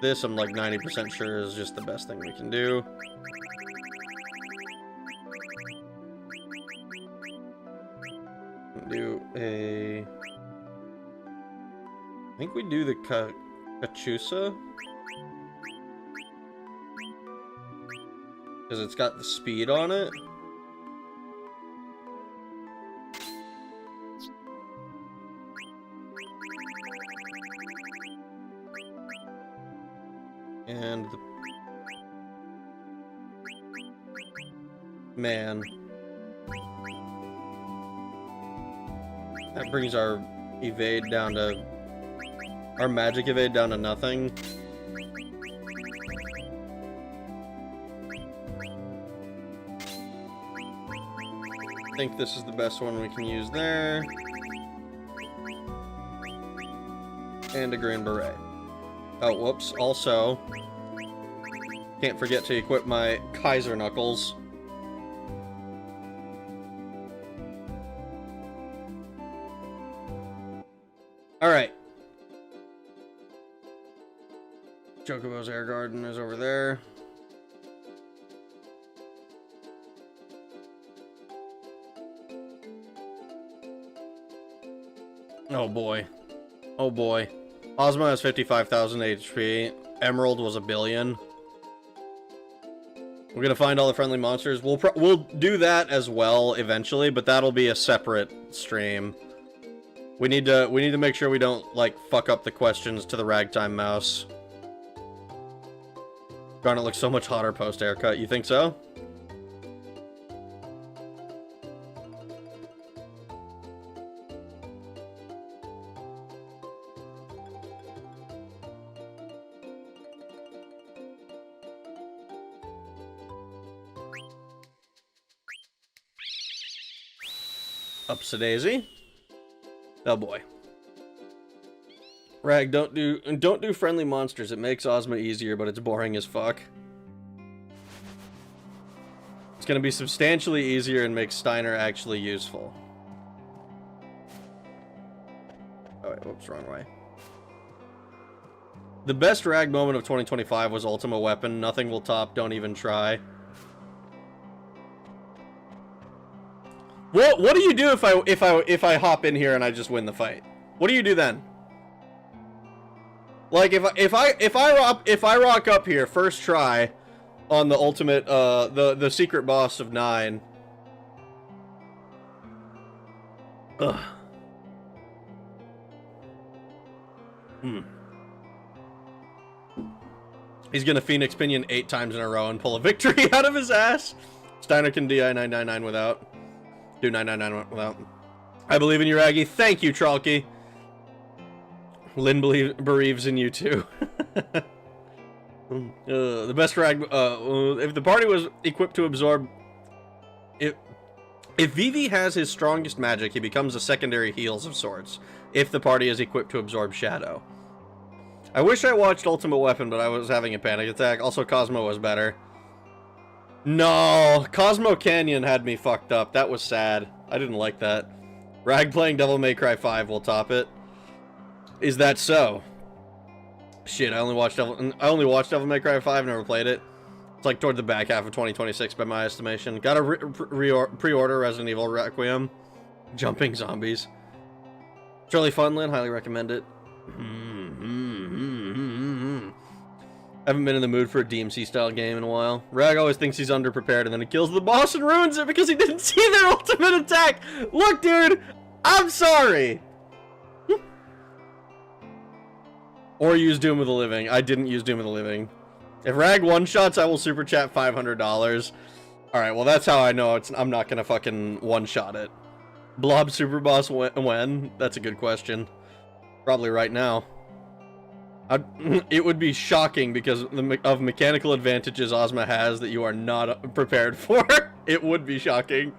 This, I'm like 90% sure, is just the best thing we can do. Do a... I think we do the Kachusa. Because it's got the speed on it. And the... Man. That brings our evade down to... Our magic evade down to nothing. I think this is the best one we can use there. and a green beret. Oh, whoops. Also, can't forget to equip my Kaiser Knuckles. Alright. Chocobo's Air Garden is over there. Oh boy. Oh boy. Ozma has 55,000 HP. Emerald was 1 billion. We're gonna find all the friendly monsters. We'll do that as well eventually, but that'll be a separate stream. We need to make sure we don't like fuck up the questions to the ragtime mouse. Garnet looks so much hotter post haircut. You think so? Upsa-daisy. Oh boy. Rag, don't do friendly monsters. It makes Ozma easier, but it's boring as fuck. It's gonna be substantially easier and make Steiner actually useful. Oh wait, whoops, wrong way. The best Rag moment of 2025 was Ultima Weapon. Nothing will top, don't even try. What do you do if I hop in here and I just win the fight? What do you do then? Like if I rock up here first try on the ultimate the secret boss of 9. Ugh. He's gonna Phoenix Pinion 8 times in a row and pull a victory out of his ass. Steiner can DI 999 without. Do 999 without. I believe in you, Raggy. Thank you, Tralky. Lynn believes in you too. The best Rag. If the party was equipped to absorb, if Vivi has his strongest magic, he becomes a secondary heals of sorts. If the party is equipped to absorb shadow. I wish I watched Ultimate Weapon, but I was having a panic attack. Also, Cosmo was better. No, Cosmo Canyon had me fucked up. That was sad. I didn't like that. Rag playing Devil May Cry 5 will top it. Is that so? Shit, I only watched Devil May Cry 5, never played it. It's like toward the back half of 2026 by my estimation. Gotta pre-order Resident Evil Requiem. Jumping Zombies. Charlie Funland, highly recommend it. Haven't been in the mood for a DMC style game in a while. Rag always thinks he's underprepared and then he kills the boss and ruins it because he didn't see their ultimate attack. Look, dude, I'm sorry. Or use Doom of the Living. I didn't use Doom of the Living. If Rag one-shots, I will super chat $500. Alright, well that's how I know I'm not gonna fucking one-shot it. Blob Super Boss when? That's a good question. Probably right now. It would be shocking because of mechanical advantages Ozma has that you are not prepared for. It would be shocking.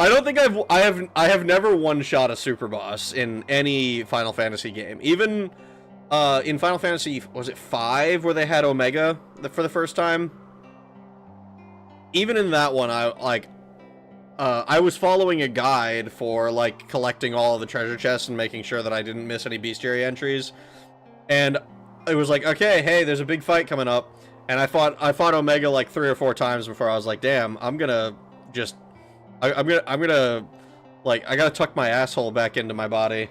I don't think I have never one-shot a super boss in any Final Fantasy game. Even in Final Fantasy, was it 5 where they had Omega for the first time? Even in that one, I was following a guide for like collecting all of the treasure chests and making sure that I didn't miss any bestiary entries. And it was like, okay, hey, there's a big fight coming up, and I fought Omega like 3 or 4 times before I was like, damn, I'm gonna just, I'm gonna, like, I gotta tuck my asshole back into my body.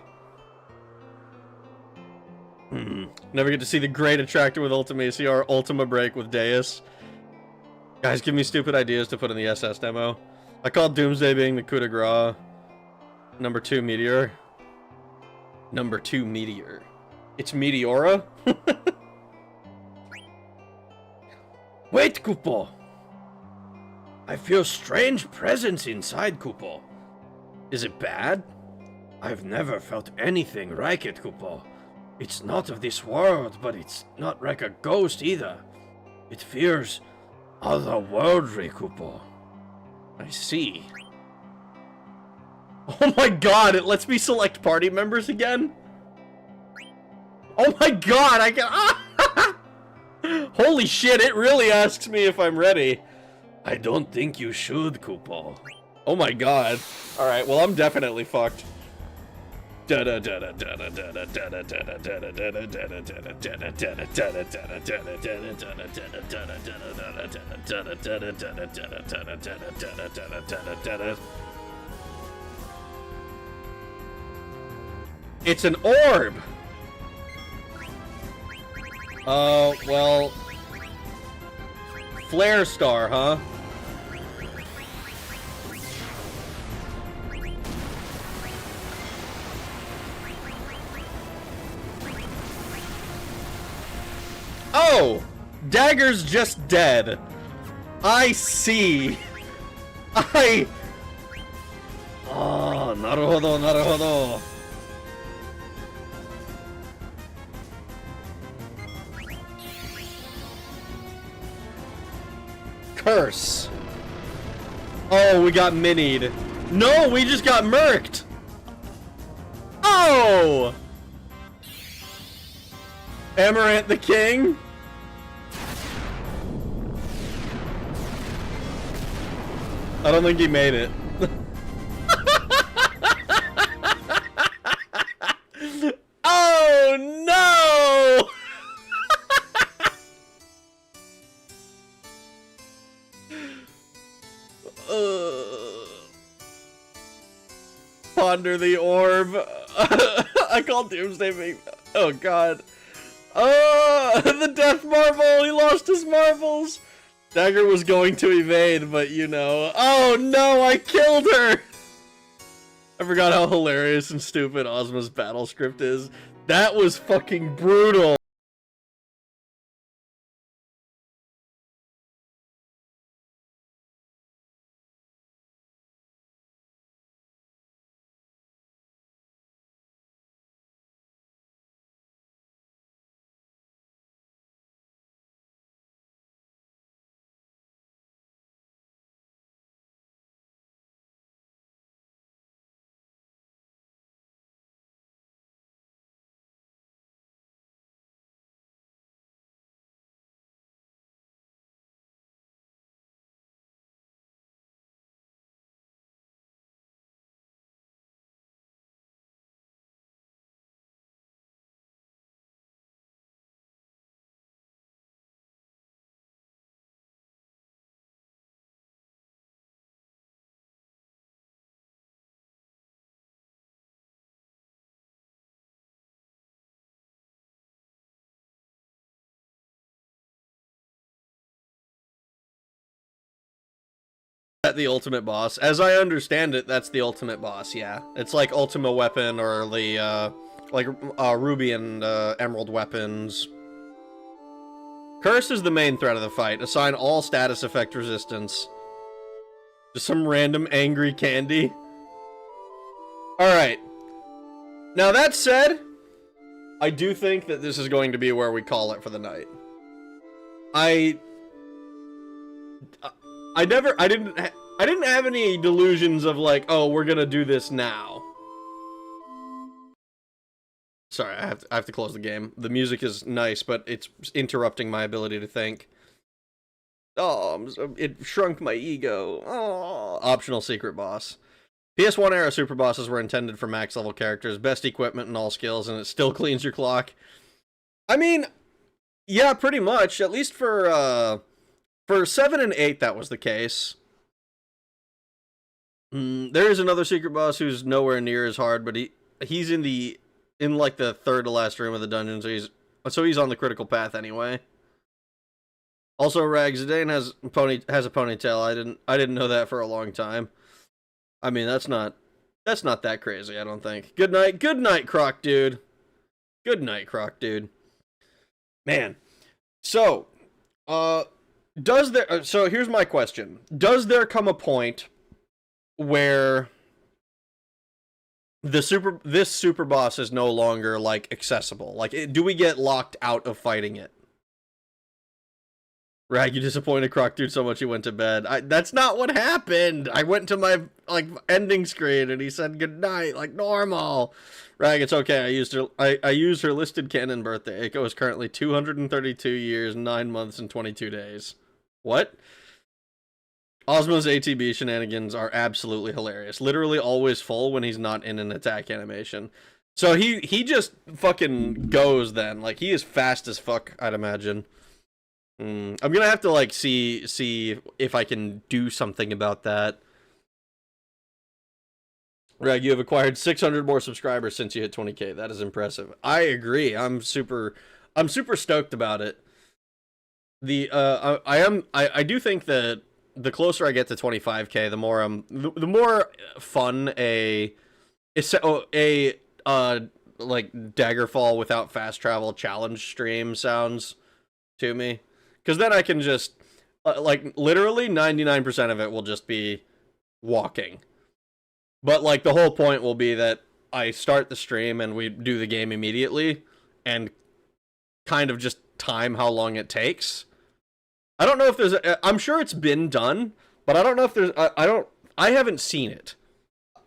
Never get to see the great attractor with Ultimacy or Ultima Break with Deus. Guys, give me stupid ideas to put in the SS demo. I call Doomsday being the coup de grace. Number 2 Meteor. Number 2 Meteor. It's Meteora? Wait, Kupo! I feel strange presence inside, Kupo. Is it bad? I've never felt anything like it, Kupo. It's not of this world, but it's not like a ghost either. It feels otherworldly, Kupo. I see. Oh my god, it lets me select party members again? Oh my god, I can... Ah! Holy shit, it really asks me if I'm ready. I don't think you should, Koopo. Oh my god. Alright, well, I'm definitely fucked. It's an orb! Oh, well... Flare Star, huh? Oh! Dagger's just dead. I see. Oh, naruhodo, naruhodo. Curse. Oh, we got minied. No, we just got murked. Oh! Amaranth the King? I don't think he made it. Oh no! Ponder the orb. I called Doomsday being... Oh god. The death marble! He lost his marbles! Dagger was going to evade, but you know... Oh no, I killed her! I forgot how hilarious and stupid Ozma's battle script is. That was fucking brutal! The ultimate boss. As I understand it, that's the ultimate boss, yeah. It's like Ultima Weapon or the, Ruby and, Emerald weapons. Curse is the main threat of the fight. Assign all status effect resistance. Just some random angry candy. Alright. Now that said, I do think that this is going to be where we call it for the night. I didn't have any delusions of like, oh, we're gonna do this now. Sorry, I have to close the game. The music is nice, but it's interrupting my ability to think. Oh, it shrunk my ego. Oh, optional secret boss. PS1 era super bosses were intended for max level characters, best equipment and all skills, and it still cleans your clock. I mean, yeah, pretty much. At least for 7 and 8, that was the case. There is another secret boss who's nowhere near as hard, but he's in like the third to last room of the dungeon, so he's on the critical path anyway. Also, Rag Zidane has a ponytail. I didn't know that for a long time. I mean, that's not that crazy, I don't think. Good night, Croc Dude. Good night, Croc Dude. Man. So, so here's my question. Does there come a point where this super boss is no longer, like, accessible? Like, do we get locked out of fighting it? Rag, you disappointed Croc Dude so much he went to bed. That's not what happened. I went to my like ending screen and he said goodnight like normal. Rag, it's okay. I used her listed canon birthday. Eiko is currently 232 years, 9 months, and 22 days. What? Ozma's ATB shenanigans are absolutely hilarious. Literally always full when he's not in an attack animation. So he just fucking goes then. Like, he is fast as fuck, I'd imagine. I'm gonna have to, like, see if I can do something about that. Reg, you have acquired 600 more subscribers since you hit 20k. That is impressive. I agree. I'm super stoked about it. I do think that the closer I get to 25k, the more fun like Daggerfall without fast travel challenge stream sounds to me. Because then I can just, like, literally 99% of it will just be walking. But, like, the whole point will be that I start the stream and we do the game immediately and kind of just time how long it takes. I don't know if there's, I'm sure it's been done, but I don't know if there's, I haven't seen it.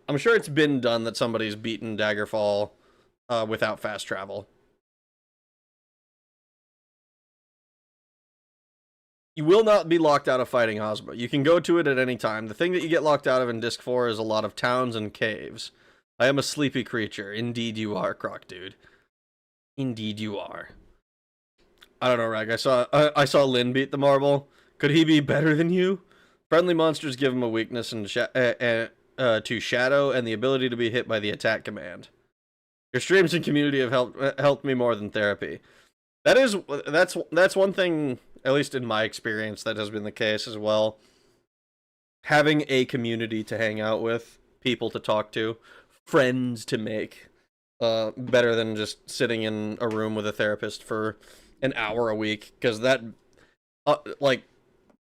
I'm sure it's been done that somebody's beaten Daggerfall without fast travel. You will not be locked out of fighting Ozma. You can go to it at any time. The thing that you get locked out of in Disc 4 is a lot of towns and caves. I am a sleepy creature. Indeed you are, Croc Dude. Indeed you are. I don't know, Rag. I saw Lynn beat the marble. Could he be better than you? Friendly monsters give him a weakness to shadow and the ability to be hit by the attack command. Your streams and community have helped me more than therapy. That's one thing, at least in my experience, that has been the case as well. Having a community to hang out with, people to talk to, friends to make, better than just sitting in a room with a therapist for an hour a week. Because that, like,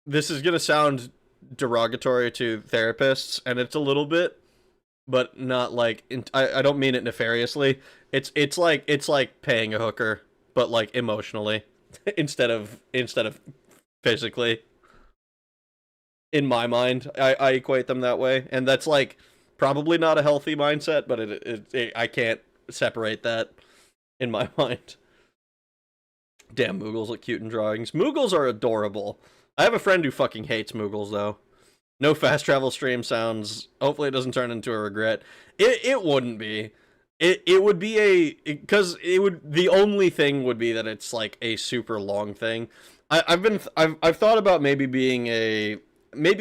this is gonna sound derogatory to therapists, and it's a little bit, but not like, I don't mean it nefariously. It's like paying a hooker, but like emotionally. instead of physically. In my mind, I equate them that way, and that's like probably not a healthy mindset, but I can't separate that in my mind. Damn, Moogles look cute in drawings. Moogles are adorable. I have a friend who fucking hates Moogles though. No fast travel stream sounds. Hopefully it doesn't turn into a regret. It wouldn't be. It would be because the only thing would be that it's like a super long thing. I've thought about maybe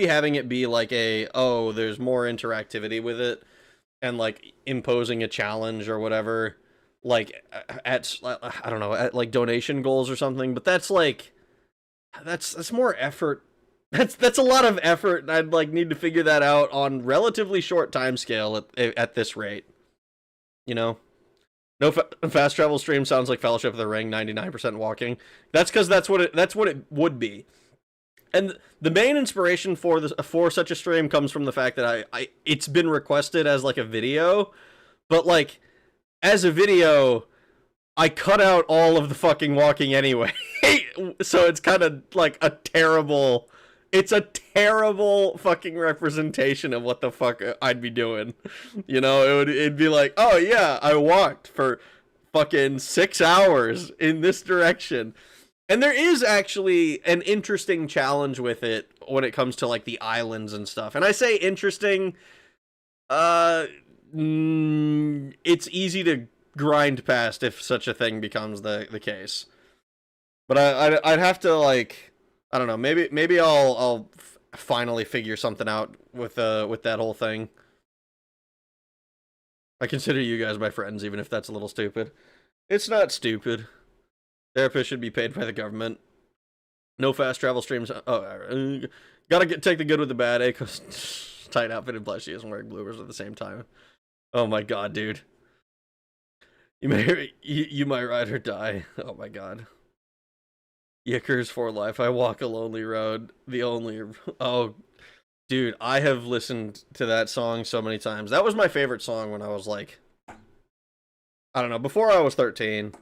having it be like there's more interactivity with it, and like imposing a challenge or whatever, like at I don't know, at like donation goals or something. But that's more effort. That's a lot of effort, and I'd like need to figure that out on relatively short time scale at this rate. You know, no fast travel stream sounds like Fellowship of the Ring, 99% walking. That's because that's what it would be. And the main inspiration for such a stream comes from the fact that it's been requested as like a video, but like as a video, I cut out all of the fucking walking anyway. So it's kind of like it's a terrible fucking representation of what the fuck I'd be doing. You know, it'd be like, oh yeah, I walked for fucking 6 hours in this direction. And there is actually an interesting challenge with it when it comes to like the islands and stuff. And I say interesting, it's easy to grind past if such a thing becomes the case. But I'd have to like, I don't know, maybe I'll finally figure something out with that whole thing. I consider you guys my friends, even if that's a little stupid. It's not stupid. Therapists should be paid by the government. No fast travel streams. Oh, gotta take the good with the bad. Eiko's tight outfit and blushy isn't wearing bloopers at the same time. Oh my god, dude. You might ride or die. Oh my god. Yickers for life. I walk a lonely road. The only. Oh, dude, I have listened to that song so many times. That was my favorite song when I was like, I don't know, before I was 13.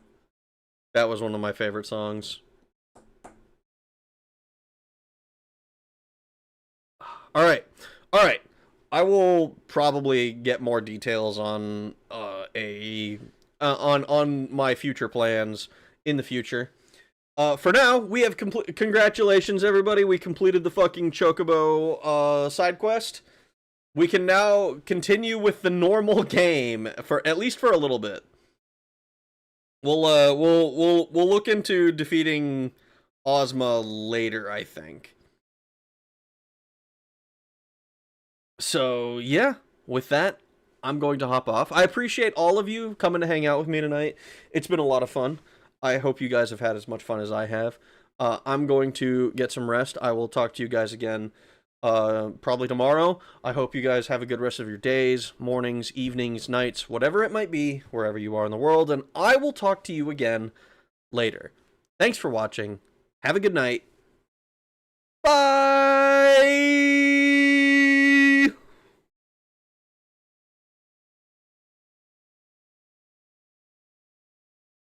That was one of my favorite songs. All right. All right. I will probably get more details on on my future plans in the future. For now, we have congratulations, everybody. We completed the fucking Chocobo side quest. We can now continue with the normal game for at least for a little bit. We'll look into defeating Ozma later, I think. So, yeah, with that, I'm going to hop off. I appreciate all of you coming to hang out with me tonight. It's been a lot of fun. I hope you guys have had as much fun as I have. I'm going to get some rest. I will talk to you guys again probably tomorrow. I hope you guys have a good rest of your days, mornings, evenings, nights, whatever it might be, wherever you are in the world. And I will talk to you again later. Thanks for watching. Have a good night. Bye!